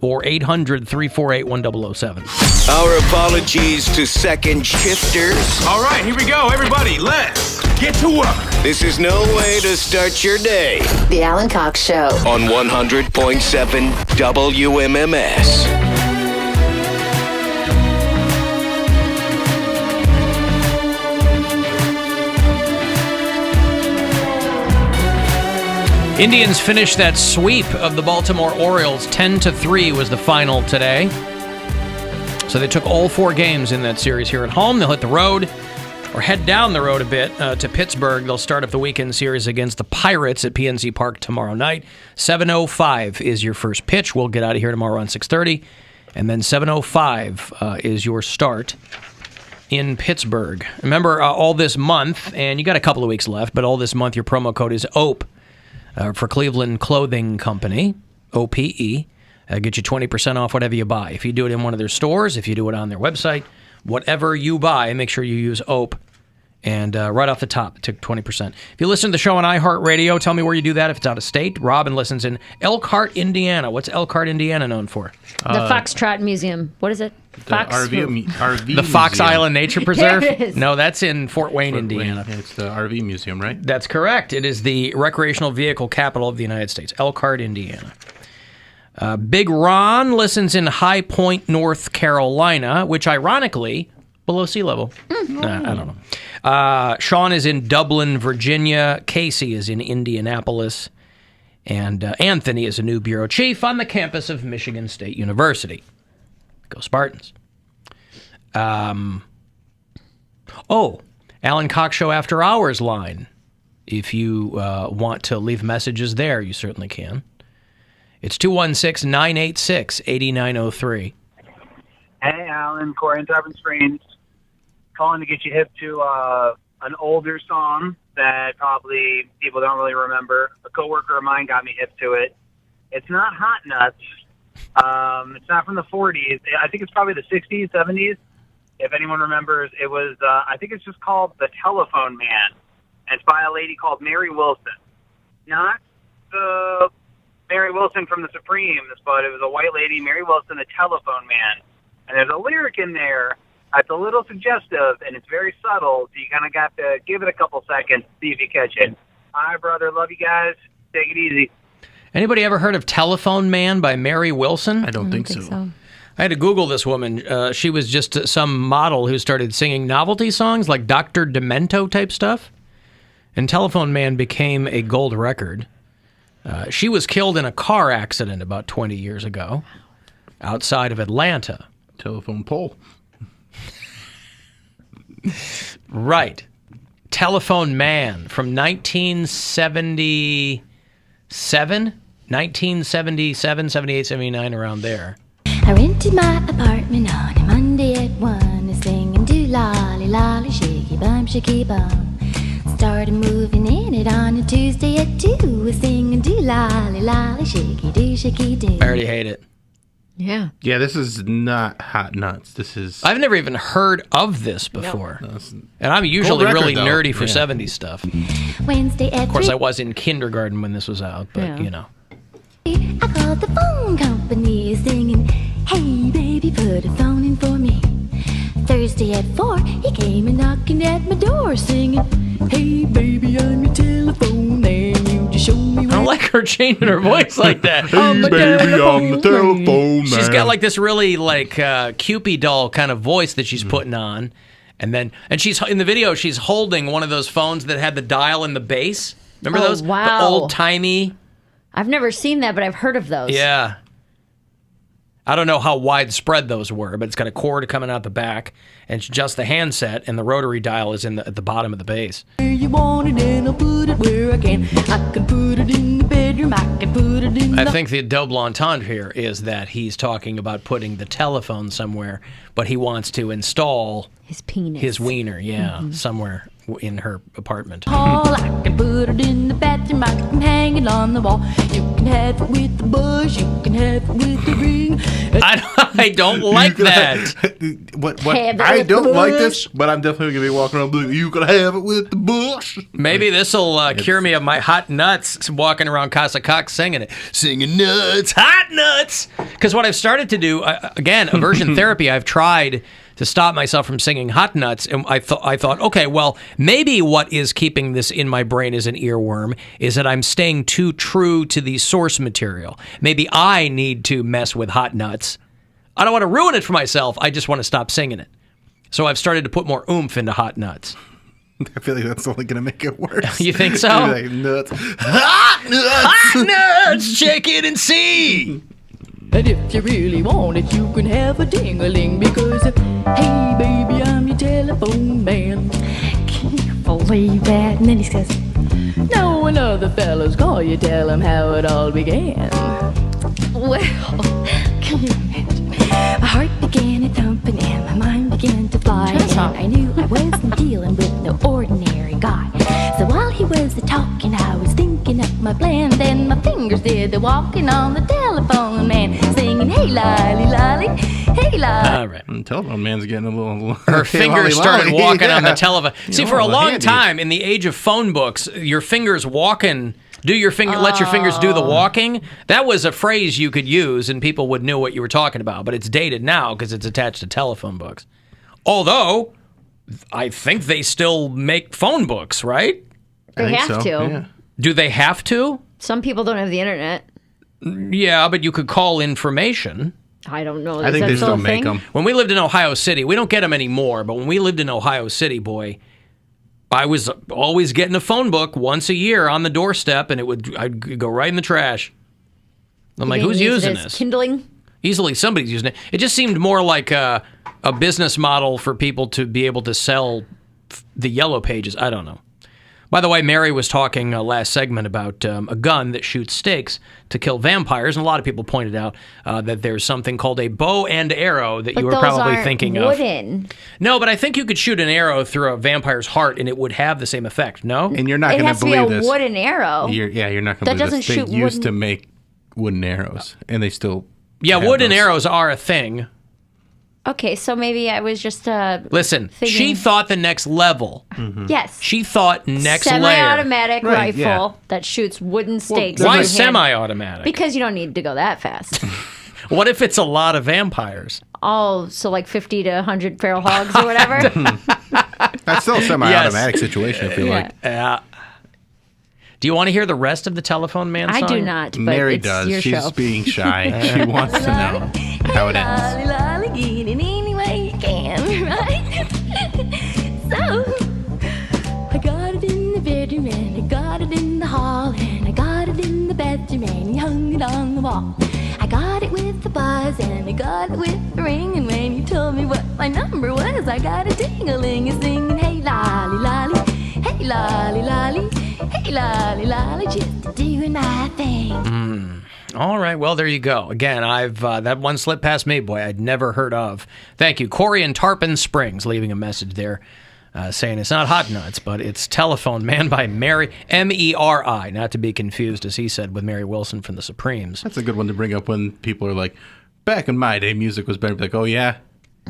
or 800-348-1007. Our apologies to second shifters. All right, here we go, everybody. Let's get to work. This is no way to start your day. The Alan Cox Show. On 100.7 WMMS. Indians finished that sweep of the Baltimore Orioles. 10-3 was the final today. So they took all 4 games in that series here at home. They'll hit the road, or head down the road a bit to Pittsburgh. They'll start up the weekend series against the Pirates at PNC Park tomorrow night. 7:05 is your first pitch. We'll get out of here tomorrow around 6:30. And then 7:05 is your start in Pittsburgh. Remember, all this month, and you got a couple of weeks left, but all this month your promo code is OPE. For Cleveland Clothing Company, OPE, get you 20% off whatever you buy. If you do it in one of their stores, if you do it on their website, whatever you buy, make sure you use OPE. And right off the top, it took 20%. If you listen to the show on iHeartRadio, tell me where you do that if it's out of state. Robin listens in Elkhart, Indiana. What's Elkhart, Indiana known for? The Foxtrot Museum. What is it? RV Fox Museum. Island Nature Preserve? There it is. No, that's in Fort Wayne, Indiana. It's the RV Museum, right? That's correct. It is the recreational vehicle capital of the United States, Elkhart, Indiana. Big Ron listens in High Point, North Carolina, which ironically, below sea level. I don't know. Sean is in Dublin, Virginia. Casey is in Indianapolis. And Anthony is a new bureau chief on the campus of Michigan State University. Go Spartans. Alan Cox Show After Hours line. If you want to leave messages there, you certainly can. It's 216-986-8903. Hey, Alan, Corey in Tarpon Springs. Calling to get you hip to an older song that probably people don't really remember. A coworker of mine got me hip to it. It's not Hot Nuts. It's not from the 40s. I think it's probably the 60s, 70s. If anyone remembers, it was, I think it's just called The Telephone Man. And it's by a lady called Mary Wilson. Not the Mary Wilson from the Supremes, but it was a white lady, Mary Wilson, The Telephone Man. And there's a lyric in there that's a little suggestive, and it's very subtle, so you kind of got to give it a couple seconds to see if you catch it. Hi, brother. Love you guys. Take it easy. Anybody ever heard of Telephone Man by Mary Wilson? I don't think so. I had to Google this woman. She was just some model who started singing novelty songs like Dr. Demento type stuff. And Telephone Man became a gold record. She was killed in a car accident about 20 years ago outside of Atlanta. Telephone pole. Right. Telephone Man from 1977, 78, 79, around there. I rented my apartment on a Monday at 1, singing do lolly lolly shaky bum shaky bum. Started moving in it on a Tuesday at 2, singing do lolly lolly shaky do shaky do. I already hate it. Yeah. Yeah, this is not Hot Nuts. This is... I've never even heard of this before. No. And I'm usually really nerdy for 70s stuff. Wednesday at Of course, 3. I was in kindergarten when this was out, but, you know. I called the phone company singing, hey baby, put a phone in for me. Thursday at 4, he came and knocking at my door singing, hey baby, I'm your telephone man, you just show me where... I don't like her changing her voice like that. Hey baby, I'm the telephone man. She's got like this really like Cupid doll kind of voice that she's putting on. And she's in the video, she's holding one of those phones that had the dial and the base. Remember those? Wow. The old timey. I've never seen that, but I've heard of those. Yeah. I don't know how widespread those were, but it's got a cord coming out the back, and it's just the handset, and the rotary dial is at the bottom of the bass. You want it and I'll put it where I can. I can put it in the bedroom, I can put it in I think the double entendre here is that he's talking about putting the telephone somewhere, but he wants to install his penis, his wiener, somewhere in her apartment. hall. I can put it in the bathroom, I can hang it on the wall. You can have it with the bush, you can have it with the ring. I don't like that. What? Have it I with don't the like bush. this, but I'm definitely gonna be walking around. Like, you can have it with the bush. Maybe this will cure me of my hot nuts, walking around Casa Cox singing it. Singing nuts, hot nuts. Because what I've started to do, again, aversion therapy, I've tried to stop myself from singing hot nuts. And I thought, okay, well, maybe what is keeping this in my brain as an earworm is that I'm staying too true to the source material. Maybe I need to mess with hot nuts. I don't want to ruin it for myself. I just want to stop singing it. So I've started to put more oomph into hot nuts. I feel like that's only going to make it worse. You think so? Like, nuts. Hot nuts! Hot nuts! Check it and see! And if you really want it, you can have a ding-a-ling because, hey, baby, I'm your telephone man. Can you believe that? And then he says, no, when other fellas call you, tell them how it all began. Well, can you imagine? My heart began a thumping and my mind began to fly. And I knew I wasn't dealing with no ordinary guy. So while he was a-talking, I was thinking up my plan. Then my fingers did the walking on the telephone man, singing, hey, lolly, lolly, hey, lolly. All right. The telephone man's getting a little... Her fingers started walking on the Yeah. telephone. See, for a long time, in the age of phone books, your fingers walking... let your fingers do the walking. That was a phrase you could use, and people would know what you were talking about. But it's dated now because it's attached to telephone books. Although, I think they still make phone books, right? They have to. Yeah. Do they have to? Some people don't have the internet. Yeah, but you could call information. I don't know. I think they still make them. When we lived in Ohio City, we don't get them anymore, but when we lived in Ohio City, boy, I was always getting a phone book once a year on the doorstep, and I'd go right in the trash. I'm like, who's using this? Kindling? Easily somebody's using it. It just seemed more like a business model for people to be able to sell the yellow pages. I don't know. By the way, Mary was talking last segment about a gun that shoots stakes to kill vampires, and a lot of people pointed out that there's something called a bow and arrow that you were probably thinking of. Wooden. No, but I think you could shoot an arrow through a vampire's heart, and it would have the same effect. No, and you're not It going has to to be believe a this. wooden arrow. You're not going That to believe doesn't this. They shoot used wooden- to make wooden arrows, and they still. Yeah, have wooden those. arrows are a thing. Okay, so maybe I was just Listen, thinking- she thought the next level. Yes. She thought next layer. Semi-automatic Right, rifle yeah. that shoots wooden stakes. Why in hand. semi-automatic? Because you don't need to go that fast. What if it's a lot of vampires? Oh, so like 50 to 100 feral hogs or whatever? That's still a semi-automatic situation. I feel like. Do you want to hear the rest of the Telephone Man song? I do not, but Mary it's does. your She's show. being shy. She wants to know how it ends. Lolly, lolly, get it any way you can, right? So, I got it in the bedroom and I got it in the hall and I got it in the bathroom and he hung it on the wall. I got it with the buzz and I got it with the ring, and when you told me what my number was, I got a ding-a-ling singing, hey lolly lolly, hey lolly lolly, hey lolly lolly, just doing my thing. All right, well, there you go. Again, I've that one slipped past me, boy, I'd never heard of. Thank you. Corey in Tarpon Springs leaving a message there saying it's not Hot Nuts, but it's Telephone Man by Mary, M-E-R-I, not to be confused, as he said, with Mary Wilson from the Supremes. That's a good one to bring up when people are like, back in my day, music was better. Like, oh, yeah?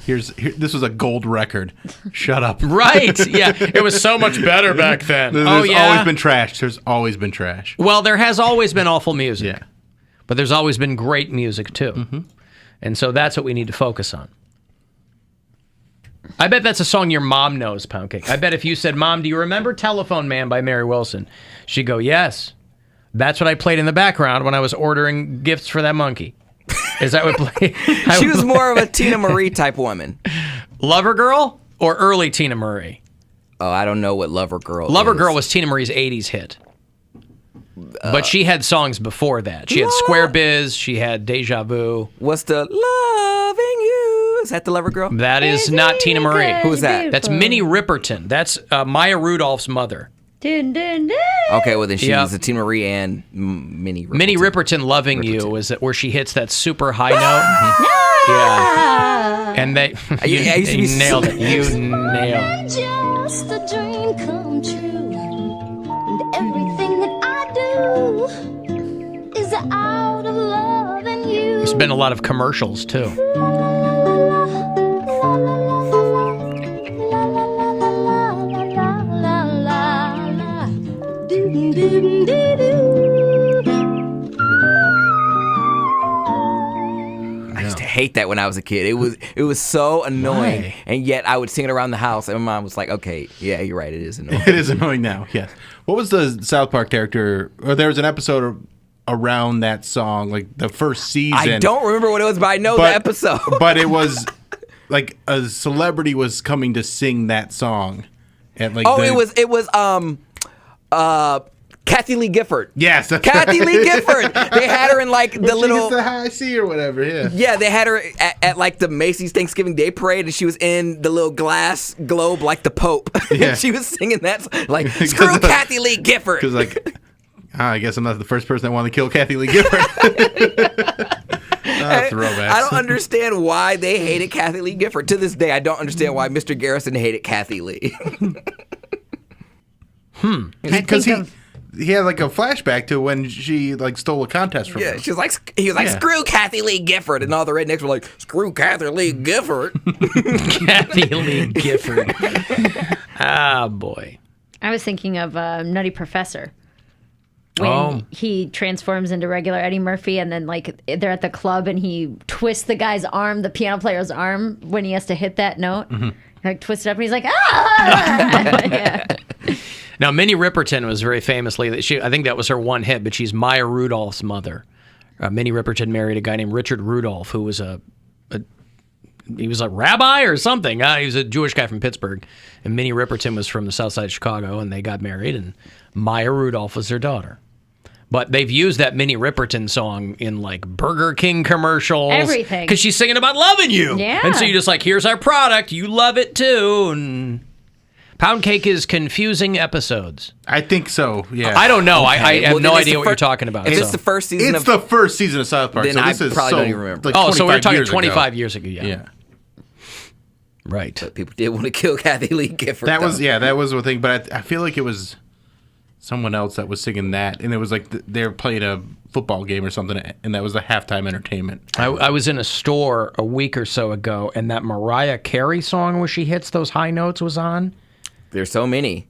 This was a gold record. Shut up. Right. Yeah. It was so much better back then. There's always been trash. There's always been trash. Well, there has always been awful music. Yeah. But there's always been great music, too. Mm-hmm. And so that's what we need to focus on. I bet that's a song your mom knows, Poundcake. I bet if you said, Mom, do you remember Telephone Man by Mary Wilson? She'd go, yes. That's what I played in the background when I was ordering gifts for that monkey. Is that what played? She was more of a Tina Marie type woman. Lover Girl or early Tina Marie? Oh, I don't know what Lover Girl Lover is. Girl was Tina Marie's 80s hit. But she had songs before that. She had Square Biz. She had Deja Vu. What's the Loving You? Is that the Lover Girl? That is not Tina Marie. Who's that? That's Minnie Ripperton. That's Maya Rudolph's mother. Dun, dun, dun. Okay, well then she's a Tina Marie and Minnie Ripperton. Minnie Ripperton, Loving You, is that where she hits that super high note? Yeah. And they, you nailed it. You nailed it. Just a dream come true, and everything that I do is out of love and you. There's been a lot of commercials too. I used to hate that when I was a kid. It was so annoying. Why? And yet I would sing it around the house, and my mom was like, "Okay, yeah, you're right. It is annoying." It is annoying now. Yes. What was the South Park character? Or there was an episode around that song, like the first season. I don't remember what it was, but I know the episode. But it was like a celebrity was coming to sing that song. At like it was Kathy Lee Gifford. Yes, Kathy Lee Gifford. They had her in like the little the high C or whatever. Yeah. Yeah, they had her at like the Macy's Thanksgiving Day Parade, and she was in the little glass globe like the Pope. Yeah. She was singing that like screw Kathy Lee Gifford. Because like, I guess I'm not the first person that wanted to kill Kathy Lee Gifford. Throwback. I don't understand why they hated Kathy Lee Gifford. To this day, I don't understand why Mr. Garrison hated Kathy Lee. Because he had like a flashback to when she like stole a contest from him. He was like, screw Kathy Lee Gifford, and all the rednecks were like, screw Kathy Lee Gifford. Kathy Lee Gifford. Ah, boy. I was thinking of Nutty Professor. When he transforms into regular Eddie Murphy, and then like they're at the club, and he twists the guy's arm, the piano player's arm, when he has to hit that note. Mm-hmm. Like twists it up, and he's like, ah! Yeah. Now, Minnie Ripperton was very famously, I think that was her one hit, but she's Maya Rudolph's mother. Minnie Ripperton married a guy named Richard Rudolph, who was he was a rabbi or something. He was a Jewish guy from Pittsburgh. And Minnie Ripperton was from the south side of Chicago, and they got married, and Maya Rudolph was their daughter. But they've used that Minnie Ripperton song in like Burger King commercials. Everything. Because she's singing about loving you. Yeah. And so you're just like, here's our product. You love it too. And Poundcake is confusing episodes. I think so, yeah. I don't know. Okay. I have Well, no then it's idea the what you're talking about. If it's the first season It's the first season of South Park. Then so I this is probably so, don't even remember. Like so we're 25 talking years 25 ago. years ago. Yeah. Right. But people did want to kill Kathy Lee Gifford. That was though. that was the thing. But I feel like it was someone else that was singing that, and it was like they were playing a football game or something, and that was the halftime entertainment. I was in a store a week or so ago, and that Mariah Carey song where she hits those high notes was on. There's so many.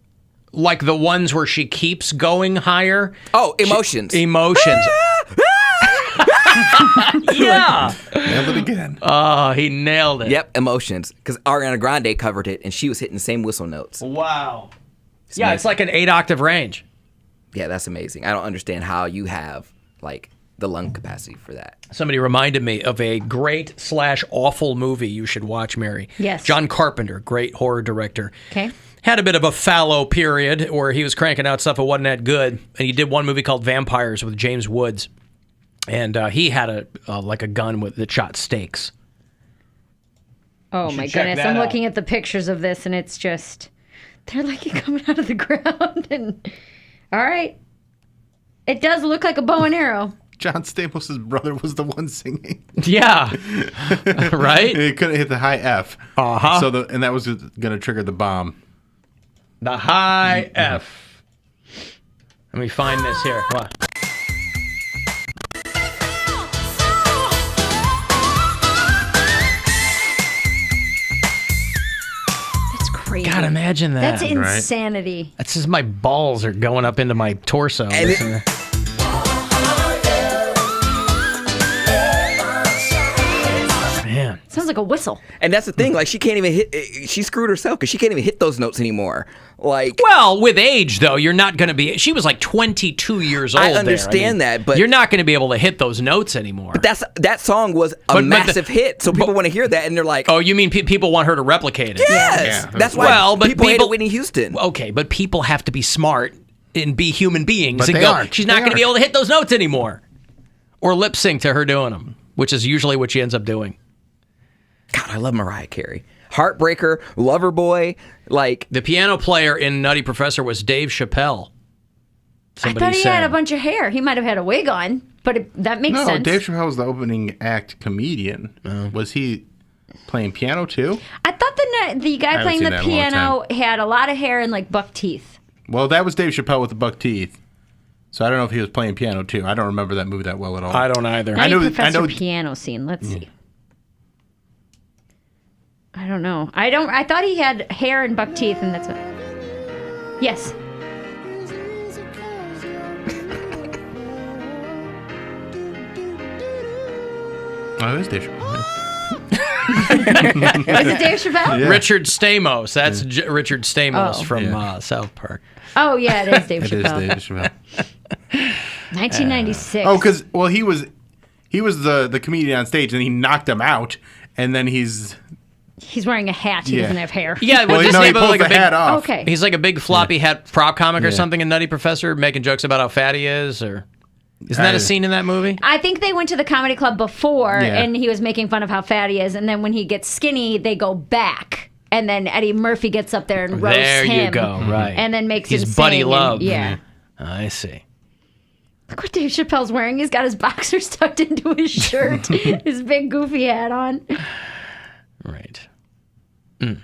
Like the ones where she keeps going higher. Oh, Emotions. Emotions. Yeah. Nailed it again. Oh, he nailed it. Yep, Emotions. Because Ariana Grande covered it, and she was hitting the same whistle notes. Wow. It's like an 8-octave range. Yeah, that's amazing. I don't understand how you have like the lung capacity for that. Somebody reminded me of a great / awful movie you should watch, Mary. Yes. John Carpenter, great horror director. Okay. Had a bit of a fallow period where he was cranking out stuff that wasn't that good. And he did one movie called Vampires with James Woods. And he had a gun that shot steaks. Oh You my should check goodness. that I'm out. looking at the pictures of this, and it's just, they're like coming out of the ground. And all right. It does look like a bow and arrow. John Stamos' brother was the one singing. Yeah. Right? He couldn't hit the high F. Uh-huh. So and that was going to trigger the bomb. The high F. Let me find this here. What? That's crazy. God, imagine that. That's insanity. That's just my balls are going up into my torso. Man. Sounds like a whistle. And that's the thing. Like she can't even hit. She screwed herself because she can't even hit those notes anymore. Like, well, with age though, you're not going to be. She was like 22 years old. I understand that, but you're not going to be able to hit those notes anymore. But that song was a massive hit, so people want to hear that, and they're like, "Oh, you mean people want her to replicate it?" Yes, that's why people hated Whitney Houston. Okay, but people have to be smart and be human beings But and they go, aren't. she's not They going to be aren't. able to hit those notes anymore. Or lip sync to her doing them, which is usually what she ends up doing. God, I love Mariah Carey. Heartbreaker, Loverboy, like... The piano player in Nutty Professor was Dave Chappelle. I thought he had a bunch of hair. He might have had a wig on, but that makes No, sense. Dave Chappelle was the opening act comedian. Was he playing piano too? I thought the I guy haven't playing seen the that in a long piano had a lot of hair and like buck teeth. Well, that was Dave Chappelle with the buck teeth. So I don't know if he was playing piano too. I don't remember that movie that well at all. I don't either. I know Professor piano scene. Let's see. I don't know. I thought he had hair and buck teeth, and that's what. Yes. Oh, that's Dave Chappelle. Was it Dave Chappelle? Yeah. Richard Stamos. That's Richard Stamos Oh. from South Park. Oh yeah, it is Dave It Chappelle. is Dave Chappelle. 1996. Oh, because he was the comedian on stage, and he knocked him out, and then he's wearing a hat. He Yeah. doesn't have hair. Yeah, Well, well, no, he pulls like a the big hat off. Okay. He's like a big floppy hat prop comic or Yeah. something in Nutty Professor, making jokes about how fat he is, or isn't that a scene in that movie? I think they went to the comedy club before, Yeah. and he was making fun of how fat he is. And then when he gets skinny, they go back, and then Eddie Murphy gets up there and roasts There him. you go, right. And then makes He's him Buddy sing, Love. and- yeah. I see. Look what Dave Chappelle's wearing. He's got his boxers tucked into his shirt, his big goofy hat on. Right. I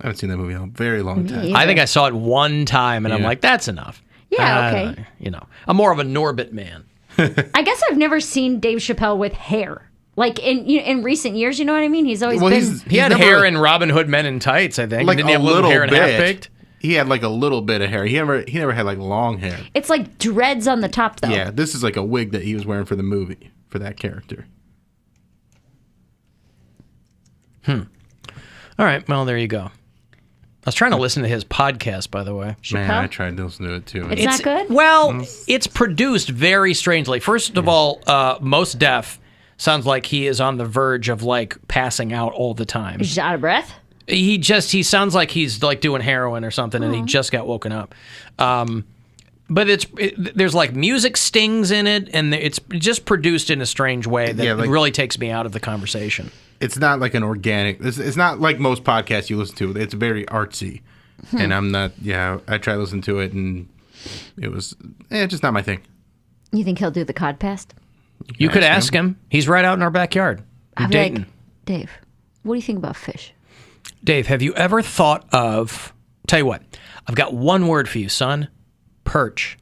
haven't seen that movie in a very long time. Me I think I saw it one time, and I'm Yeah. like, that's enough. Yeah, I okay. don't know, you know, I'm more of a Norbit man. I guess I've never seen Dave Chappelle with hair. Like in recent years, you know what I mean? He's always been. He had hair in Robin Hood Men in Tights, I think. Like Didn't he a have little little hair and bit. half baked? He had like a little bit of hair. He never had like long hair. It's like dreads on the top, though. Yeah, this is like a wig that he was wearing for the movie for that character. All right, well, there you go. I was trying to listen to his podcast, by the way. Man, I tried to listen to it too. It's not good? Well, it's produced very strangely. First of all, Most Def sounds like he is on the verge of like passing out all the time. He's out of breath. He sounds like he's like doing heroin or something, and he just got woken up. But there's like music stings in it, and it's just produced in a strange way that really takes me out of the conversation. It's not like an organic. It's not like most podcasts you listen to. It's very artsy, and I'm not. Yeah, I tried to listen to it, and it was just not my thing. You think he'll do the codcast? You could ask him. He's right out in our backyard. You're I'll be like, dating. Dave, what do you think about fish? Dave, have you ever thought of... Tell you what, I've got one word for you, son. Perch.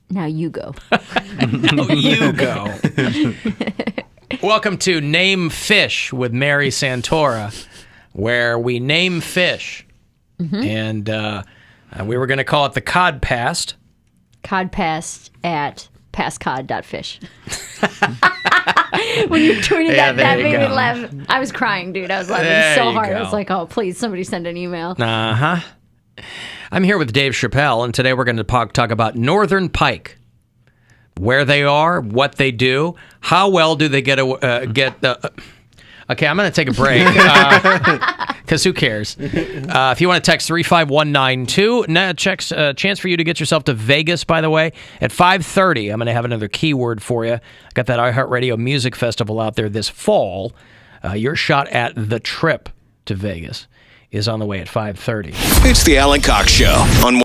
Now you go. Now you go. Welcome to Name Fish with Mary Santora, where we name fish. And we were going to call it the Codpast. Codpast at passcod.fish. When you tweeted Yeah, that there made you me go. laugh. I was crying, dude. I was laughing There so you hard. I go. was like, oh, please, somebody send an email. Uh-huh. I'm here with Dave Chappelle, and today we're going to talk about northern pike. Where they are, what they do, how well do they get... Okay, I'm going to take a break, because who cares? If you want to text 35192, chance for you to get yourself to Vegas, by the way. At 5:30, I'm going to have another keyword for you. I got that iHeartRadio Music Festival out there this fall. Your shot at the trip to Vegas is on the way at 5:30. It's the Alan Cox Show on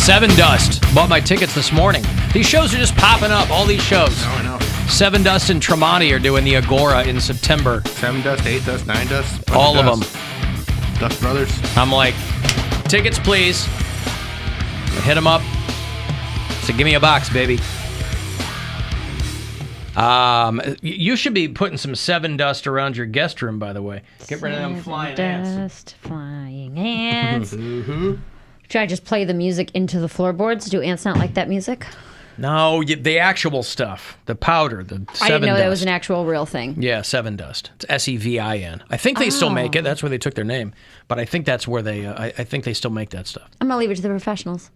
Seven Dust. Bought my tickets this morning. These shows are just popping up. All these shows. Oh, I know. Seven Dust and Tremonti are doing the Agora in September. 7 Dust, 8 Dust, 9 Dust. All of them. Dust Brothers. I'm like, tickets, please. I hit them up. So give me a box, baby. You should be putting some Seven Dust around your guest room, by the way. Get rid of them flying ants. Flying ants. Should I just play the music into the floorboards? Do ants not like that music? No, the actual stuff. The powder, the Seven I didn't know Dust. that was an actual real thing. Yeah, Seven Dust. It's Sevin. I think they still make it. That's where they took their name. But I think that's where they. I think they still make that stuff. I'm gonna leave it to the professionals.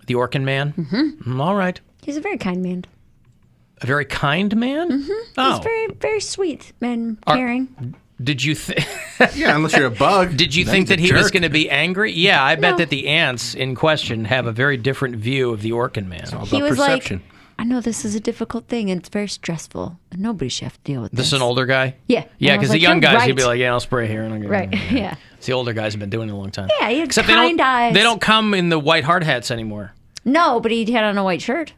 The Orkin Man. Mm-hmm. All right. He's a very kind man. A very kind man. Mm-hmm. Oh. He's very, very sweet and caring. Did you think? Yeah, unless you're a bug. Did you think that he was going to be angry? Yeah, I bet that the ants in question have a very different view of the Orkin Man. It's all He was like, I know this is a difficult thing and it's very stressful, and nobody should have to deal with this. This is an older guy? Yeah. Yeah, And I was because the like, young "You're guys, right." you'd be like, yeah, I'll spray here. And I'll get Right, yeah. It's the older guys have been doing it a long time. Yeah, he had Except kind eyes. they don't come in the white hard hats anymore. No, but he had on a white shirt.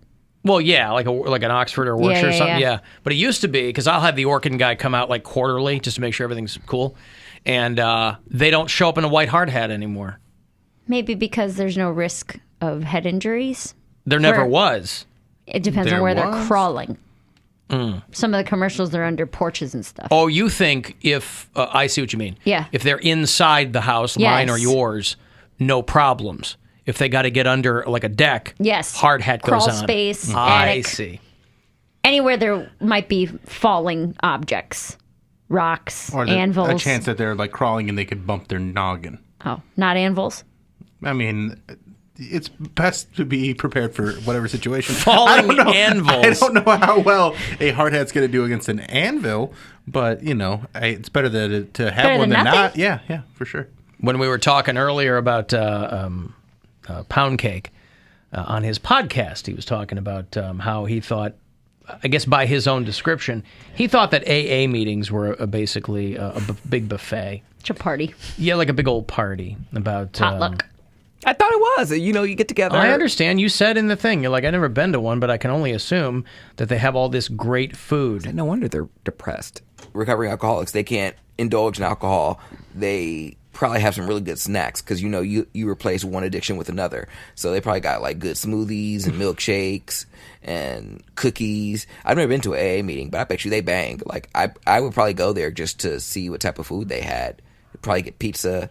Well, yeah, like an Oxford or Worcester or something. Yeah. But it used to be, because I'll have the Orkin guy come out like quarterly just to make sure everything's cool. And they don't show up in a white hard hat anymore. Maybe because there's no risk of head injuries. There never was. It depends on where they're crawling. Mm. Some of the commercials, they're under porches and stuff. Oh, you think if, I see what you mean. Yeah. If they're inside the house, mine or yours, no problems. If they got to get under like a deck, Yes. hard hat Crawl goes on. space, I attic. see. Anywhere there might be falling objects, rocks, Or anvils. a chance that they're like crawling and they could bump their noggin. Oh, not anvils? I mean, it's best to be prepared for whatever situation. Falling I don't know, anvils. I don't know how well a hard hat's going to do against an anvil, but you know, it's better to have Better one than than nothing? not. Yeah, for sure. When we were talking earlier about Poundcake on his podcast, he was talking about how he thought, I guess by his own description, he thought that AA meetings were basically a big buffet. It's a party. Yeah, like a big old party about Potluck. I thought it was. You know, you get together. I understand. You said in the thing, you're like, I've never been to one, but I can only assume that they have all this great food. No wonder they're depressed. Recovering alcoholics, they can't indulge in alcohol. They probably have some really good snacks because, you know, you replace one addiction with another. So they probably got like good smoothies and milkshakes and cookies. I've never been to an AA meeting, but I bet you they bang. Like, I would probably go there just to see what type of food they had. Probably get pizza.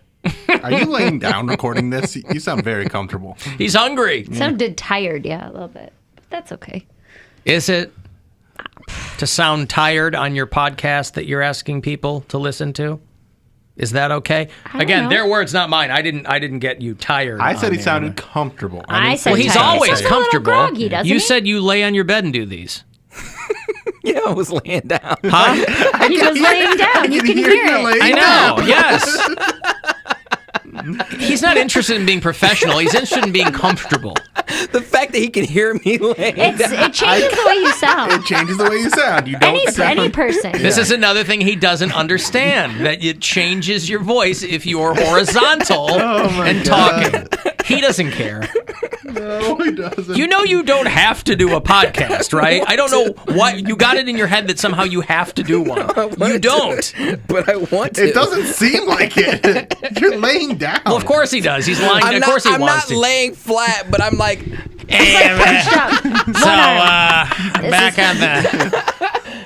Are you laying down recording this? You sound very comfortable. He's hungry. Sounded tired, yeah, a little bit. But that's okay. Is it to sound tired on your podcast that you're asking people to listen to? Is that okay? Again, know. their words, not mine. I didn't get you tired. I said on he there. sounded comfortable. I said well, he's tired. always He's a little comfortable. groggy, doesn't you he? said you lay on your bed and do these. Yeah, I was laying down. Huh? He was laying down. You can hear it. I know. Yes. He's not interested in being professional. He's interested in being comfortable. The fact that he can hear me laying down. It changes the way you sound. It changes the way you sound. You don't Any person. This is another thing he doesn't understand, that it changes your voice if you're horizontal and talking. He doesn't care. No, he doesn't. You know you don't have to do a podcast, right? I don't know why you got it in your head that somehow you have to do one. You don't. But I want to. It doesn't seem like it. You're laying down. Well, of course he does. He's lying. I'm Of not, course he I'm wants not to. laying flat, but I'm like. Back on the.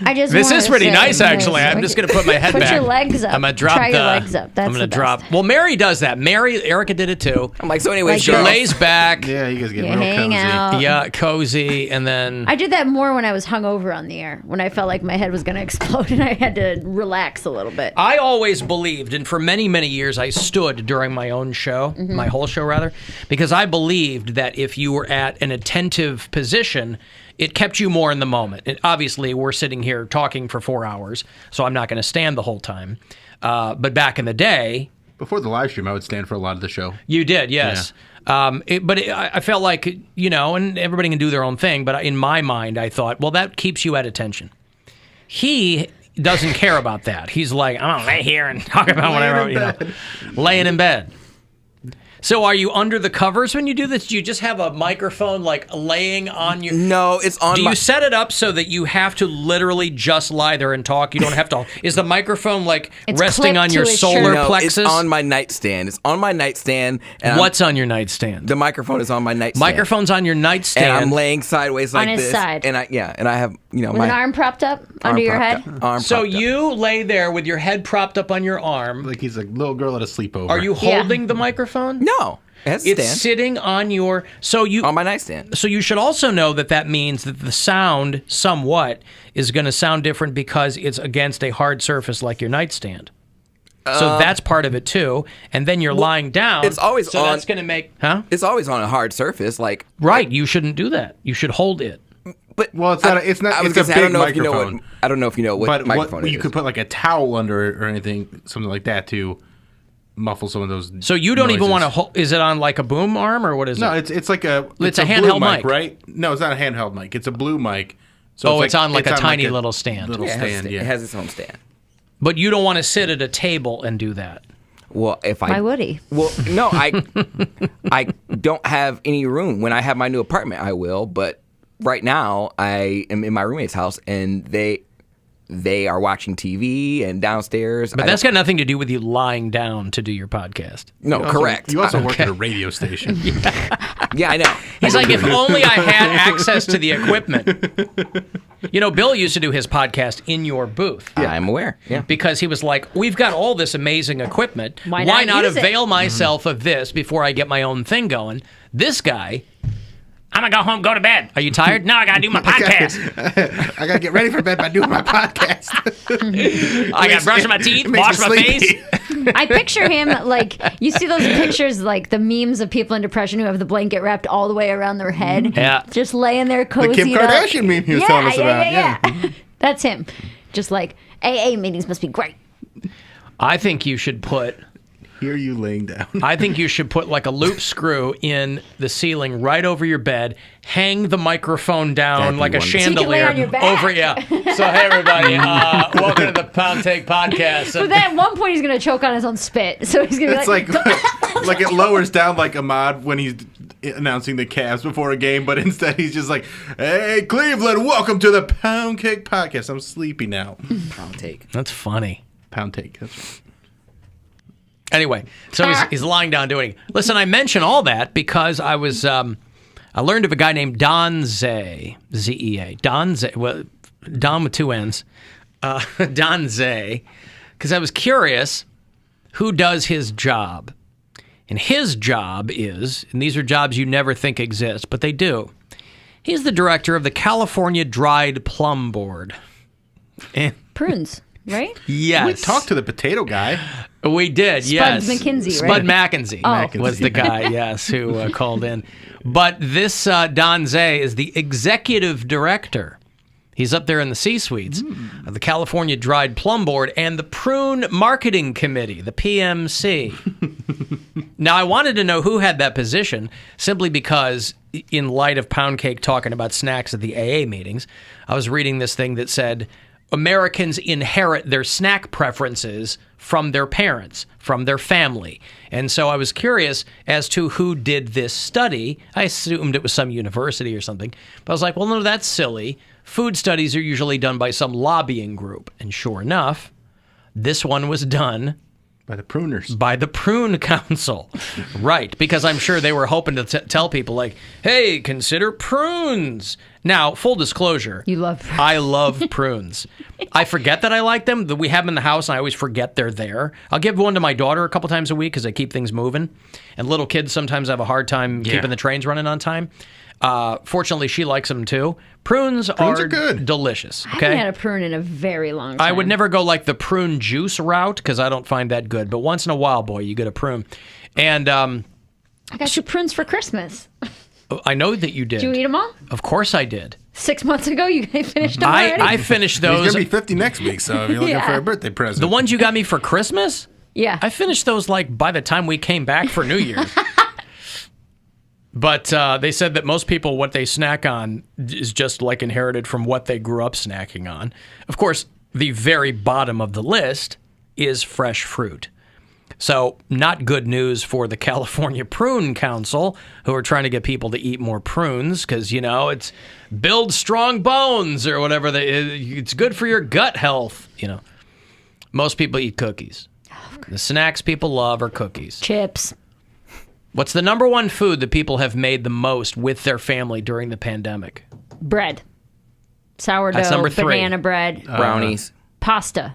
I just This wanna is pretty say nice, this. actually. I'm just going to put my head Put back. your legs up. I'm going to drop Try your legs up. That's I'm going to the drop. best. Well, Mary does that. Erica did it too. I'm like, so anyways, She girl. lays back. Yeah, you guys get You real hang cozy. out. Yeah, cozy, and then. I did that more when I was hungover on the air, when I felt like my head was going to explode and I had to relax a little bit. I always believed, and for many, many years, I stood during my own show, my whole show rather, because I believed that if you were at an attentive position, it kept you more in the moment. And obviously, we're sitting here talking for 4 hours, so I'm not going to stand the whole time. But back in the day, Before the live stream, I would stand for a lot of the show. you did, yes. I felt like, you know, and everybody can do their own thing, but in my mind, I thought, well, that keeps you at attention. He doesn't care about that. He's like, I'm going to lay here and talk about whatever, laying in bed. So are you under the covers when you do this? Do you just have a microphone like laying on your... No, it's on Do you set it up so that you have to literally just lie there and talk? You don't have to... Is the microphone like resting on your solar plexus? It's on my nightstand. It's on my nightstand. And What's on your nightstand? The microphone is on my nightstand. Microphone's on your nightstand. And I'm laying sideways like On his this. side. And I have, With an arm propped up under your head? So you lay there with your head propped up on your arm. Like he's a little girl at a sleepover. Are you holding the microphone? No. It's sitting on your... on my nightstand. So you should also know that means that the sound somewhat is going to sound different because it's against a hard surface like your nightstand. So that's part of it too. And then you're lying down. It's always so on. That's going to make... Huh? It's always on a hard surface. Right. You shouldn't do that. You should hold it. But it's not. It's a big microphone. I don't know if you know what microphone it is. You could put like a towel under it or anything, something like that to muffle some of those. So you don't even want to hold. Is it on like a boom arm or what is it? No, it's like a. It's a blue handheld mic, right? No, it's not a handheld mic. It's a blue mic. So it's on like a tiny little stand. It has its own stand. But you don't want to sit at a table and do that. Well, Why would he? Well, no, I don't have any room. When I have my new apartment, I will. But right now, I am in my roommate's house, and they are watching TV and downstairs. But that's got nothing to do with you lying down to do your podcast. No, correct. You also work at a radio station. Yeah, I know. He's like, if only I had access to the equipment. You know, Bill used to do his podcast in your booth. Yeah, I'm aware. Yeah. Because he was like, we've got all this amazing equipment. Why not use it? avail myself of this before I get my own thing going? This guy... I'm going to go home, go to bed. Are you tired? No, I got to do my podcast. I got to get ready for bed by doing my podcast. I got to brush my teeth, wash my face. I picture him like, you see those pictures, like the memes of people in depression who have the blanket wrapped all the way around their head. Yeah. Just laying there cozy. The Kim Kardashian meme he was telling us about. Yeah. That's him. Just like, AA meetings must be great. I think you should put... Hear you laying down. I think you should put like a loop screw in the ceiling right over your bed, hang the microphone down like a chandelier over. Yeah. So hey everybody, welcome to the Poundcake podcast. But then at one point he's gonna choke on his own spit, so he's gonna be like like it lowers down like Ahmad when he's announcing the Cavs before a game, but instead he's just like, "Hey Cleveland, welcome to the Poundcake podcast. I'm sleepy now." Poundcake. That's funny. Poundcake. That's right. Anyway, so he's lying down doing it. Listen, I mention all that because I was I learned of a guy named Don Zay, Z-E-A. Don Zay, well, Don with two N's. Don Zay, because I was curious who does his job. And his job is, and these are jobs you never think exist, but they do. He's the director of the California Dried Plum Board. Prunes, right? Yes. We talked to the potato guy. We did, yes. Spud McKenzie, Spud right? McKenzie was the guy, yes, who called in. But this Don Zay is the executive director. He's up there in the C-suites of the California Dried Plum Board and the Prune Marketing Committee, the PMC. Now, I wanted to know who had that position simply because, in light of Poundcake talking about snacks at the AA meetings, I was reading this thing that said, Americans inherit their snack preferences from their parents, from their family. And so I was curious as to who did this study. I assumed it was some university or something. But I was like, well, no, that's silly. Food studies are usually done by some lobbying group. And sure enough, this one was done by the pruners. By the Prune Council. Right, because I'm sure they were hoping to tell people like, hey, consider prunes. Now, full disclosure. You love prunes. I love prunes. I forget that I like them. We have them in the house, and I always forget they're there. I'll give one to my daughter a couple times a week because I keep things moving. And little kids sometimes have a hard time keeping the trains running on time. Fortunately, she likes them too. Prunes are good. Delicious. I Okay? haven't had a prune in a very long time. I would never go like the prune juice route because I don't find that good. But once in a while, boy, you get a prune. And I got you prunes for Christmas. I know that you did. Did you eat them all? Of course I did. 6 months ago, you finished them already? I finished those. He's going to be 50 next week, so if you're looking for a birthday present. The ones you got me for Christmas? Yeah. I finished those like by the time we came back for New Year's. But they said that most people, what they snack on is just like inherited from what they grew up snacking on. Of course, the very bottom of the list is fresh fruit. So, not good news for the California Prune Council, who are trying to get people to eat more prunes because, it's build strong bones or whatever. It's good for your gut health, Most people eat cookies. The snacks people love are cookies. Chips. What's the number one food that people have made the most with their family during the pandemic? Bread. Sourdough. That's number 3. Banana bread. Brownies. Pasta.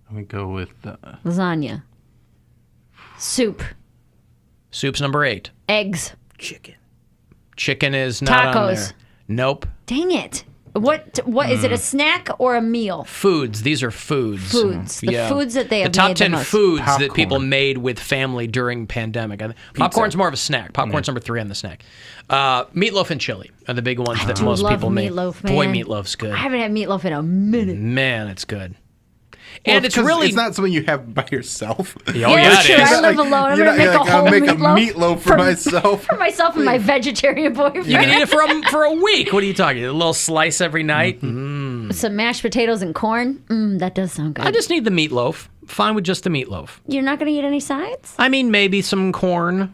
I'm going to go with... Lasagna. Soup. Soup's number 8. Eggs. Chicken is not on there. Tacos. Nope. Dang it. What is it, a snack or a meal? Foods. These are foods. Foods. The foods that they have the top made 10 the most. foods Popcorn. that people made with family during pandemic. Popcorn's more of a snack. Popcorn's number 3 on the snack. Meatloaf and chili are the big ones that most love people make. meatloaf, Boy, man. meatloaf's good. I haven't had meatloaf in a minute. Man, it's good. Well, And it's really... It's not something you have by yourself. yeah, sure. it is. I live alone. I'm going to make a whole I'll make meatloaf. a meatloaf for myself. For myself and my vegetarian boyfriend. You can eat it for a week. What are you talking? A little slice every night? Some mashed potatoes and corn. That does sound good. I just need the meatloaf. Fine with just the meatloaf. You're not going to eat any sides? I mean, maybe some corn.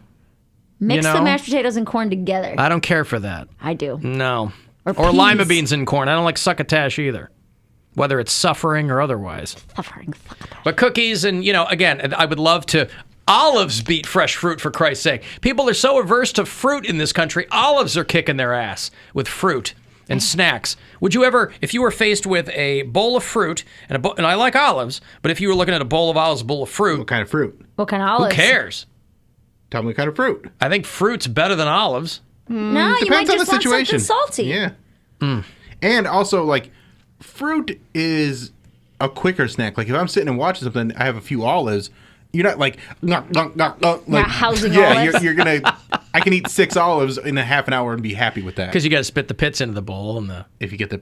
Mix the mashed potatoes and corn together. I don't care for that. I do. No. Or lima peas. beans and corn. I don't like succotash either, whether it's suffering or otherwise. Suffering. But cookies and, again, I would love to... Olives beat fresh fruit, for Christ's sake. People are so averse to fruit in this country. Olives are kicking their ass with fruit and snacks. Would you ever, if you were faced with a bowl of fruit, and I like olives, but if you were looking at a bowl of olives, a bowl of fruit... What kind of fruit? What kind of olives? Who cares? Tell me what kind of fruit. I think fruit's better than olives. No, you might Depends on just the want situation. something salty. Yeah. And also, fruit is a quicker snack. Like, if I'm sitting and watching something, I have a few olives, you're not like, Not housing olives. You're going to, I can eat 6 olives in a half an hour and be happy with that. Because you got to spit the pits into the bowl. If you get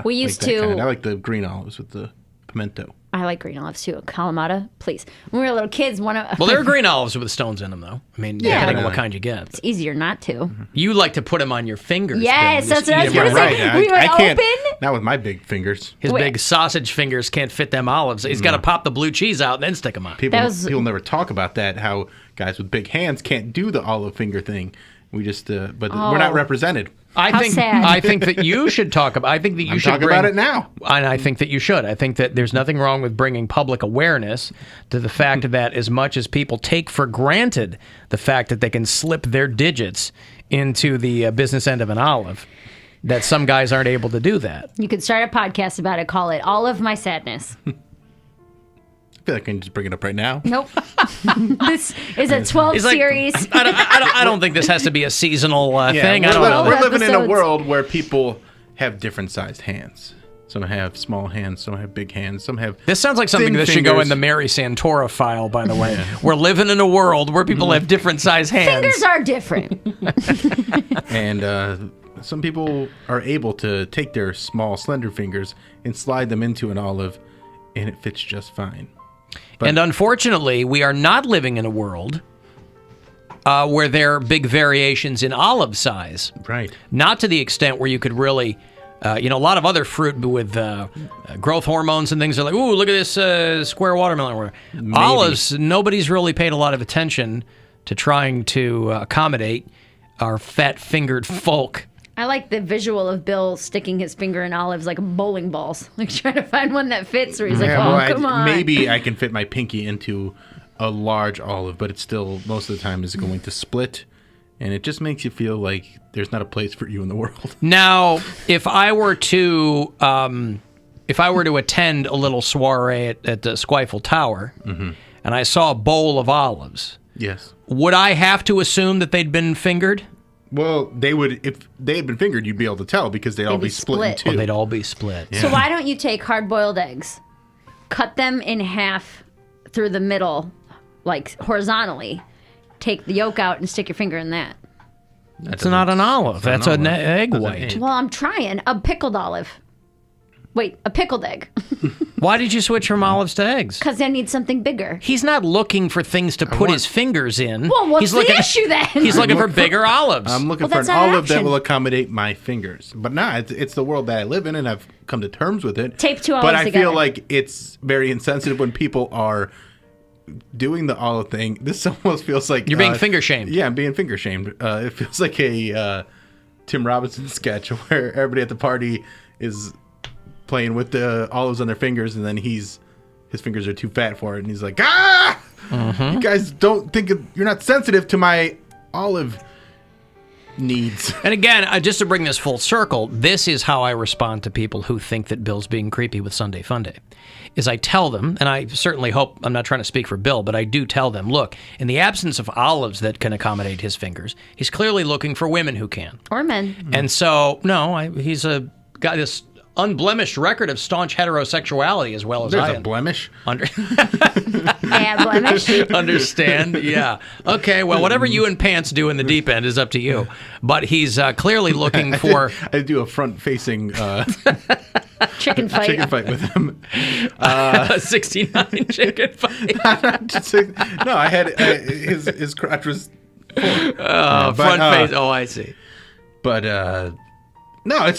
We used to- I like the green olives with the pimento. I like green olives too. Kalamata, please. When we were little kids, Well, there are green olives with stones in them, though. I mean, depending on what kind you get. It's easier not to. You like to put them on your fingers. Yes, Bill. that's what I was Just eat going to 'em say. We would I can't, open. not with my big fingers. His big sausage fingers can't fit them olives. He's got to pop the blue cheese out and then stick them on. People never talk about that, how guys with big hands can't do the olive finger thing. We just, but we're not represented. How sad. I think that you should talk about. I think that you should talk about it now. And I think that you should. I think that there's nothing wrong with bringing public awareness to the fact that as much as people take for granted the fact that they can slip their digits into the business end of an olive, that some guys aren't able to do that. You could start a podcast about it. Call it All of My Sadness. I feel like I can just bring it up right now. Nope. This is a 12 series. I don't think this has to be a seasonal thing. I don't know. We're living in a Episodes. world where people have different sized hands. Some have small hands, some have big hands, some have. This sounds like something thin that should go in fingers. the Mary Santora file, by the way. We're living in a world where people have different size hands. Fingers are different. And some people are able to take their small, slender fingers and slide them into an olive, and it fits just fine. And unfortunately, we are not living in a world where there are big variations in olive size. Right. Not to the extent where you could really, a lot of other fruit with growth hormones and things are like, ooh, look at this square watermelon. Olives, nobody's really paid a lot of attention to trying to accommodate our fat-fingered folk. I like the visual of Bill sticking his finger in olives like bowling balls, like trying to find one that fits. Where he's like, come on. Maybe I can fit my pinky into a large olive, but it still most of the time is going to split, and it just makes you feel like there's not a place for you in the world. Now, if I were to attend a little soiree at the Squifle Tower, and I saw a bowl of olives, yes, would I have to assume that they'd been fingered? Well, they would. If they had been fingered, you'd be able to tell because they'd all be split in two. Oh, they'd all be split. So why don't you take hard-boiled eggs, cut them in half through the middle, like horizontally, take the yolk out and stick your finger in that? That's not an olive. That's an egg white. Well, I'm trying. A pickled olive. Wait, a pickled egg. Why did you switch from olives to eggs? Because I need something bigger. He's not looking for things to put his fingers in. Well, what's he's the looking, issue then? He's looking for bigger olives. I'm looking for an olive that will accommodate my fingers. But it's the world that I live in, and I've come to terms with it. Tape two olives But I together. feel like it's very insensitive when people are doing the olive thing, this almost feels like You're being finger shamed. Yeah, I'm being finger shamed. It feels like a Tim Robinson sketch where everybody at the party is playing with the olives on their fingers, and then his fingers are too fat for it, and he's like, ah! You guys don't think you're not sensitive to my olive needs. And again, just to bring this full circle, this is how I respond to people who think that Bill's being creepy with Sunday Funday. Is I tell them, and I certainly hope, I'm not trying to speak for Bill, but I do tell them, look, in the absence of olives that can accommodate his fingers, he's clearly looking for women who can. Or men. And so, he's got this unblemished record of staunch heterosexuality as well as There's I a am. blemish. Blemish. Understand? Yeah. Okay, well, whatever you and Pants do in the deep end is up to you. But he's clearly looking for... I do a front-facing... chicken fight. Chicken fight with him. 69 chicken fight. No, I had... his crotch was... front face. Oh, I see. But, no,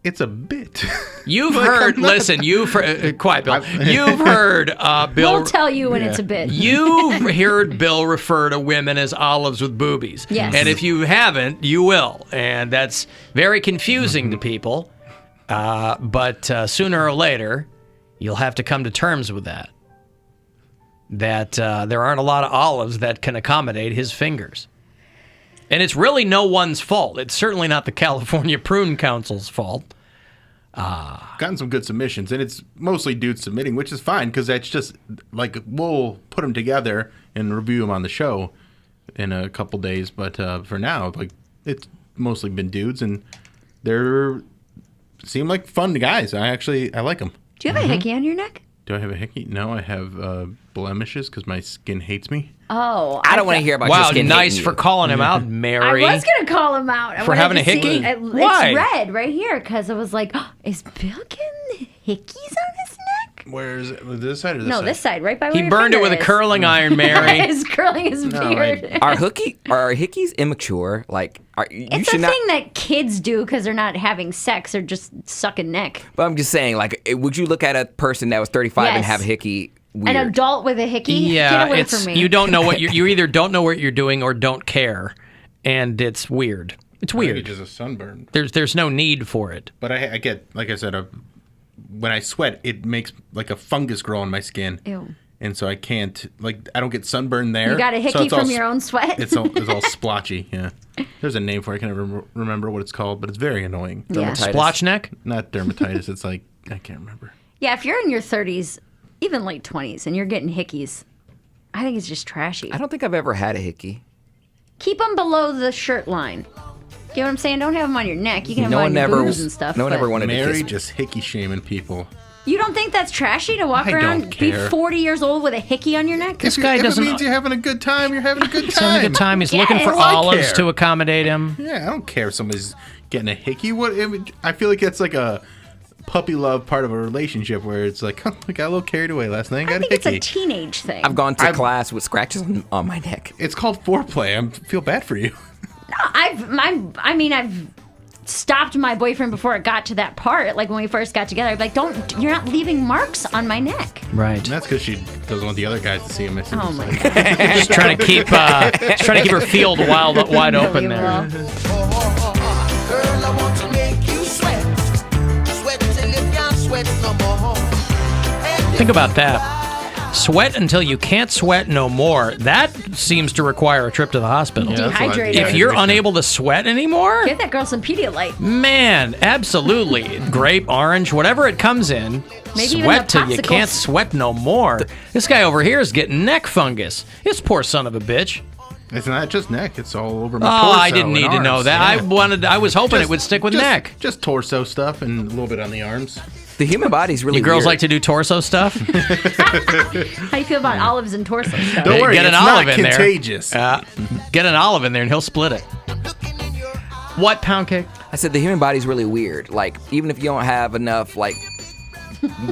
it's a bit. You've heard, listen, quiet, Bill. You've heard Bill. We'll tell you when it's a bit. You've heard Bill refer to women as olives with boobies. Yes. And if you haven't, you will. And that's very confusing to people. But sooner or later, you'll have to come to terms with that. That there aren't a lot of olives that can accommodate his fingers. And it's really no one's fault. It's certainly not the California Prune Council's fault. Gotten some good submissions, and it's mostly dudes submitting, which is fine, because that's just, like, we'll put them together and review them on the show in a couple days. But for now, like, it's mostly been dudes, and they're seem like fun guys. I like them. Do you have a hickey on your neck? Do I have a hickey? No, I have blemishes because my skin hates me. Oh, I don't want to hear about your skin nice hating for you. calling him out, Mary. I was going to call him out. I For wanted having to a hickey? see- Why? It's red right here because I was like, is Bill getting hickeys on his neck? Where is it? This side or this side? No, this side, right by where He your burned it finger with a is. curling iron, Mary. He's curling his beard. Are hickeys immature? Like, you It's should a not. thing that kids do because they're not having sex or just sucking neck. But I'm just saying, like, would you look at a person that was 35 and Yes. have a hickey? Weird. An adult with a hickey? Yeah, Get away it's from me. you don't know what you either don't know what you're doing or don't care, and it's weird. It's I think weird. it's just a sunburn. There's no need for it. But I get, like I said, when I sweat, it makes like a fungus grow on my skin. Ew. And so I can't, like, I don't get sunburn there. You got a So hickey it's all from your own sweat? It's all splotchy, yeah. There's a name for it. I can't remember what it's called, but it's very annoying. Yeah. Splotch neck? Not dermatitis. It's like, I can't remember. Yeah, if you're in your 30s, even late 20s, and you're getting hickeys, I think it's just trashy. I don't think I've ever had a hickey. Keep them below the shirt line. You know what I'm saying? Don't have them on your neck. You can have them on your boobs and stuff. No one but ever wanted to Mary kiss me. just hickey shaming people. You don't think that's trashy to walk I around, don't be care. 40 years old with a hickey on your neck? This guy If doesn't. it means you're having a good time, you're having a good He's having a time. good time. He's looking for Yes. I olives care. to accommodate him. Yeah, I don't care if somebody's getting a hickey. I feel like that's like a puppy love part of a relationship where it's like, I got a little carried away last night. I Got think a it's a hickey. teenage thing. I've gone to class with scratches on my neck. It's called foreplay. I feel bad for you. I've stopped my boyfriend before it got to that part. Like when we first got together, I'd be like, you're not leaving marks on my neck. Right. And that's because she doesn't want the other guys to see him. Oh my God. Just trying to keep her field wide open there. Girl, I want to make you sweat. Sweat till you can't sweat no more. Think about that. Sweat until you can't sweat no more. That seems to require a trip to the hospital. Yeah, Dehydrated. If you're unable to sweat anymore, Get that girl some Pedialyte. man, absolutely. Grape, orange, whatever it comes in. Maybe even sweat the till you popsicles. can't sweat no more. This guy over here is getting neck fungus. This poor son of a bitch. It's not just neck. It's all over my Oh, torso. I didn't and need to know arms. that. Yeah. I was hoping Just- it would stick with just- neck. Just torso stuff and a little bit on the arms. The human body's really You girls weird. like to do torso stuff? How do you feel about olives and torso stuff? Don't worry, Get an it's olive not in contagious. there. Get an olive in there and he'll split it. What, Poundcake? I said the human body's really weird. Like, even if you don't have enough, like,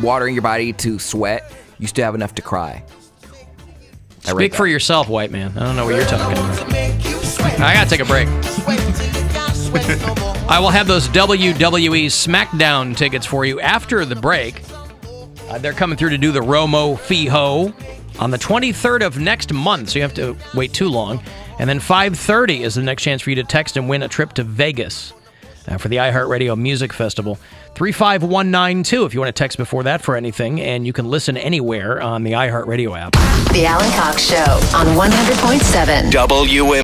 water in your body to sweat, you still have enough to cry. Speak for yourself, white man. I don't know what you're talking about. I gotta take a break. I will have those WWE SmackDown tickets for you after the break. They're coming through to do the Romo Fee Ho. on the 23rd of next month, so you have to wait too long. And then 5:30 is the next chance for you to text and win a trip to Vegas for the iHeartRadio Music Festival. 35192 if you want to text before that for anything, and you can listen anywhere on the iHeartRadio app. The Alan Cox Show on 100.7 WMMS.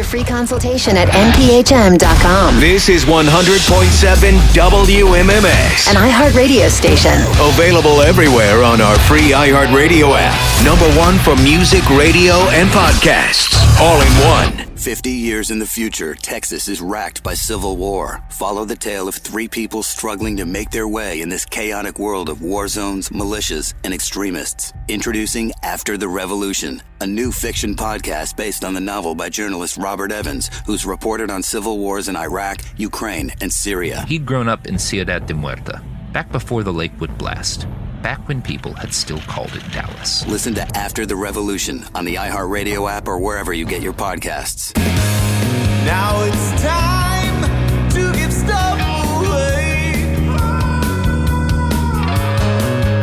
your free consultation at nphm.com. This is 100.7 WMMS. An iHeartRadio station. Available everywhere on our free iHeartRadio app. Number one for music, radio, and podcasts. All in one. 50 years in the future, Texas is racked by civil war. Follow the tale of three people struggling to make their way in this chaotic world of war zones, militias, and extremists. Introducing After the Revolution, a new fiction podcast based on the novel by journalist Robert Evans, who's reported on civil wars in Iraq, Ukraine, and Syria. He'd grown up in Ciudad de Muerta, back before the Lakewood blast. Back when people had still called it Dallas. Listen to After the Revolution on the iHeartRadio app or wherever you get your podcasts. Now it's time to give stuff away.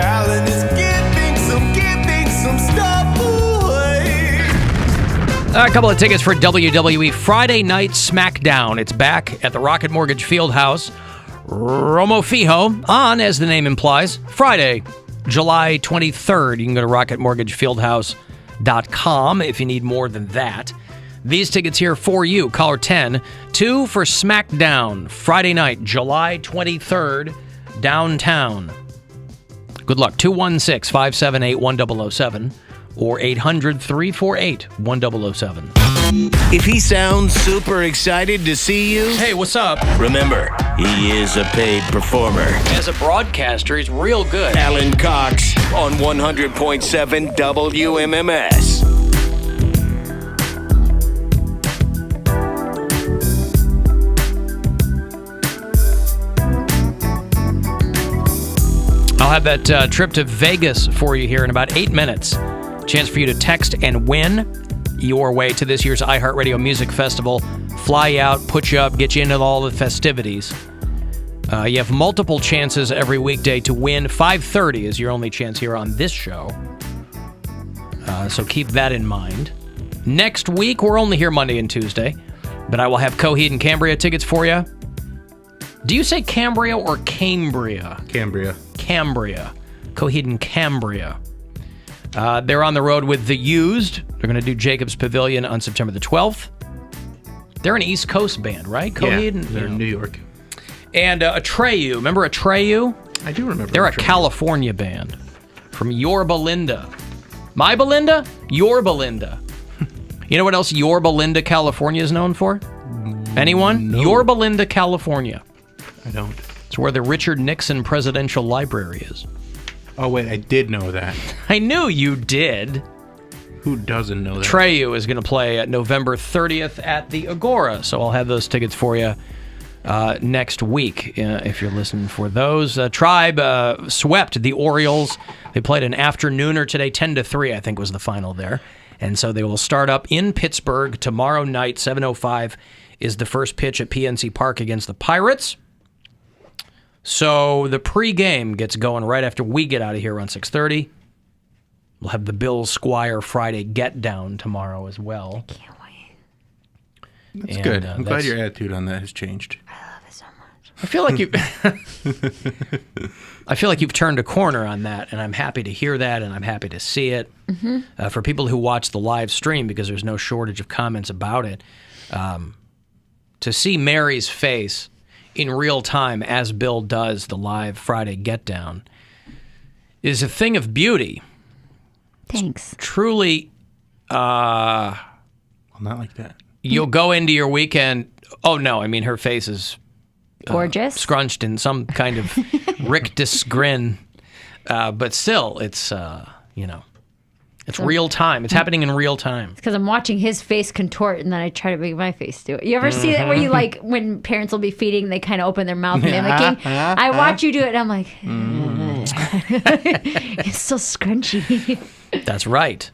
Alan is giving some stuff away. A couple of tickets for WWE Friday Night SmackDown. It's back at the Rocket Mortgage Fieldhouse. Romo Fijo on, as the name implies, Friday, July 23rd. You can go to rocketmortgagefieldhouse.com if you need more than that. These tickets here for you. Caller 10, 2 for SmackDown, Friday night, July 23rd, downtown. Good luck. 216-578-1007 or 800-348-1007. If he sounds super excited to see you, hey, what's up? Remember, he is a paid performer. As a broadcaster, he's real good. Alan Cox on 100.7 WMMS. I'll have that trip to Vegas for you here in about 8 minutes. Chance for you to text and win your way to this year's iHeartRadio Music Festival. Fly you out, put you up, get you into all the festivities. You have multiple chances every weekday to win. 5:30 is your only chance here on this show. So keep that in mind. Next week, we're only here Monday and Tuesday, but I will have Coheed and Cambria tickets for you. Do you say Cambria or Cambria? Cambria. Cambria. Coheed and Cambria. They're on the road with The Used. They're going to do Jacobs Pavilion on September the 12th. They're an East Coast band, right? Coheed? Yeah, they're in New York. And Atreyu. Remember Atreyu? I do remember. They're a California band from Yorba Linda. My Belinda? Yorba Linda. You know what else Yorba Linda, California is known for? Anyone? No. Yorba Linda, California. I don't. It's where the Richard Nixon Presidential Library is. Oh, wait, I did know that. I knew you did. Who doesn't know that? Atreyu is going to play at November 30th at the Agora, so I'll have those tickets for you next week if you're listening for those. Tribe swept the Orioles. They played an afternooner today, 10-3, I think was the final there. And so they will start up in Pittsburgh tomorrow night. 7:05 is the first pitch at PNC Park against the Pirates. So the pregame gets going right after we get out of here around 6:30. We'll have the Bill Squire Friday Get Down tomorrow as well. I can't wait. That's good. I'm glad your attitude on that has changed. I love it so much. I feel like you. I feel like you've turned a corner on that, and I'm happy to hear that, and I'm happy to see it. Mm-hmm. For people who watch the live stream, because there's no shortage of comments about it, to see Mary's face in real time as Bill does the live Friday Get Down is a thing of beauty. Thanks. It's truly. Well, not like that. You'll go into your weekend. Oh no! I mean, her face is gorgeous, scrunched in some kind of rictus grin, but still, it's it's real time. It's happening in real time. It's because I'm watching his face contort, and then I try to make my face do it. You ever see that where you like when parents will be feeding, they kind of open their mouth mimicking? I watch you do it, and I'm like, it's so scrunchy. That's right.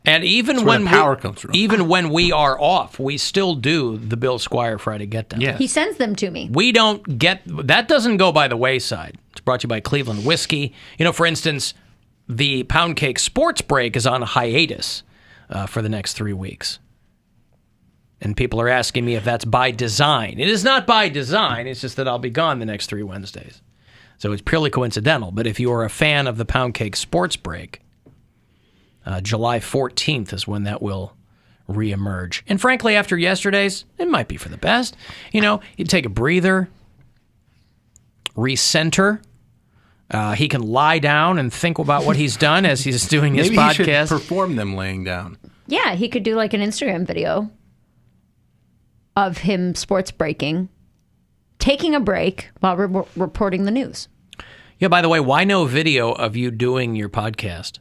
And even That's when where the power comes from. Even when we are off, we still do the Bill Squire Friday Get Down. Yes. He sends them to me. We don't get that. Doesn't go by the wayside. It's brought to you by Cleveland Whiskey. You know, for instance, the Poundcake Sports Break is on a hiatus for the next 3 weeks. And people are asking me if that's by design. It is not by design. It's just that I'll be gone the next 3 Wednesdays. So it's purely coincidental. But if you are a fan of the Poundcake Sports Break, July 14th is when that will reemerge. And frankly, after yesterday's, it might be for the best. You know, you take a breather, recenter. He can lie down and think about what he's done as he's doing his Maybe podcast. he should perform them laying down. Yeah, he could do like an Instagram video of him sports breaking, taking a break while reporting the news. Yeah, by the way, why no video of you doing your podcast?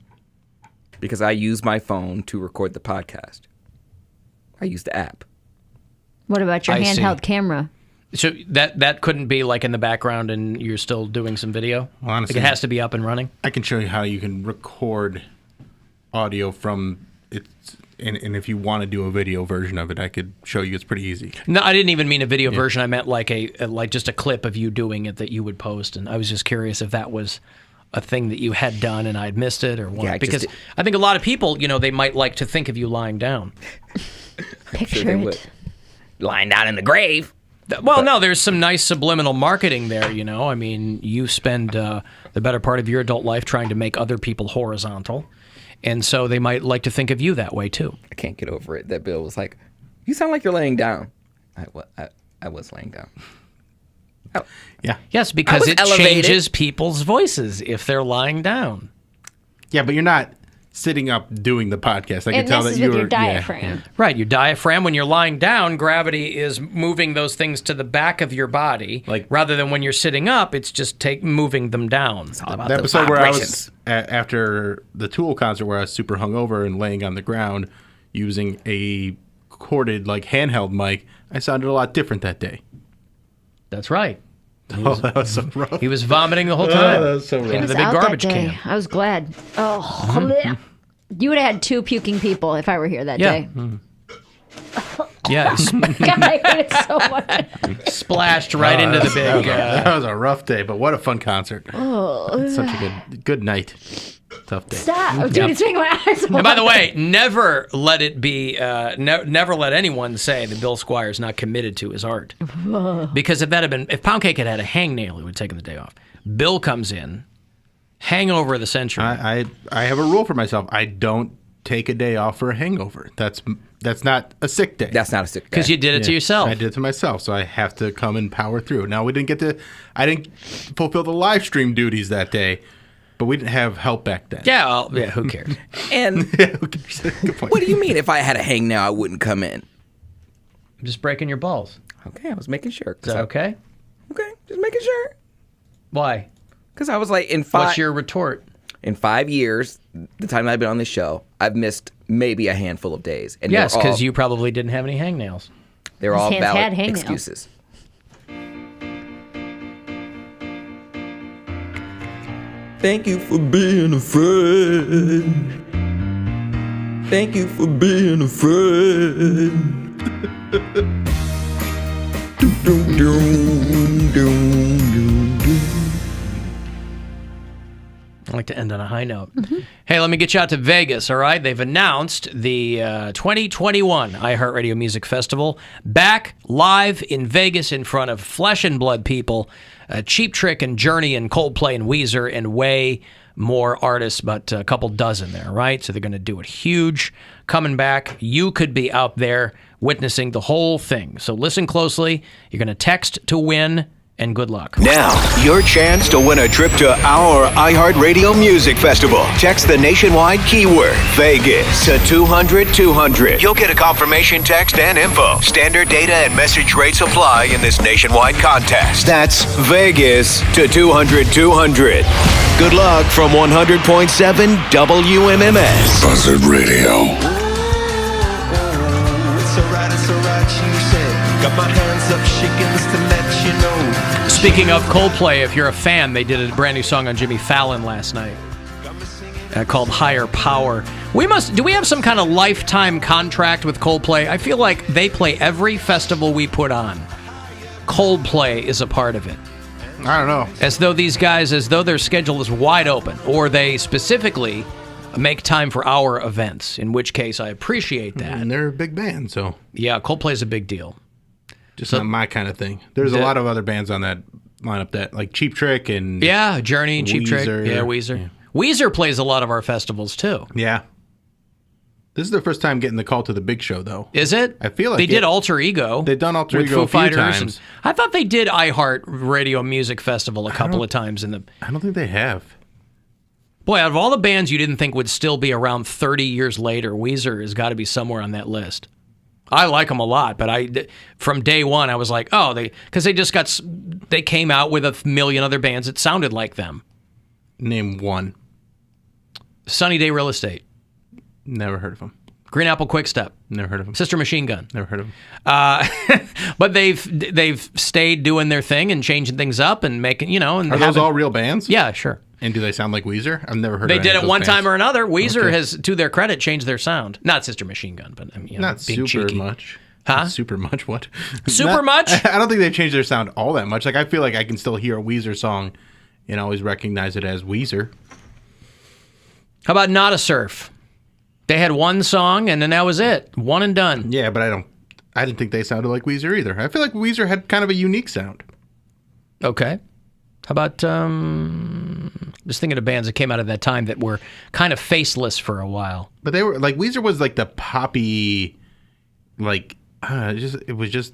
Because I use my phone to record the podcast. I use the app. What about your handheld camera? So that couldn't be like in the background and you're still doing some video? Well, honestly, like it has to be up and running? I can show you how you can record audio from it, and if you want to do a video version of it, I could show you. It's pretty easy. No, I didn't even mean a video version. I meant like like just a clip of you doing it that you would post. And I was just curious if that was a thing that you had done and I'd missed it or what. Yeah, because I think a lot of people, you know, they might like to think of you lying down. Picture it. Lying down in the grave. Well, no, there's some nice subliminal marketing there, you know. I mean, you spend the better part of your adult life trying to make other people horizontal. And so they might like to think of you that way, too. I can't get over it that Bill was like, you sound like you're laying down. I was laying down. Oh. Yeah. Yes, because it elevated. changes people's voices if they're lying down. Yeah, but you're not sitting up doing the podcast. I can tell that your diaphragm. Yeah. Right, your diaphragm. When you're lying down, gravity is moving those things to the back of your body. Like rather than when you're sitting up, it's just moving them down. It's all about the episode where I was after the Tool concert where I was super hungover and laying on the ground using a corded like handheld mic, I sounded a lot different that day. That's right. That was so rough. He was vomiting the whole time. That was so rough. Into the big garbage can. I was glad. Oh, you would have had 2 puking people if I were here that day. Yeah. God, I hate it so much. Splashed right into the big... that was a rough day, but what a fun concert. Oh. Such a good night. Tough day. Stop. Oh, dude, it's making my eyes water. And by the way, never let it be, never let anyone say that Bill Squire is not committed to his art. Because if Poundcake had a hangnail, he would have taken the day off. Bill comes in, hangover of the century. I have a rule for myself. I don't take a day off for a hangover. That's not a sick day. That's not a sick day. Because you did it to yourself. I did it to myself, so I have to come and power through. Now, I didn't fulfill the live stream duties that day, but we didn't have help back then. Yeah, well, who cares? And Good point. what do you mean if I had a hangnail, I wouldn't come in? I'm just breaking your balls. Okay, I was making sure. Is that okay? Okay, just making sure. Why? Because I was like, What's your retort? In 5 years, the time I've been on this show, I've missed maybe a handful of days. And yes, because you probably didn't have any hangnails. They're all hands valid had hangnails. excuses. Thank you for being a friend. Thank you for being a friend. I like to end on a high note. Hey, let me get you out to Vegas, all right? They've announced the 2021 iHeartRadio Music Festival back live in Vegas in front of flesh and blood people. Cheap Trick and Journey and Coldplay and Weezer and way more artists, but a couple dozen there, right? So they're going to do it huge. Coming back, you could be out there witnessing the whole thing. So listen closely. You're going to text to win, and good luck. Now, your chance to win a trip to our iHeartRadio Music Festival. Text the nationwide keyword Vegas to 200-200. You'll get a confirmation text and info. Standard data and message rates apply in this nationwide contest. That's Vegas to 200-200. Good luck from 100.7 WMMS. Buzzard Radio. It's alright, she said. Got my hands up shaking just to let you know. Speaking of Coldplay, if you're a fan, they did a brand new song on Jimmy Fallon last night called Higher Power. Do we have some kind of lifetime contract with Coldplay? I feel like they play every festival we put on. Coldplay is a part of it. I don't know. As though their schedule is wide open, or they specifically make time for our events, in which case I appreciate that. And they're a big band, so. Yeah, Coldplay's a big deal. Just not my kind of thing. There's a lot of other bands on that lineup that, like Cheap Trick and Journey and Cheap Trick. Yeah, Weezer. Yeah. Weezer plays a lot of our festivals too. Yeah. This is their first time getting the call to the big show, though. Is it? I feel like they did Alter Ego. They've done Alter with Ego Foo a few Fighters times. I thought they did iHeart Radio Music Festival a couple of times in the. I don't think they have. Boy, out of all the bands you didn't think would still be around 30 years later, Weezer has got to be somewhere on that list. I like them a lot, but from day one I was like, oh, because they came out with a million other bands that sounded like them. Name one. Sunny Day Real Estate. Never heard of them. Green Apple Quick Step. Never heard of them. Sister Machine Gun. Never heard of them. But they've stayed doing their thing and changing things up and making, And Are those all real bands? Yeah, sure. And do they sound like Weezer? I've never heard They of any did of it those one bands. time or another. Weezer has, to their credit, changed their sound. Not Sister Machine Gun, but not being super cheeky. much. Huh? Not super much. What? Super much? I don't think they've changed their sound all that much. Like I feel like I can still hear a Weezer song and always recognize it as Weezer. How about Not a Surf? They had one song and then that was it. One and done. Yeah, but I didn't think they sounded like Weezer either. I feel like Weezer had kind of a unique sound. Okay. How about just thinking of bands that came out at that time that were kind of faceless for a while. But they were like Weezer was like the poppy, like it was just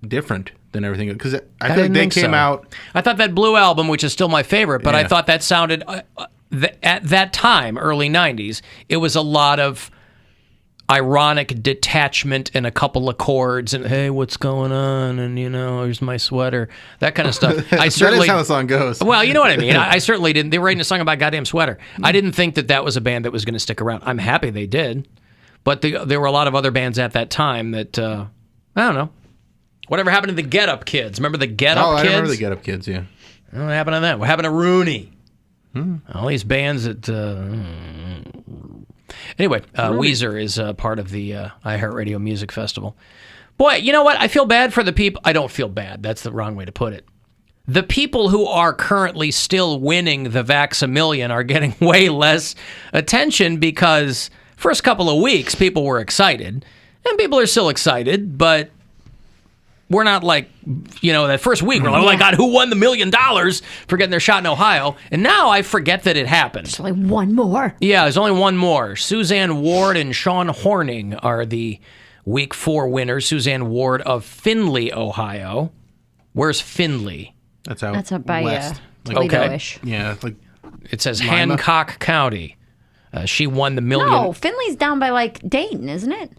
different than everything because I feel like they came out. I thought that Blue album, which is still my favorite, but I Yeah. thought that sounded at that time, early '90s, it was a lot of ironic detachment and a couple of chords and hey, what's going on? And here's my sweater, that kind of stuff. I certainly that is how the song goes. Well, you know what I mean. I certainly didn't. They were writing a song about goddamn sweater. I didn't think that was a band that was going to stick around. I'm happy they did, but there were a lot of other bands at that time that I don't know. Whatever happened to the Get Up Kids? Remember the Get Up Kids? I remember the Get Up Kids. Yeah. What happened to them? What happened to Rooney? All these bands that. Anyway, Weezer is part of the iHeartRadio Music Festival. Boy, you know what? I feel bad for the people. I don't feel bad. That's the wrong way to put it. The people who are currently still winning the Vax-A-Million are getting way less attention because first couple of weeks people were excited, and people are still excited, but we're not like, that first week, we're like, oh my God, who won the $1 million for getting their shot in Ohio? And now I forget that it happened. There's only one more. Yeah, there's only one more. Suzanne Ward and Sean Horning are the Week 4 winners. Suzanne Ward of Findlay, Ohio. Where's Findlay? That's out That's up by west. Toledo-ish. Yeah, like it says Lima. Hancock County. She won the $1 million. No, Findlay's down by Dayton, isn't it?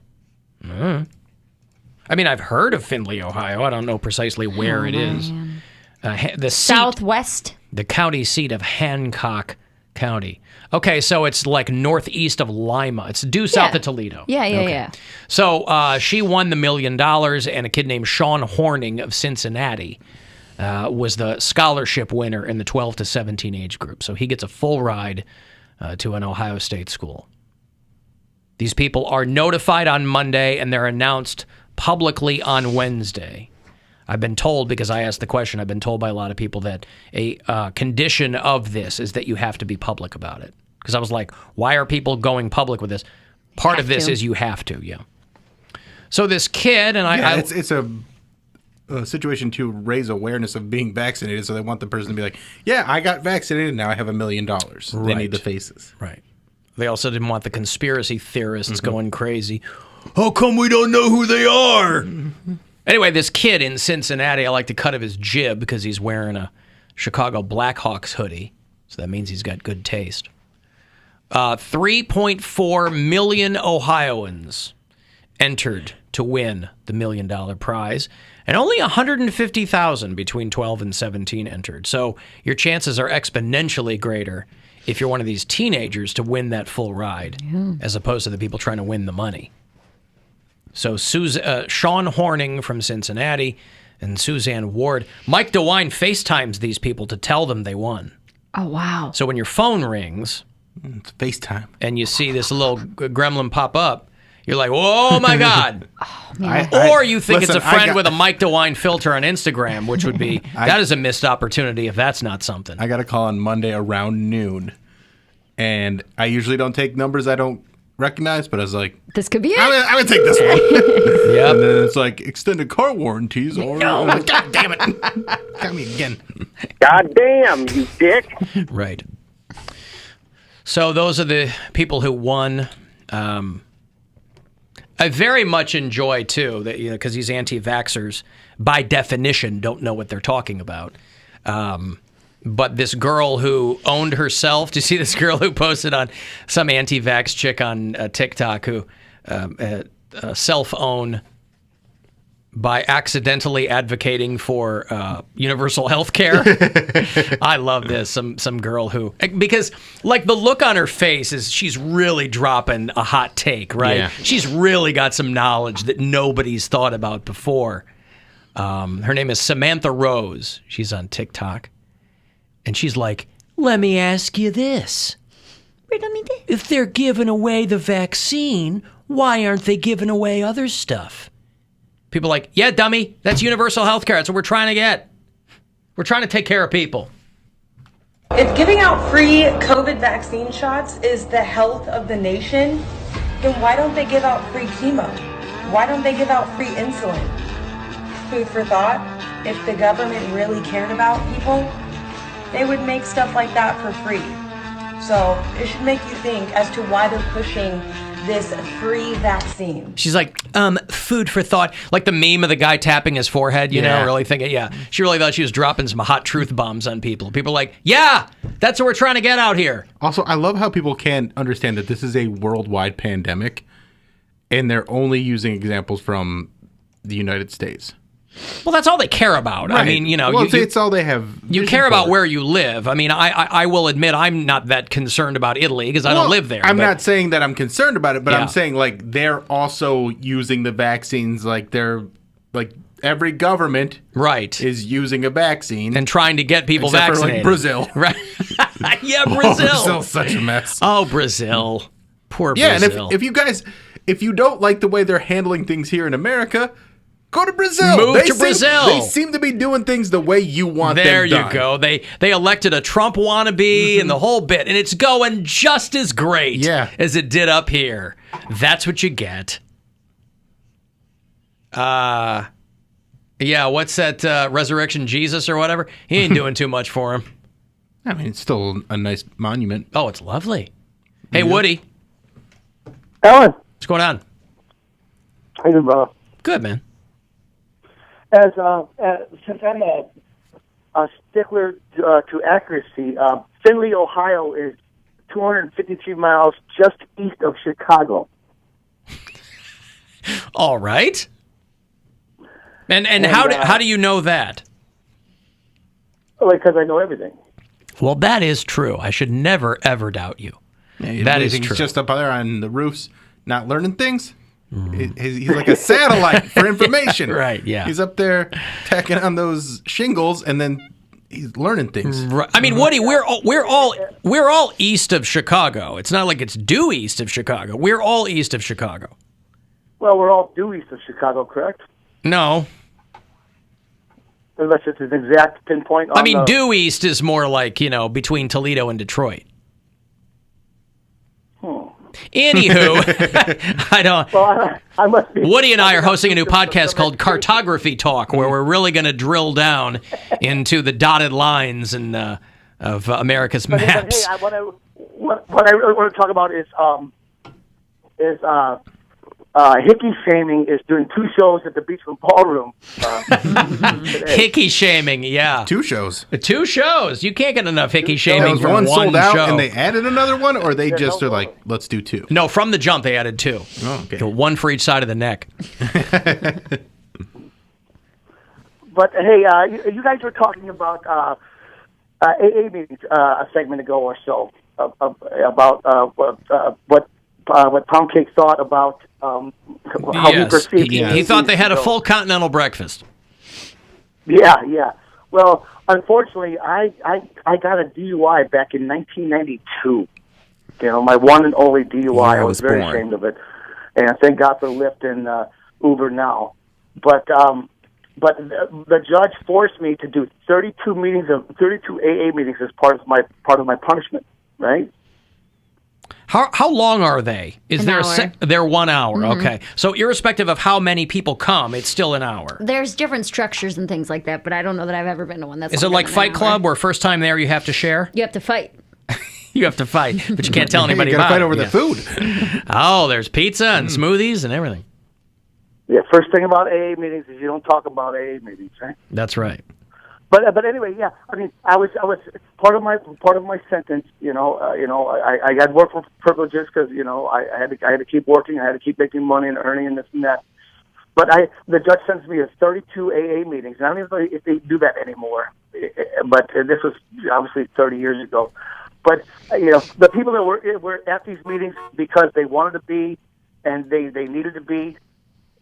I mean, I've heard of Findlay, Ohio. I don't know precisely where it is. The seat, Southwest. the county seat of Hancock County. Okay, so it's like northeast of Lima. It's due south of Toledo. Yeah. So she won the $1 million, and a kid named Sean Horning of Cincinnati was the scholarship winner in the 12 to 17 age group. So he gets a full ride to an Ohio State school. These people are notified on Monday, and they're announced publicly on Wednesday. I've been told, because I asked the question, I've been told by a lot of people that a condition of this is that you have to be public about it. Because I was like, why are people going public with this? Part of this is you have to, yeah. So this kid, and it's a situation to raise awareness of being vaccinated, so they want the person to be like, yeah, I got vaccinated, now I have $1 million. They need the faces. Right. They also didn't want the conspiracy theorists going crazy. How come we don't know who they are? Anyway, this kid in Cincinnati, I like to cut of his jib because he's wearing a Chicago Blackhawks hoodie. So that means he's got good taste. 3.4 million Ohioans entered to win the $1 million prize. And only 150,000 between 12 and 17 entered. So your chances are exponentially greater if you're one of these teenagers to win that full ride, as opposed to the people trying to win the money. So Sean Horning from Cincinnati and Suzanne Ward. Mike DeWine FaceTimes these people to tell them they won. Oh, wow. So when your phone rings, it's FaceTime, and you see this little gremlin pop up, you're like, oh my God. Or you think listen, it's a friend with a Mike DeWine filter on Instagram, which would be, that is a missed opportunity if that's not something. I got a call on Monday around noon, and I usually don't take numbers I don't recognize, but I was like, this could be it. I'm gonna take this one. Yep. And then it's like extended car warranties. Or No. God damn it! Got me again. God damn, you dick. Right. So those are the people who won I very much enjoy, too, that because these anti-vaxxers, by definition, don't know what they're talking about. But this girl who owned herself, do you see this girl who posted on some anti-vax chick on TikTok who self-own by accidentally advocating for universal health care? I love this. Some girl who, because like the look on her face is she's really dropping a hot take, right? Yeah. She's really got some knowledge that nobody's thought about before. Her name is Samantha Rose. She's on TikTok. And she's like, let me ask you this. If they're giving away the vaccine, why aren't they giving away other stuff? People are like, yeah, dummy, that's universal health care. That's what we're trying to get. We're trying to take care of people. If giving out free COVID vaccine shots is the health of the nation, then why don't they give out free chemo? Why don't they give out free insulin? Food for thought, if the government really cared about people, they would make stuff like that for free. So it should make you think as to why they're pushing this free vaccine. She's like, food for thought. Like the meme of the guy tapping his forehead, you know, really thinking, she really thought she was dropping some hot truth bombs on people. People are like, yeah, that's what we're trying to get out here. Also, I love how people can't understand that this is a worldwide pandemic and they're only using examples from the United States. Well, that's all they care about. Right. I mean, well, it's all they have. You care about where you live. I mean, I will admit I'm not that concerned about Italy because I don't live there. I'm not saying that I'm concerned about it, but Yeah. I'm saying like they're also using the vaccines. Like they're like every government is using a vaccine and trying to get people except vaccinated. For like Brazil, right? Yeah, Oh, Brazil. Brazil's such a mess. Oh, Brazil. Poor Yeah, Brazil. and if you don't like the way they're handling things here in America, go to Brazil. Move to Brazil. They seem to be doing things the way you want There them done. you go. They elected a Trump wannabe and the whole bit, and it's going just as great as it did up here. That's what you get. Yeah, what's that, Resurrection Jesus or whatever? He ain't doing too much for him. I mean, it's still a nice monument. Oh, it's lovely. Hey, Woody. Alan. What's going on? How you doing, brother? Good, man. Since I'm a stickler to accuracy, Findlay, Ohio is 253 miles just east of Chicago. All right. And how do you know that? Because I know everything. Well, that is true. I should never, ever doubt you. Yeah, That is he's true. just up there on the roofs, not learning things. He's like a satellite for information. Right, yeah. He's up there tacking on those shingles, and then he's learning things. Right. I mean, Woody, we're all east of Chicago. It's not like it's due east of Chicago. We're all east of Chicago. Well, we're all due east of Chicago, correct? No. Unless it's an exact pinpoint. I mean, due east is more like, between Toledo and Detroit. Anywho, I don't. Well, I must be. Woody and I are hosting a new podcast called Cartography Talk, where we're really going to drill down into the dotted lines and of America's But maps. hey, what I really want to talk about is hickey shaming is doing 2 shows at the Beachfront Ballroom. Hickey shaming, yeah. 2 shows. 2 shows. You can't get enough hickey shaming Was from one sold out show. and they added another one, or they just are like, let's do 2? No, from the jump they added 2. Oh, okay. 1 for each side of the neck. But hey, you guys were talking about AA meetings a segment ago or so about what Poundcake thought about how he perceived. He thought they had a full continental breakfast. Yeah. Well, unfortunately, I got a DUI back in 1992. My one and only DUI. I was very ashamed of it, and thank God for Lyft and Uber now. But the judge forced me to do 32 AA meetings as part of my punishment. Right. How long are they? Is there hour. They're 1 hour. Mhm. Okay. So irrespective of how many people come, it's still an hour. There's different structures and things like that, but I don't know that I've ever been to one that's Is it longer like than Fight an hour. Club, where first time there you have to share? You have to fight. You have to fight, but you can't tell anybody You gotta about fight it. over the food. Oh, there's pizza and smoothies and everything. Yeah, first thing about AA meetings is you don't talk about AA meetings, right? That's right. But anyway, yeah. I mean, I was part of my sentence. I got work for privileges because I had to keep working. I had to keep making money and earning and this and that. But the judge sends me to 32 AA meetings. And I don't even know if they do that anymore. But this was obviously 30 years ago. But the people that were at these meetings because they wanted to be and they needed to be.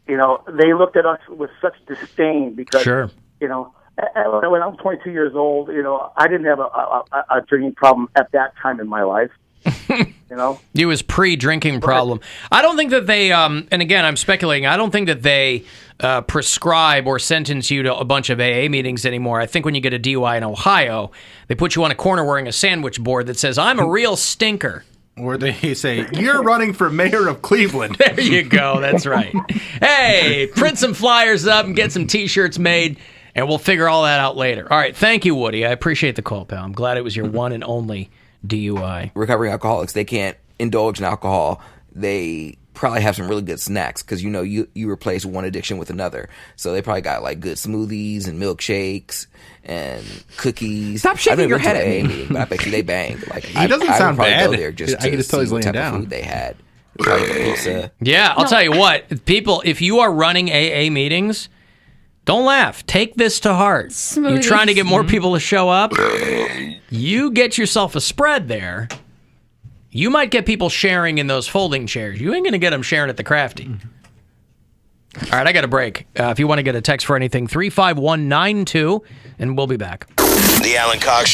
They looked at us with such disdain because sure. When I was 22 years old, I didn't have a drinking problem at that time in my life. It was pre-drinking problem. I don't think that they, and again, I'm speculating, I don't think that they prescribe or sentence you to a bunch of AA meetings anymore. I think when you get a DUI in Ohio, they put you on a corner wearing a sandwich board that says, "I'm a real stinker." Or they say, "You're running for mayor of Cleveland." There you go. That's right. Hey, print some flyers up and get some T-shirts made. And we'll figure all that out later. All right. Thank you, Woody. I appreciate the call, pal. I'm glad it was your one and only DUI. Recovering alcoholics, they can't indulge in alcohol. They probably have some really good snacks because, you replace one addiction with another. So they probably got like good smoothies and milkshakes and cookies. Stop shaking I've your never head been to at AA me. meeting, but I bet you they banged. Like, He doesn't I sound would probably bad. go there just I can to just tell see he's what laying type of down. food they had. Probably pizza. Yeah, I'll tell you what. People, if you are running AA meetings, don't laugh. Take this to heart. Smoothies. You're trying to get more people to show up. You get yourself a spread there. You might get people sharing in those folding chairs. You ain't going to get them sharing at the Crafty. All right, I got a break. If you want to get a text for anything, 35192, and we'll be back. The Alan Cox Show.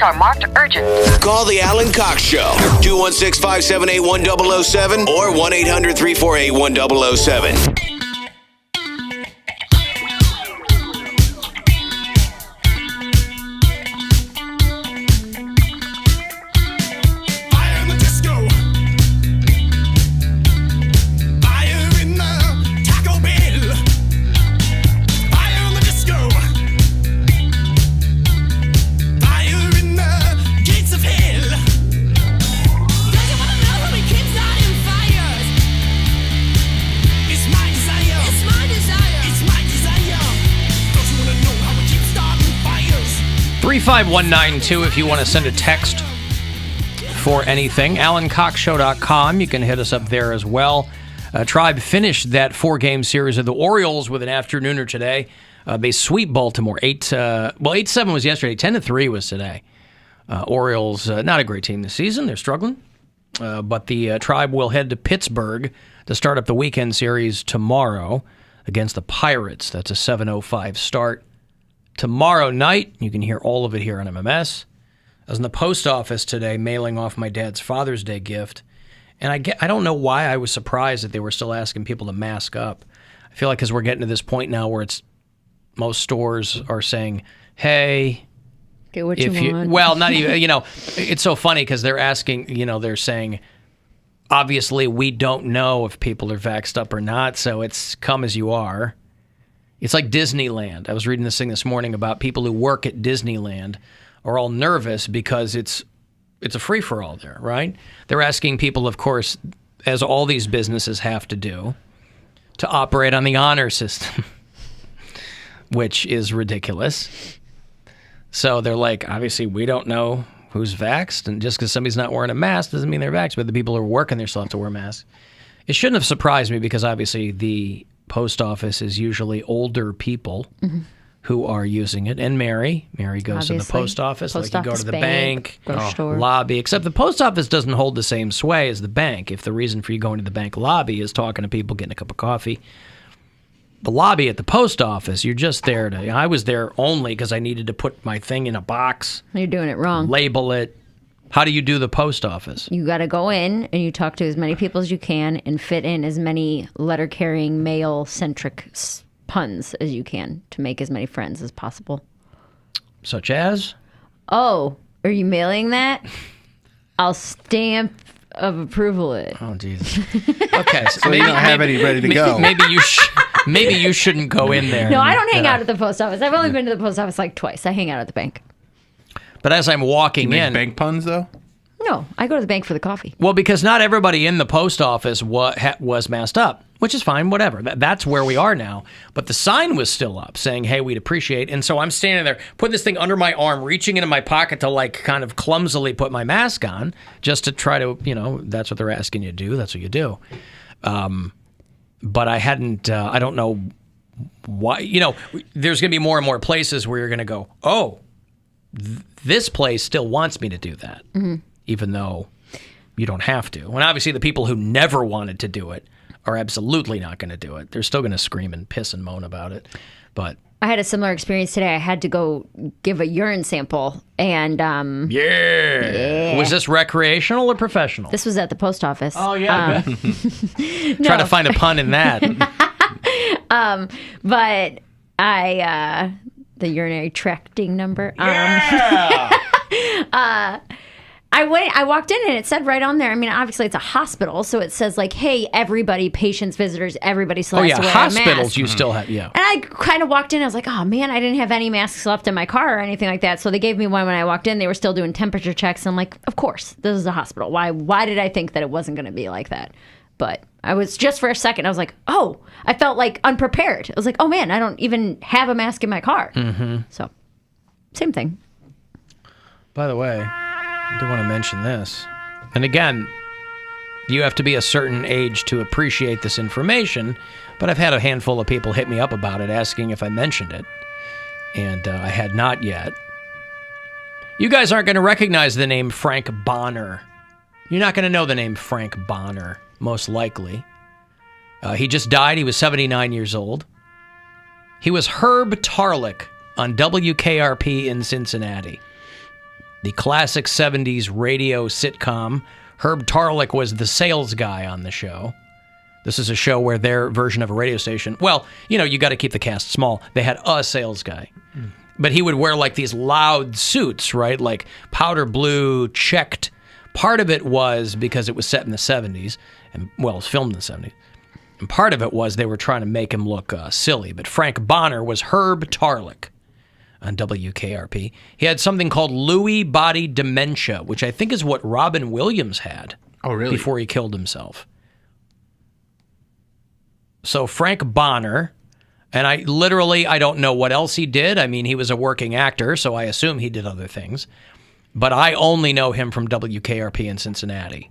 are marked urgent. Call the Alan Cox Show. 216-578-1007 or 1-800-348-1007. $35192 if you want to send a text for anything. AlanCoxShow.com. You can hit us up there as well. Tribe finished that 4-game series of the Orioles with an afternooner today. They sweep Baltimore. 8-7 was yesterday. 10-3 was today. Orioles, not a great team this season. They're struggling. But the Tribe will head to Pittsburgh to start up the weekend series tomorrow against the Pirates. That's a 7:05 start. Tomorrow night, you can hear all of it here on MMS. I was in the post office today mailing off my dad's Father's Day gift, and I don't know why I was surprised that they were still asking people to mask up. I feel like because we're getting to this point now where most stores are saying, hey, get what you want. Well, not even, it's so funny because they're asking, they're saying, obviously we don't know if people are vaxxed up or not, so it's come as you are. It's like Disneyland. I was reading this thing this morning about people who work at Disneyland are all nervous because it's a free-for-all there, right? They're asking people, of course, as all these businesses have to do, to operate on the honor system, which is ridiculous. So they're like, obviously, we don't know who's vaxxed, and just because somebody's not wearing a mask doesn't mean they're vaxxed, but the people who are working there still have to wear masks. It shouldn't have surprised me because obviously the post office is usually older people who are using it. And Mary goes to the post office like you go to the bank lobby, except the post office doesn't hold the same sway as the bank. If the reason for you going to the bank lobby is talking to people, getting a cup of coffee, the lobby at the post office, you're just there to... I was there only because I needed to put my thing in a box. You're doing it wrong. Label it. How do you do the post office? You got to go in and you talk to as many people as you can and fit in as many letter-carrying, male-centric puns as you can to make as many friends as possible. Such as? Oh, are you mailing that? I'll stamp of approval it. Oh, Jesus. Okay, so you don't have any ready to go. Maybe you shouldn't go in there. No, I don't hang out at the post office. I've only been to the post office like twice. I hang out at the bank. But as I'm walking you make in... bank puns, though? No, I go to the bank for the coffee. Well, because not everybody in the post office was masked up, which is fine, whatever. That's where we are now. But the sign was still up saying, hey, we'd appreciate. And so I'm standing there, putting this thing under my arm, reaching into my pocket to like kind of clumsily put my mask on just to try to, that's what they're asking you to do. That's what you do. But I hadn't, I don't know why, there's going to be more and more places where you're going to go, oh, this place still wants me to do that, even though you don't have to. And obviously the people who never wanted to do it are absolutely not going to do it. They're still going to scream and piss and moan about it. But I had a similar experience today. I had to go give a urine sample, and yeah. Was this recreational or professional? This was at the post office. Oh yeah. Try to find a pun in that. But the urinary tracting number. Yeah. I walked in and it said right on there. I mean, obviously it's a hospital, so it says like, "Hey, everybody, patients, visitors, everybody still has to wear a mask." Hospitals you still have, yeah. And I kind of walked in. I was like, "Oh man, I didn't have any masks left in my car or anything like that." So they gave me one when I walked in. They were still doing temperature checks. And I'm like, "Of course, this is a hospital. Why did I think that it wasn't going to be like that?" But I was just for a second. I was like, "Oh," I felt like unprepared. I was like, "Oh man, I don't even have a mask in my car." So, same thing. By the way, I do want to mention this. And again, you have to be a certain age to appreciate this information, but I've had a handful of people hit me up about it, asking if I mentioned it, and I had not yet. You guys aren't going to recognize the name Frank Bonner. You're not going to know the name Frank Bonner, most likely. He just died. He was 79 years old. He was Herb Tarlick on WKRP in Cincinnati. the classic 70s radio sitcom. Herb Tarlick was the sales guy on the show. This is a show where their version of a radio station, well, you got to keep the cast small. They had a sales guy. But he would wear like these loud suits, right? Like powder blue, checked. Part of it was because it was set in the 70s, and it was filmed in the 70s. And part of it was they were trying to make him look silly. But Frank Bonner was Herb Tarlick on WKRP. He had something called Lewy body dementia, which I think is what Robin Williams had. Oh, really? Before he killed himself. So Frank Bonner, and I don't know what else he did. I mean, he was a working actor, so I assume he did other things. But I only know him from WKRP in Cincinnati.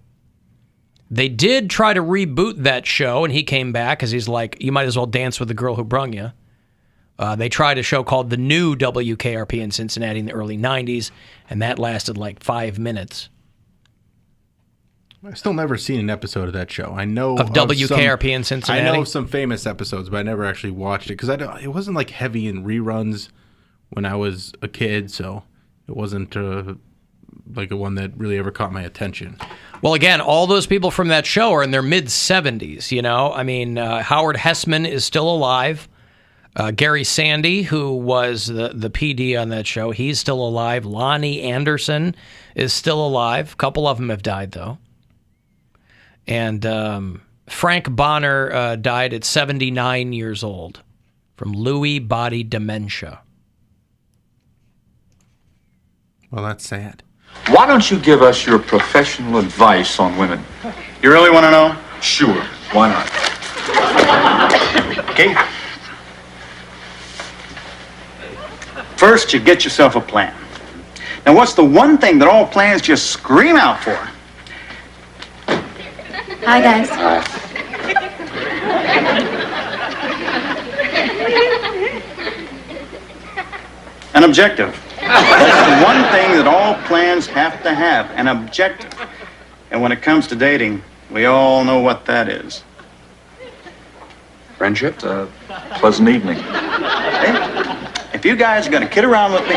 They did try to reboot that show, and he came back because he's like, you might as well dance with the girl who brung you. They tried a show called The New WKRP in Cincinnati in the early 90s, and that lasted like 5 minutes. I've still never seen an episode of that show. I know of WKRP in Cincinnati. I know of some famous episodes, but I never actually watched it because it wasn't like heavy in reruns when I was a kid, so it wasn't like a one that really ever caught my attention. Well, again, all those people from that show are in their mid-70s, I mean, Howard Hessman is still alive. Gary Sandy, who was the PD on that show, he's still alive. Lonnie Anderson is still alive. A couple of them have died, though. And Frank Bonner died at 79 years old from Lewy body dementia. Well, that's sad. Why don't you give us your professional advice on women? You really want to know? Sure. Why not? Okay. First, you get yourself a plan. Now, what's the one thing that all plans just scream out for? Hi, guys. An objective. That's the one thing that all plans have to have, an objective. And when it comes to dating, we all know what that is. Friendship? Pleasant evening. Hey, if you guys are going to kid around with me...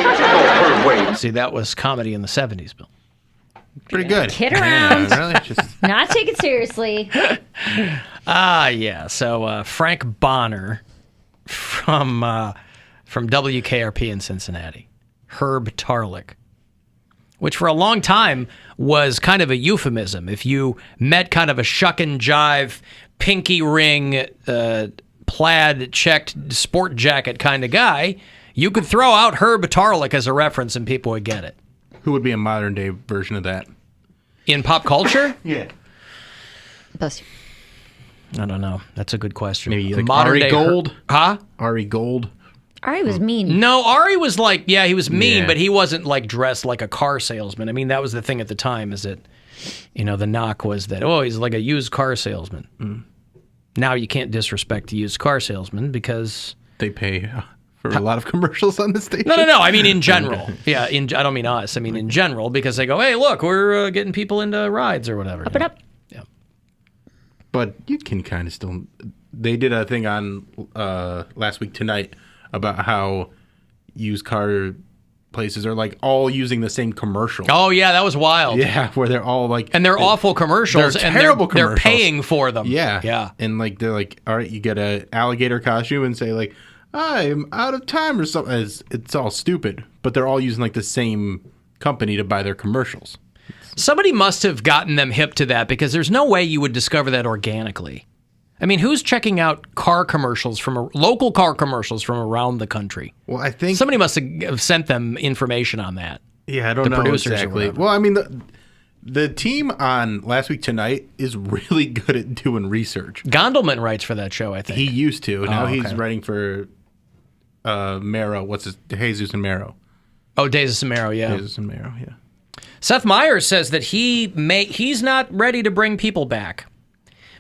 Wait. See, that was comedy in the 70s, Bill. Pretty good. Kid around. Yeah, really? Not take it seriously. Yeah. So Frank Bonner from WKRP in Cincinnati. Herb Tarlick. Which for a long time was kind of a euphemism. If you met kind of a shuck and jive, pinky ring, plaid checked sport jacket kind of guy, you could throw out Herb Tarlick as a reference and people would get it. Who would be a modern day version of that? In pop culture? Yeah. I don't know. That's a good question. Maybe like modern Ari day Gold? Huh? Ari Gold? Ari was mean. No, Ari was like, he was mean, Yeah. but he wasn't like dressed like a car salesman. I mean, that was the thing at the time is that, the knock was that, he's like a used car salesman. Mm. Now you can't disrespect the used car salesman because... They pay for a lot of commercials on the station. No. I mean, in general. Yeah, I don't mean us. I mean, in general, because they go, hey, look, we're getting people into rides or whatever. Up and up. Yeah. But you can kind of still... They did a thing on Last Week Tonight about how used car places are like all using the same commercial. Oh, yeah, that was wild. Yeah, where they're all like... And they're awful commercials. They're and terrible they're commercials. paying for them. Yeah. Yeah. And like they're like, all right, you get a alligator costume and say like, I'm out of time or something. It's all stupid. But they're all using like the same company to buy their commercials. Somebody must have gotten them hip to that because there's no way you would discover that organically. I mean, who's checking out car commercials local car commercials from around the country? Well, I think somebody must have sent them information on that. Yeah, I don't know producers exactly. Well, I mean, the team on Last Week Tonight is really good at doing research. Gondelman writes for that show, I think. He used to. Now okay. he's writing for Marrow. Jesus and Marrow. Oh, Jesus and Marrow, yeah. Jesus and Marrow, yeah. Seth Meyers says that he's not ready to bring people back.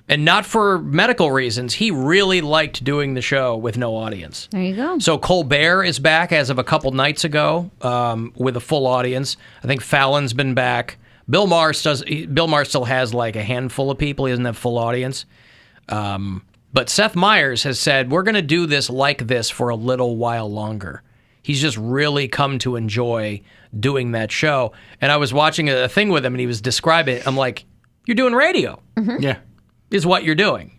And not for medical reasons. He really liked doing the show with no audience. There you go. So Colbert is back as of a couple nights ago with a full audience. I think Fallon's been back. Bill Maher still has like a handful of people. He doesn't have full audience. But Seth Meyers has said, we're going to do this like this for a little while longer. He's just really come to enjoy doing that show. And I was watching a thing with him, and he was describing it. I'm like, you're doing radio. Yeah. Is what you're doing.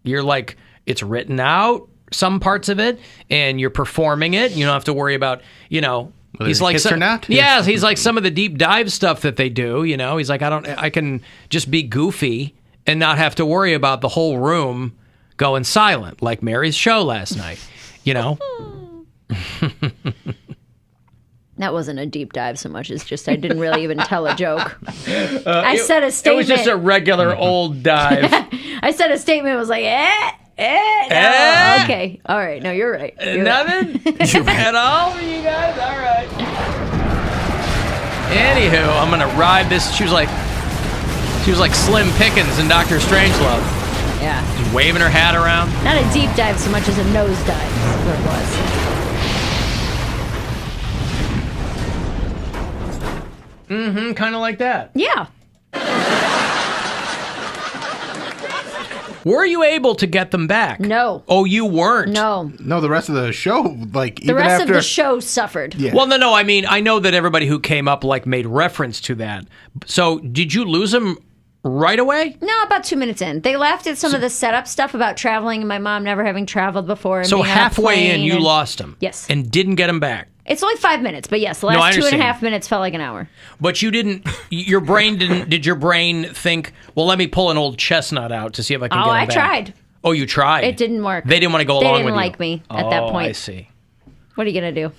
You're like, it's written out, some parts of it, and you're performing it. You don't have to worry about, whether he's it like, hits or not? Yeah, he's like some of the deep dive stuff that they do, He's like, I can just be goofy and not have to worry about the whole room going silent, like Mary's show last night, That wasn't a deep dive so much as just I didn't really even tell a joke. I said a statement. It was just a regular old dive. I said a statement. It was like, no. Okay. All right. No, you're right. You're Nothing at all for you guys? All right. Anywho, I'm going to ride this. She was like Slim Pickens in Dr. Strangelove. Yeah. Just waving her hat around. Not a deep dive so much as a nose dive is what it was. Kind of like that. Yeah. Were you able to get them back? No. Oh, you weren't? No. No, the rest of the show, like, The even rest after... of the show suffered. Yeah. Well, no, I mean, I know that everybody who came up, made reference to that. So, did you lose them right away? No, about 2 minutes in. They laughed at some of the setup stuff about traveling and my mom never having traveled before. And So, being on a halfway in, plane you and- lost them? Yes. And didn't get them back? It's only 5 minutes, but yes, the No, I last 2.5 understand. minutes felt like an hour. But you didn't, did your brain think, well, let me pull an old chestnut out to see if I can get them I back? tried. Oh, you tried? It didn't work. They didn't want to go They along didn't with you? like me at that point. I see. What are you going to do?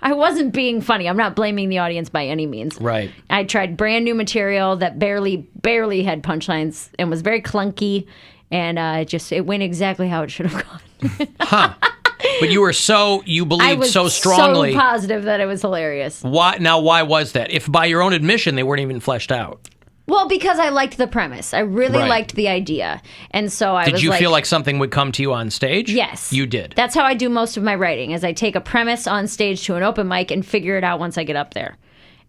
I wasn't being funny. I'm not blaming the audience by any means. Right. I tried brand new material that barely had punchlines and was very clunky, and it went exactly how it should have gone. But you believed I was so strongly. so positive that it was hilarious. Why was that? If by your own admission they weren't even fleshed out. Well, because I liked the premise. I really Right. liked the idea. And so I was Did you feel like something would come to you on stage? Yes. You did. That's how I do most of my writing, is I take a premise on stage to an open mic and figure it out once I get up there.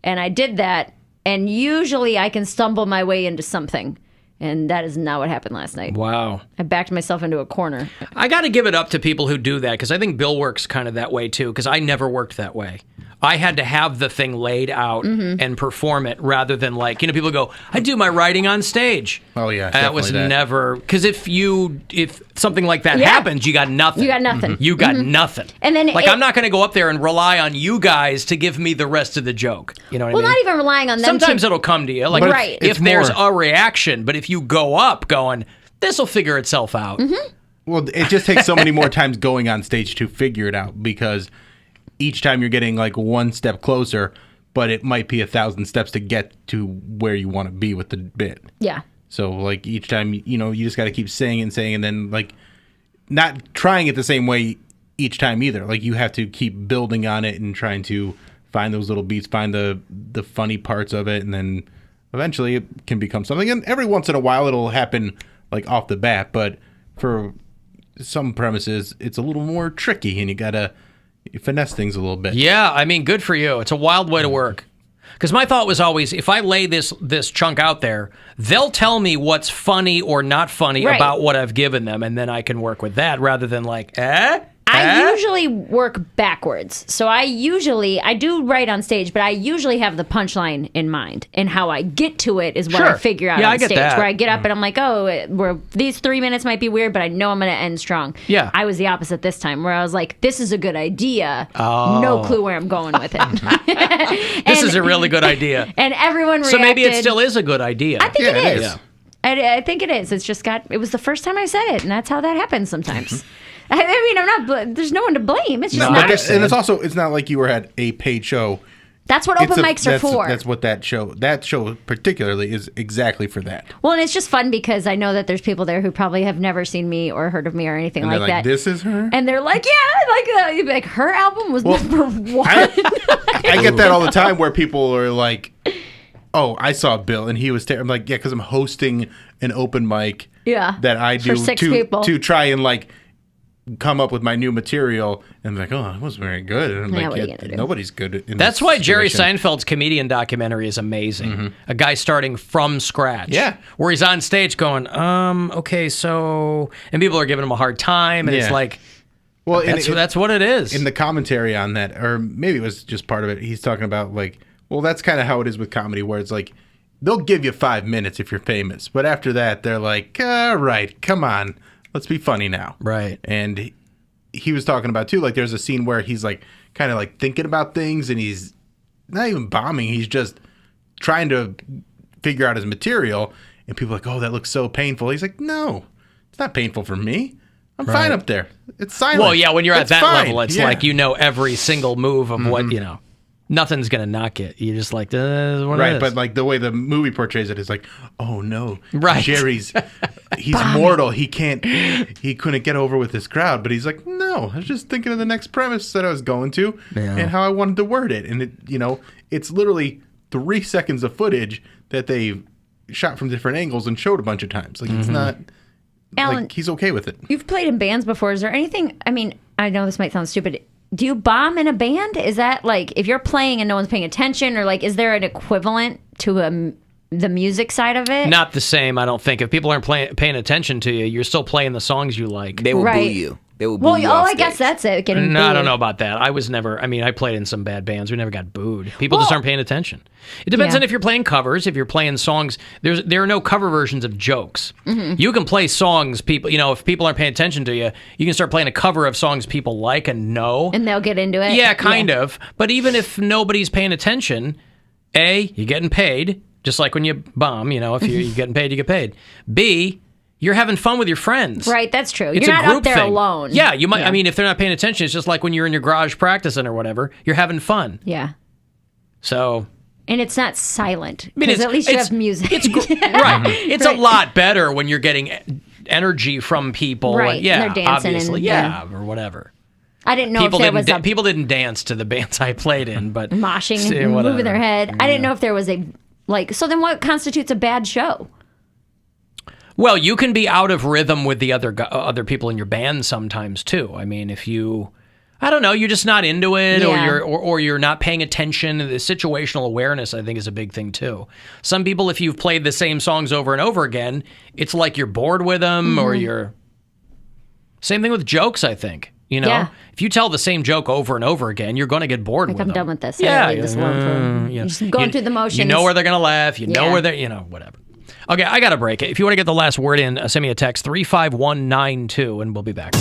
And I did that, and usually I can stumble my way into something. And that is not what happened last night. Wow. I backed myself into a corner. I got to give it up to people who do that, because I think Bill works kind of that way too, because I never worked that way. I had to have the thing laid out and perform it rather than people go, I do my writing on stage. Oh, yeah. That was definitely never, because if something like that happens, you got nothing. You got nothing. You got nothing. And then I'm not going to go up there and rely on you guys to give me the rest of the joke. You know what I mean? Well, not even relying on them. Sometimes it'll come to you. Like, Right. if there's a reaction, but if you go up going, this will figure itself out. Well, it just takes so many more times going on stage to figure it out, because each time you're getting one step closer, but it might be 1,000 steps to get to where you want to be with the bit. Yeah. So each time, you just got to keep saying and then not trying it the same way each time either. You have to keep building on it and trying to find those little beats, find the funny parts of it, and then eventually it can become something. And every once in a while it'll happen off the bat, but for some premises it's a little more tricky and you gotta finesse things a little bit. Yeah, I mean, good for you. It's a wild way to work. Because my thought was always, if I lay this chunk out there, they'll tell me what's funny or not funny about what I've given them, and then I can work with that rather than I usually work backwards. So I do write on stage, but I usually have the punchline in mind. And how I get to it is what I figure out on stage. Where I get up and I'm like, these 3 minutes might be weird, but I know I'm going to end strong. Yeah. I was the opposite this time, where I was like, this is a good idea. No clue where I'm going with it. This is a really good idea. And everyone reacted. So maybe it still is a good idea. I think it is. Yeah. I think it is. It's just it was the first time I said it, and that's how that happens sometimes. I mean, I'm not. There's no one to blame. It's just not. And it's not like you were at a paid show. That's what open mics are for. That's what that show particularly is exactly for that. Well, and it's just fun because I know that there's people there who probably have never seen me or heard of me or anything and like that. This is her? And they're like, yeah, her album was number one. I get that all the time where people are like, oh, I saw Bill and he was I'm like, yeah, because I'm hosting an open mic that I do for 6 people. to try and come up with my new material, and I'm like, oh, that wasn't very good. And I'm nobody's good in That's this why Jerry situation. Seinfeld's comedian documentary is amazing. A guy starting from scratch. Yeah. Where he's on stage going, okay, so... And people are giving him a hard time, and it's like... Well, that's what it is. In the commentary on that, or maybe it was just part of it, he's talking about Well, that's kind of how it is with comedy, where it's like they'll give you 5 minutes if you're famous, but after that, they're like, all right, come on, let's be funny now. Right. And he was talking about, too, like there's a scene where he's like kind of like thinking about things, and he's not even bombing. He's just trying to figure out his material, and people are like, oh, that looks so painful. He's like, no, it's not painful for me. I'm fine up there. It's silent. Well, yeah, when you're at that level, it's Yeah. like you know every single move of what, nothing's going to knock it. You're just like, right, but like the way the movie portrays it is like, oh no, right. Jerry's, he's mortal. He couldn't get over with this crowd, but he's like, no, I was just thinking of the next premise that I was going to and how I wanted to word it. And it, it's literally 3 seconds of footage that they shot from different angles and showed a bunch of times. Like it's not, Alan, like he's okay with it. You've played in bands before. Is there anything, I mean, I know this might sound stupid. Do you bomb in a band? Is that like, if you're playing and no one's paying attention, or like, is there an equivalent to the music side of it? Not the same, I don't think. If people aren't paying attention to you, you're still playing the songs you like. They will boo you. They will boo you off I guess that's it. Getting booed. I don't know about that. I was never, I played in some bad bands. We never got booed. People just aren't paying attention. It depends on if you're playing covers, if you're playing songs. There are no cover versions of jokes. You can play songs, people, if people aren't paying attention to you, you can start playing a cover of songs people like and know. And they'll get into it. Yeah, kind of. But even if nobody's paying attention, A, you're getting paid, just like when you bomb, if you're getting paid, you get paid. B, you're having fun with your friends. Right, that's true. It's you're a not group up there thing. alone. Yeah, you might. If they're not paying attention, it's just like when you're in your garage practicing or whatever. You're having fun. Yeah. So. And it's not silent, because at least you have music. It's right. It's a lot better when you're getting energy from people. Right. And, yeah, and they're dancing obviously. and, or whatever. I didn't know if there was people didn't dance to the bands I played in, but moshing and moving their head. I didn't know if there was so then what constitutes a bad show? Well, you can be out of rhythm with the other people in your band sometimes too. If you, I don't know, you're just not into it, or you're not paying attention. The situational awareness, I think, is a big thing too. Some people, if you've played the same songs over and over again, it's like you're bored with them, or you're. Same thing with jokes, I think. If you tell the same joke over and over again, you're going to get bored with them. I'm done with this. Yeah, leave this alone for, you're just going through the motions. You know where they're going to laugh. You know where they're, whatever. Okay, I got to break it. If you want to get the last word in, send me a text, 35192, and we'll be back.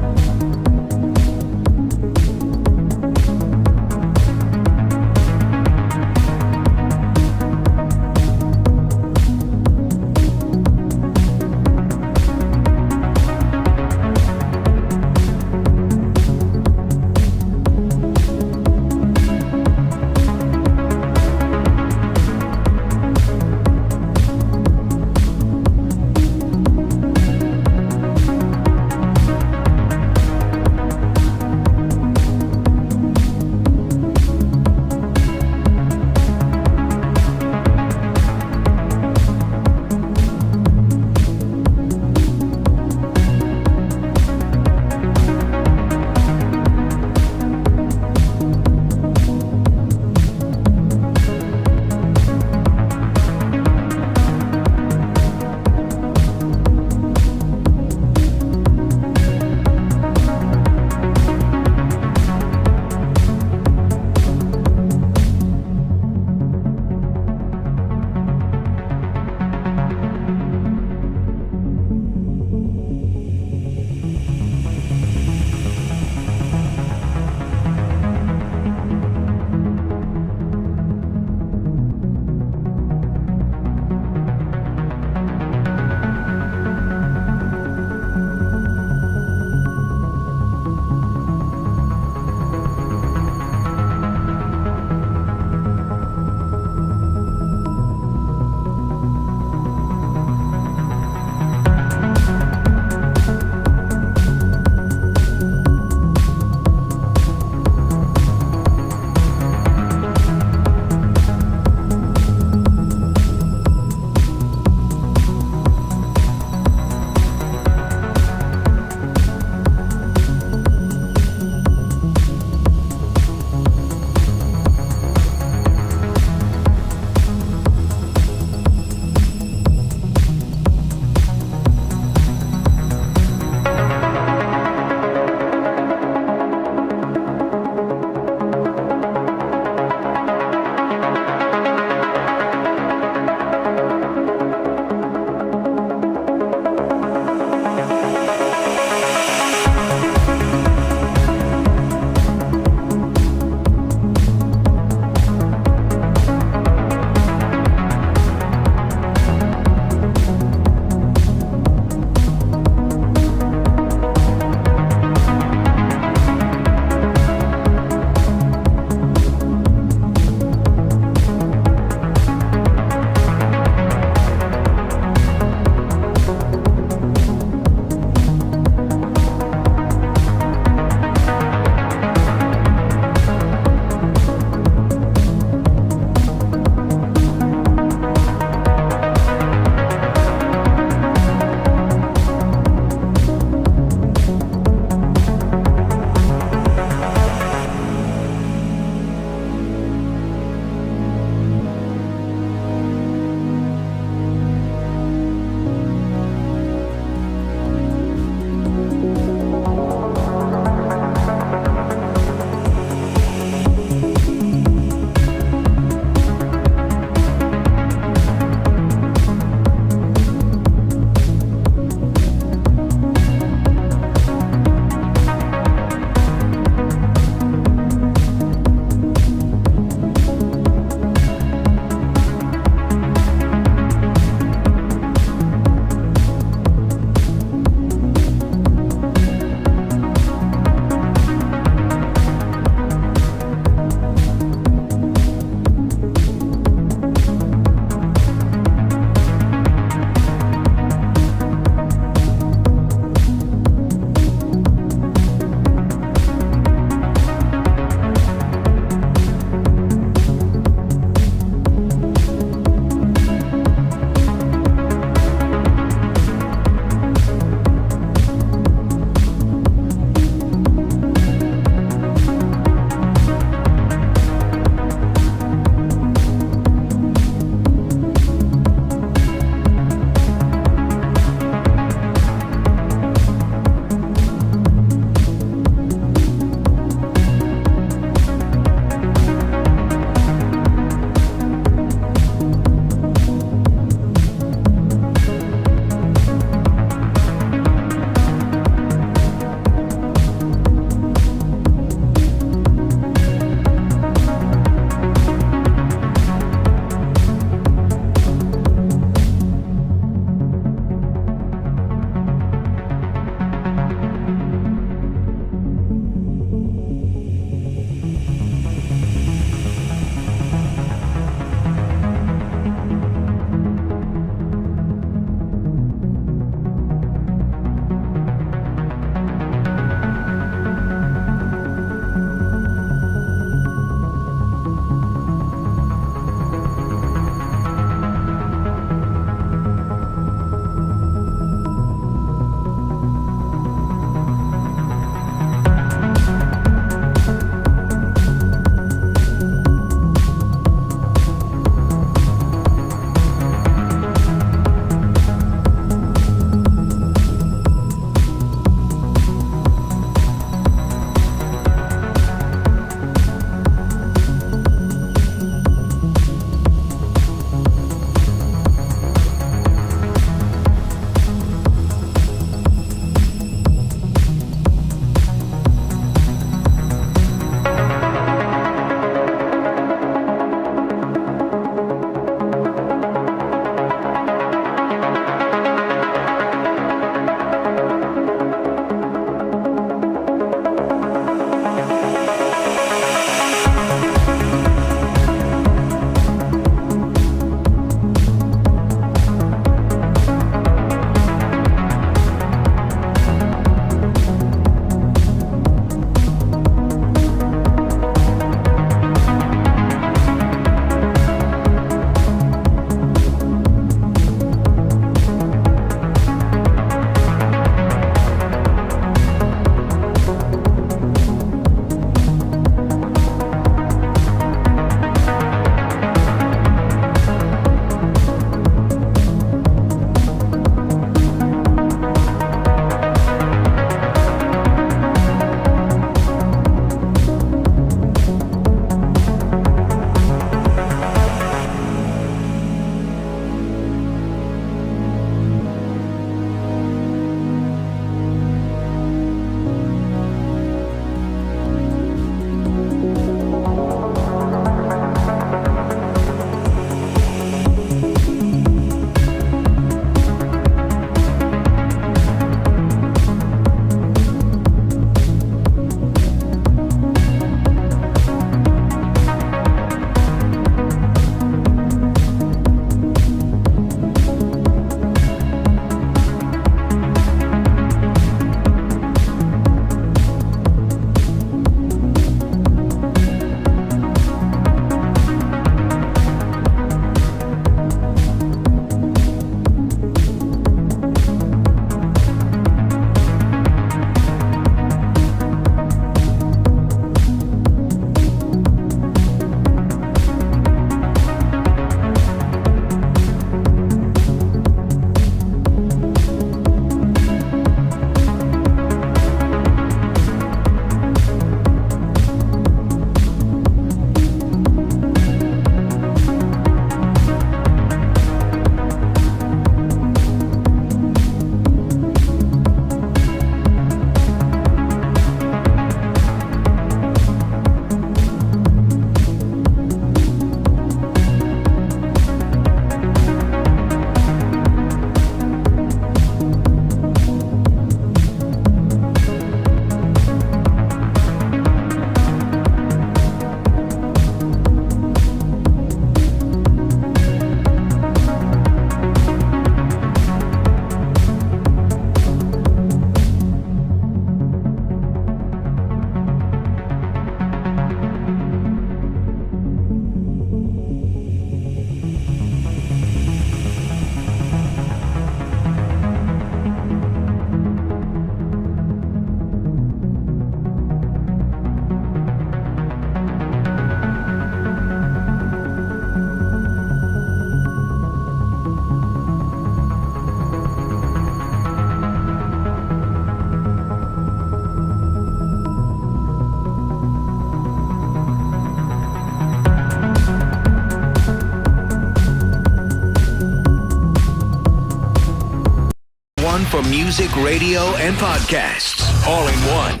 music, radio, and podcasts all in one.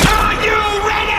Are you ready?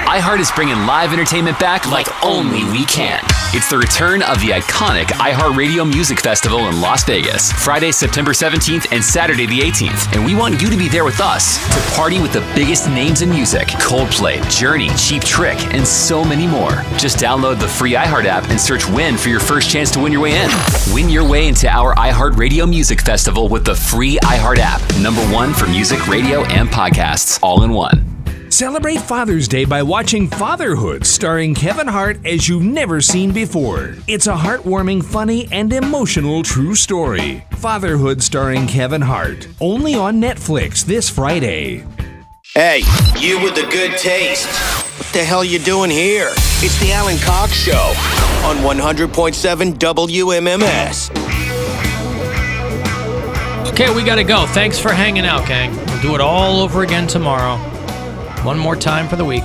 iHeart is bringing live entertainment back like only we can. It's the return of the iconic iHeartRadio Music Festival in Las Vegas, Friday, September 17th and Saturday the 18th. And we want you to be there with us to party with the biggest names in music: Coldplay, Journey, Cheap Trick, and so many more. Just download the free iHeart app and search WIN for your first chance to win your way in. Win your way into our iHeartRadio Music Festival with the free iHeart app. #1 for music, radio, and podcasts, all in one. Celebrate Father's Day by watching Fatherhood, starring Kevin Hart, as you've never seen before. It's a heartwarming, funny, and emotional true story. Fatherhood starring Kevin Hart. Only on Netflix this Friday. Hey, you with the good taste. What the hell you doing here? It's the Alan Cox Show on 100.7 WMMS. Okay, we gotta go. Thanks for hanging out, gang. We'll do it all over again tomorrow. One more time for the week.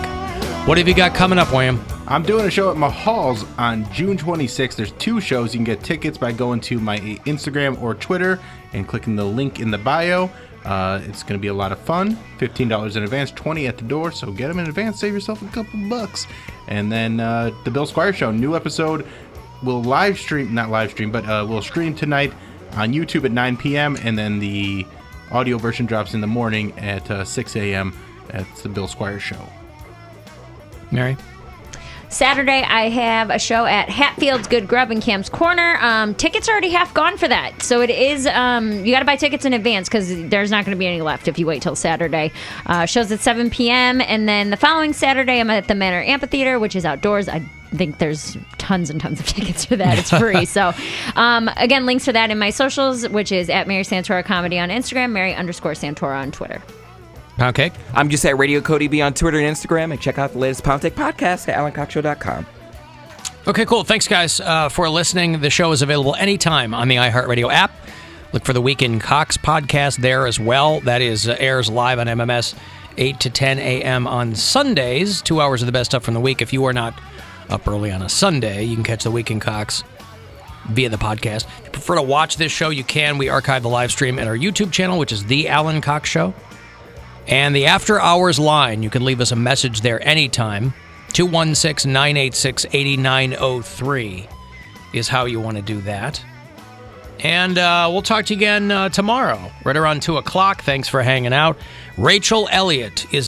What have you got coming up, William? I'm doing a show at Maher's on June 26th. There's 2 shows. You can get tickets by going to my Instagram or Twitter and clicking the link in the bio. It's going to be a lot of fun. $15 in advance, $20 at the door. So get them in advance. Save yourself a couple bucks. And then the Bill Squire Show, new episode. We'll we'll stream tonight on YouTube at 9 p.m. And then the audio version drops in the morning at 6 a.m. That's the Bill Squire Show. Mary? Saturday, I have a show at Hatfield's Good Grub in Cam's Corner. Tickets are already half gone for that. So it is, you got to buy tickets in advance because there's not going to be any left if you wait till Saturday. Show's at 7 p.m. And then the following Saturday, I'm at the Manor Amphitheater, which is outdoors. I think there's tons and tons of tickets for that. It's free. So, again, links to that in my socials, which is at Mary Santora Comedy on Instagram, Mary_Santora on Twitter. Poundcake? I'm just at Radio Cody B on Twitter and Instagram, and check out the latest Poundcake podcast at AlanCoxShow.com. Okay, cool. Thanks, guys, for listening. The show is available anytime on the iHeartRadio app. Look for the Week in Cox podcast there as well. That is airs live on MMS 8 to 10 a.m. on Sundays. 2 hours of the best stuff from the week. If you are not up early on a Sunday, you can catch the Week in Cox via the podcast. If you prefer to watch this show, you can. We archive the live stream at our YouTube channel, which is The Alan Cox Show. And the After Hours line, you can leave us a message there anytime. 216-986-8903 is how you want to do that. And we'll talk to you again tomorrow, right around 2 o'clock. Thanks for hanging out. Rachel Elliott is